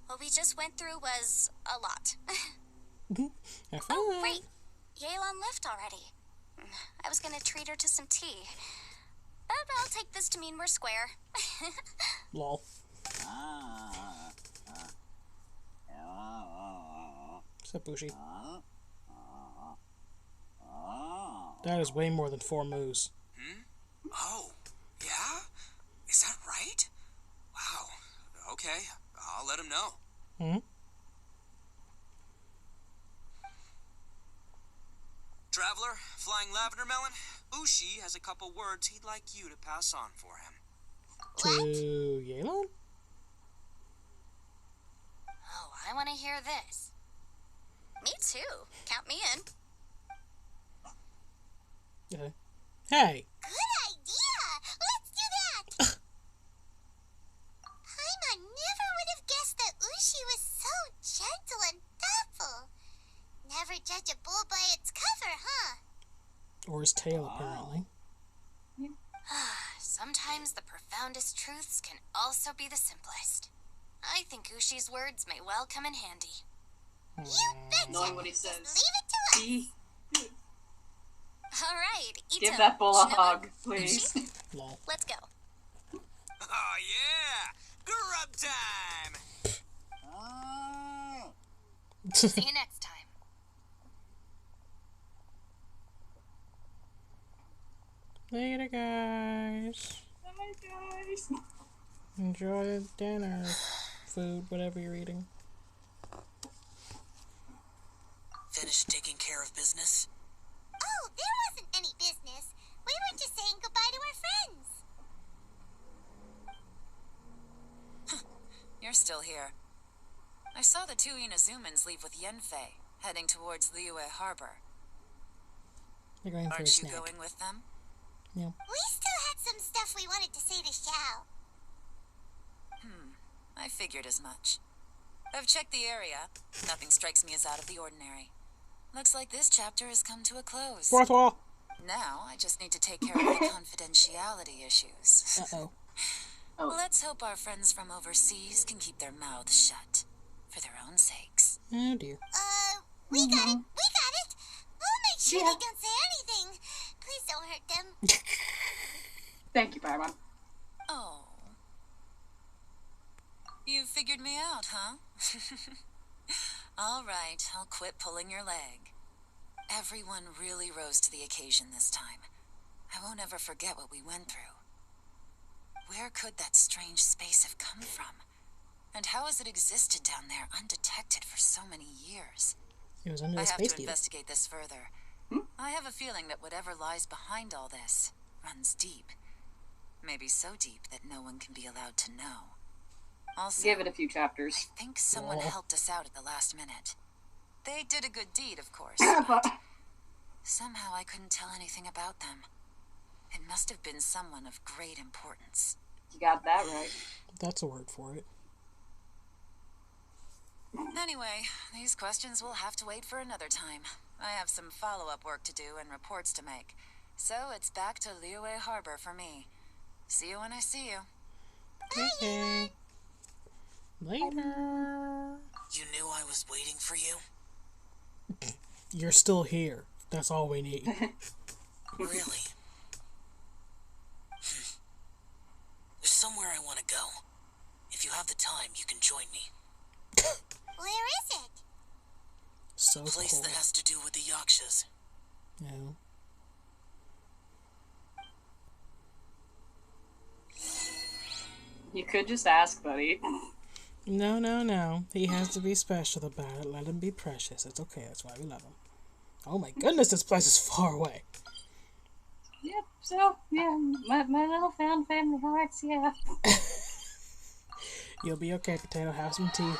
What we just went through was a lot. Have fun. Oh, wait. Yelan left already. I was gonna treat her to some tea. But I'll take this to mean we're square. Lol. What's up, Bushi? That is way more than 4 moves. Oh, yeah? Is that right? Wow. Okay, I'll let him know. Flying Lavender Melon, Ushi has a couple words he'd like you to pass on for him. To Yelan? Oh, I want to hear this. Me too. Count me in. Hey. Good idea. Let's do that. Paimon never would have guessed that Ushi was so gentle and thoughtful. Never judge a bull by its cover, huh? Or his tail, apparently. Sometimes the profoundest truths can also be the simplest. I think Ushi's words may well come in handy. You betcha! Knowing what he says. Just leave it to us. All right, Ito. Give that bull a Shinobu, hug, please. Ushi, Lol. let's go. Oh yeah! Grub time! See you next time. Later, guys. Bye, guys. Enjoy the dinner. Food, whatever you're eating. Finished taking care of business? Oh, there wasn't any business. We were just saying goodbye to our friends. You're still here. I saw the two Inazumans leave with Yenfei, heading towards Liyue Harbor. They're going for a Aren't you snack. going with them? Yeah. We still had some stuff we wanted to say to Xiao. I figured as much. I've checked the area. Nothing strikes me as out of the ordinary. Looks like this chapter has come to a close. Fourth wall. Now, I just need to take care of the confidentiality issues. Uh-oh. Let's hope our friends from overseas can keep their mouths shut. For their own sakes. Oh, dear. We got it. We got it. We'll make sure they don't say anything. Please don't hurt them. Thank you, Paimon. Oh. You figured me out, huh? All right, I'll quit pulling your leg. Everyone really rose to the occasion this time. I won't ever forget what we went through. Where could that strange space have come from? And how has it existed down there undetected for so many years? It was under I the have space to needle. investigate this further. I have a feeling that whatever lies behind all this runs deep. Maybe so deep that no one can be allowed to know. Also, Give it a few chapters. I think someone helped us out at the last minute. They did a good deed, of course, But but somehow I couldn't tell anything about them. It must have been someone of great importance. you got that right. That's a word for it. Anyway, these questions will have to wait for another time. I have some follow-up work to do and reports to make. So it's back to Liyue Harbor for me. See you when I see you. Okay. Later. You knew I was waiting for you? You're still here. That's all we need. Really? There's somewhere I want to go. If you have the time, you can join me. Where is it? So A place cold. that has to do with the Yakshas. Yeah. You could just ask, buddy. No, no, no. He has to be special about it. Let him be precious. It's okay. That's why we love him. Oh my goodness, this place is far away. Yep, so, yeah, my little found family hearts, yeah. You'll be okay, Potato. Have some tea.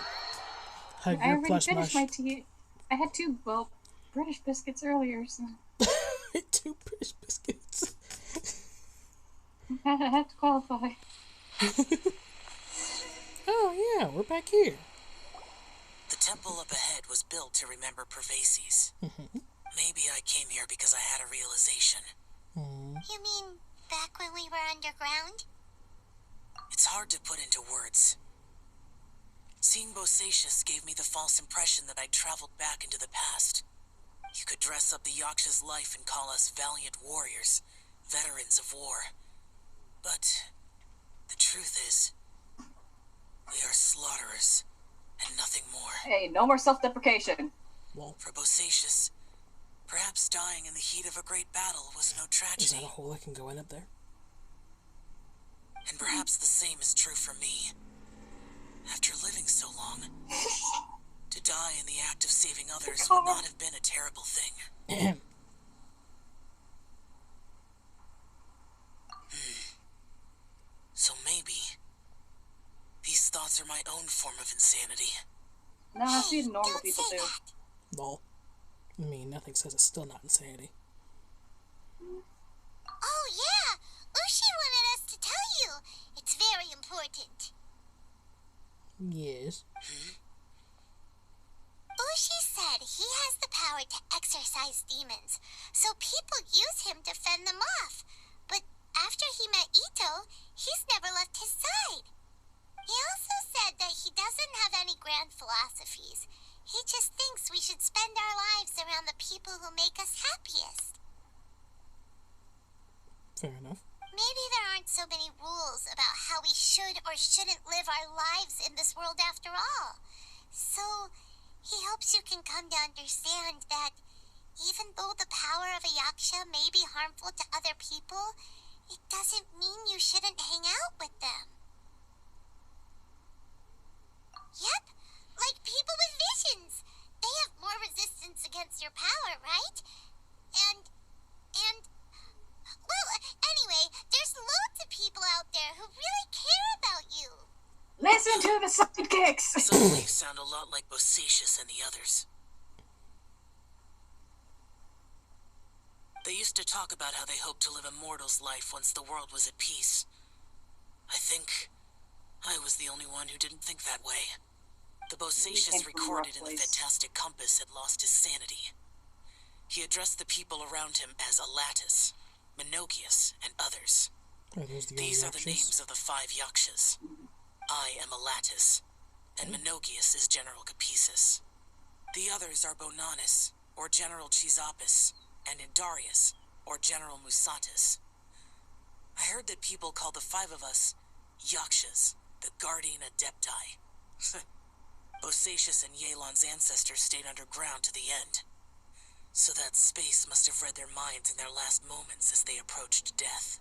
Hug I your already plush finished mush. my tea. I had two, well, British biscuits earlier, so 2 British biscuits. I had to qualify. Oh yeah, we're back here. The temple up ahead was built to remember Pervases. Maybe I came here because I had a realization. You mean back when we were underground? It's hard to put into words. Seeing Bosacius gave me the false impression that I'd traveled back into the past. You could dress up the Yaksha's life and call us valiant warriors, veterans of war. But the truth is, we are slaughterers and nothing more. Hey, no more self-deprecation. For Bosacius, perhaps dying in the heat of a great battle was no Is tragedy. that a hole I can go in up there? And perhaps the same is true for me. After living so long, to die in the act of saving others would not have been a terrible thing. answer my own form of insanity. No, I see it normal Don't people say do. that. Lol. I mean, nothing says it's still not insanity. Oh, yeah. Ushi wanted us to tell you. It's very important. Yes. Ushi said he has the power to exorcise demons, so people use him to fend them off. But after he met Ito, he's never left his side. He also said that he doesn't have any grand philosophies. He just thinks we should spend our lives around the people who make us happiest. Fair enough. Maybe there aren't so many rules about how we should or shouldn't live our lives in this world after all. So, he hopes you can come to understand that even though the power of a yaksha may be harmful to other people, it doesn't mean you shouldn't hang out with them. Yep, like people with visions. They have more resistance against your power, right? Well, anyway, there's loads of people out there who really care about you. Listen to the sidekicks! Suddenly you sound a lot like Bosacius and the others. They used to talk about how they hoped to live a mortal's life once the world was at peace. I think I was the only one who didn't think that way. The Bosacius recorded in the Fantastic Compass had lost his sanity. He addressed the people around him as Alatus, Minogius, and others. These are the names of the 5 yakshas. I am Alatus, and Minogius is General Capisis. The others are Bonanis, or General Chisapis, and Indarius, or General Musatis. I heard that people call the 5 of us yakshas, the Guardian Adepti. Bosacius and Yelan's ancestors stayed underground to the end. So that space must have read their minds in their last moments as they approached death.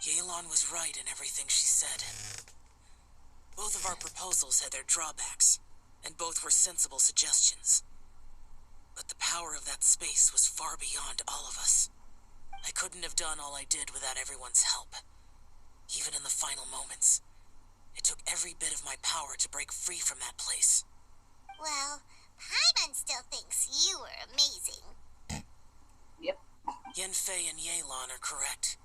Yelan was right in everything she said. Both of our proposals had their drawbacks, and both were sensible suggestions. But the power of that space was far beyond all of us. I couldn't have done all I did without everyone's help. Even in the final moments, it took every bit of my power to break free from that place. Well, Paimon still thinks you were amazing. Yep. Yenfei and Yelan are correct.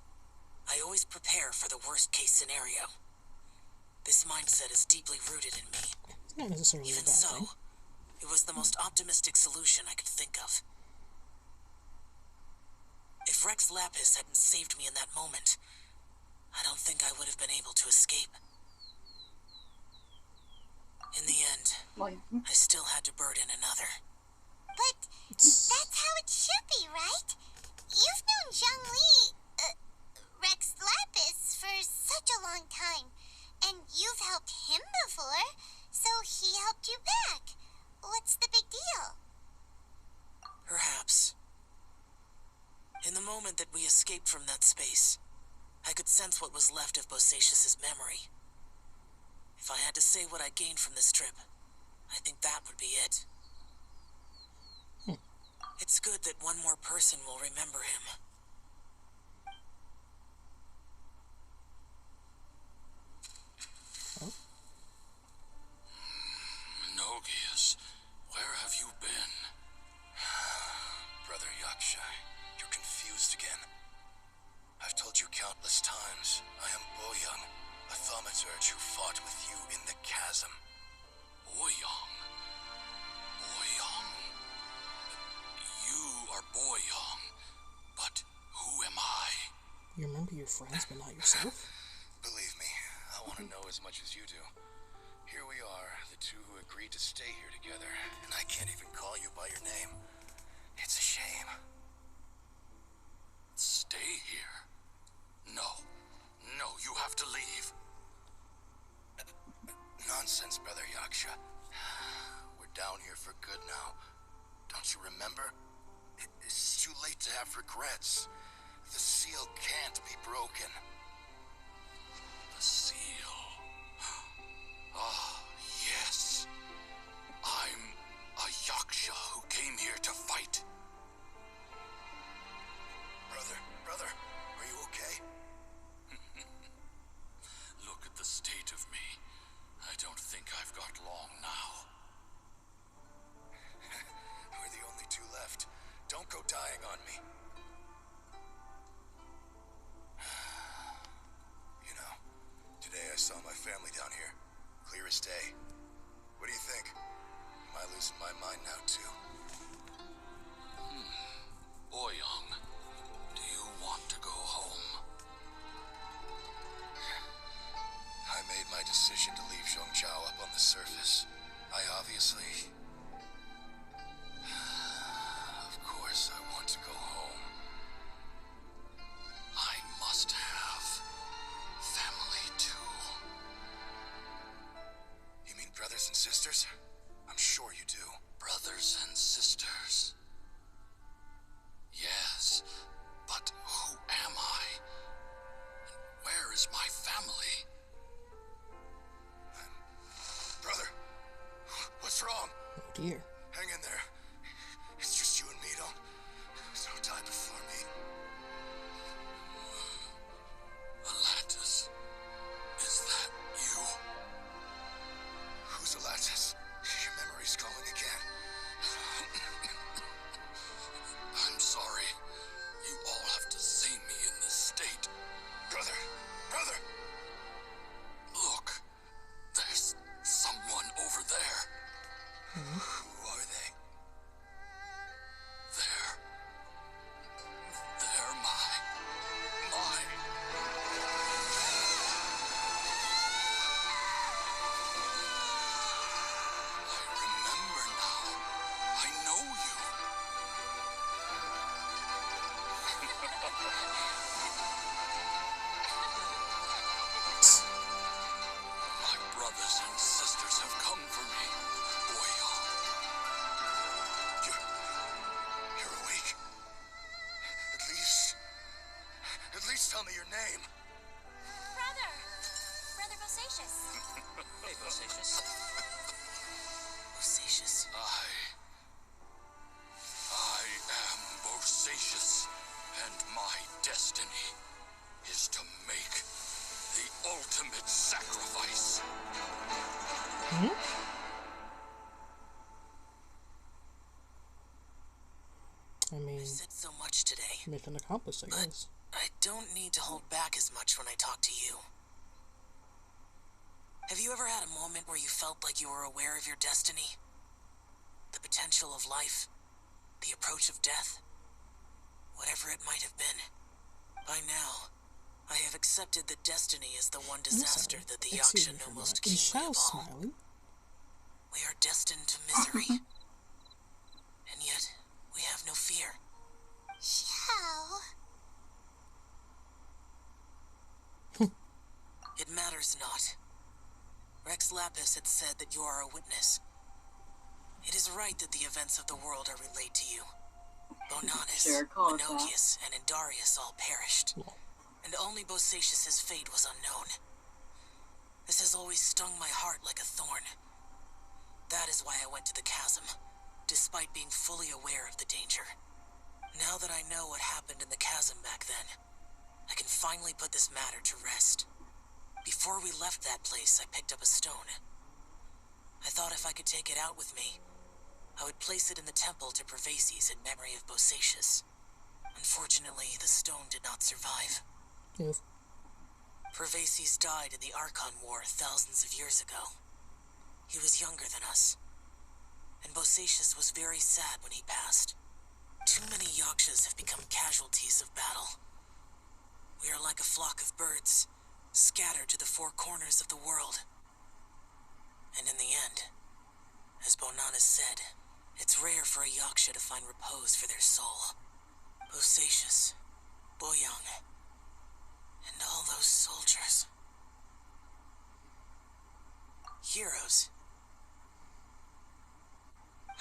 I always prepare for the worst-case scenario. This mindset is deeply rooted in me. It's not necessarily Even a bad so, thing. it was the most optimistic solution I could think of. If Rex Lapis hadn't saved me in that moment, I don't think I would have been able to escape. In the end, I still had to burden another. But that's how it should be, right? You've known Zhongli, Rex Lapis, for such a long time. And you've helped him before, so he helped you back. What's the big deal? Perhaps. In the moment that we escaped from that space, I could sense what was left of Bosacius's memory. If I had to say what I gained from this trip, I think that would be it. It's good that one more person will remember him. Minogius, where have you been? Brother Yaksha, you're confused again. I've told you countless times, I am Boyoung, a thaumaturge who fought with you in the chasm. Boyoung. Boyoung. You are Boyoung, but who am I? You remember your friends, but not yourself? Believe me, I want to know as much as you do. Here we are, the two who agreed to stay here together, and I can't even call you by your name. It's a shame. Stay here? No. No, you have to leave. Nonsense, Brother Yaksha. We're down here for good now. Don't you remember? It's too late to have regrets. The seal can't be broken. The seal. Ah, yes. I'm a Yaksha who came here to fight. Brother, are you okay? decision to leave Zhongzhao up on the surface. I obviously... Of course I want to go home. I must have family too. You mean brothers and sisters? I'm sure you do. Brothers and sisters. Yes, but who am I? And where is my family? Brother, what's wrong? Oh dear. Hang in there. It's just you and me, don't die before me. Atlantis, is that you? Who's Atlantis? Your memory's calling again. I'm sorry. You all have to see me in this state. Brother! Brother! Look. There's someone over there. Who are they? They're my... I remember now. I know you. My brothers and sisters have come for me. Boyong. You're awake. At least tell me your name. Brother! Brother Bosacius. Hey, Bosacious. Bosacious. I am Bosacious, and my destiny is to make the ultimate sacrifice. I mean, You said so much today. mission accomplished, I guess. I don't need to hold back as much when I talk to you. Have you ever had a moment where you felt like you were aware of your destiny? The potential of life? The approach of death? Whatever it might have been. By now, I have accepted that destiny is the one disaster that the Yaksha know most keenly Is of Shao all. smiling? We are destined to misery. And yet, we have no fear. Shao. It matters not. Rex Lapis had said that you are a witness. It is right that the events of the world are relayed to you. Bonanis, Sure, call it that. Enochius, and Indarius all perished. And only Bosacius' fate was unknown. This has always stung my heart like a thorn. That is why I went to the chasm, despite being fully aware of the danger. Now that I know what happened in the chasm back then, I can finally put this matter to rest. Before we left that place, I picked up a stone. I thought if I could take it out with me, I would place it in the temple to Pervases in memory of Bosacius. Unfortunately, the stone did not survive. Yes. Pervases died in the Archon War thousands of years ago. He was younger than us, and Bosacius was very sad when he passed. Too many Yakshas have become casualties of battle. We are like a flock of birds, scattered to the four corners of the world. And in the end, as Bonanis said, it's rare for a Yaksha to find repose for their soul. Bosacius, Boyong, and all those soldiers. Heroes.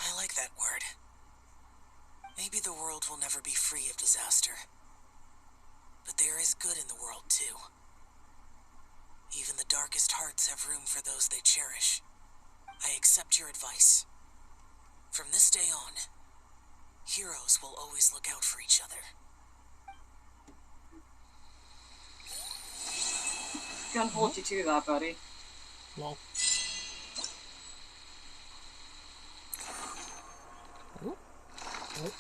I like that word. Maybe the world will never be free of disaster. But there is good in the world, too. Even the darkest hearts have room for those they cherish. I accept your advice. From this day on, heroes will always look out for each other. Gonna hold you to that, buddy. Well. Oh. Oh.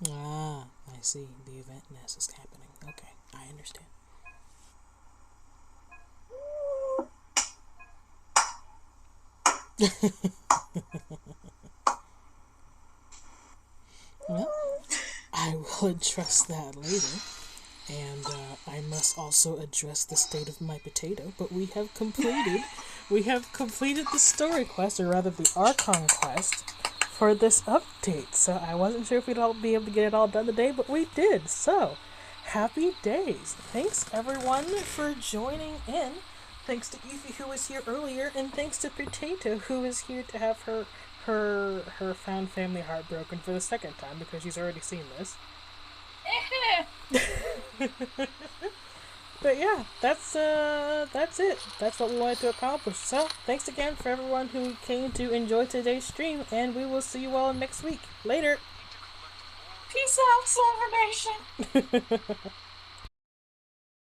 Ah, I see. The event nest is happening. Okay, I understand. Well, I will address that later. And I must also address the state of my potato. But we have completed the story quest, or rather the Archon quest, for this update. So I wasn't sure if we'd all be able to get it all done today, but we did. So happy days. Thanks everyone for joining in. Thanks to Evie, who was here earlier, and thanks to Potato, who is here to have her found family heartbroken for the second time because she's already seen this. But yeah, that's it. That's what we wanted to accomplish. So thanks again for everyone who came to enjoy today's stream, and we will see you all next week. Later. Peace out, Silver Nation.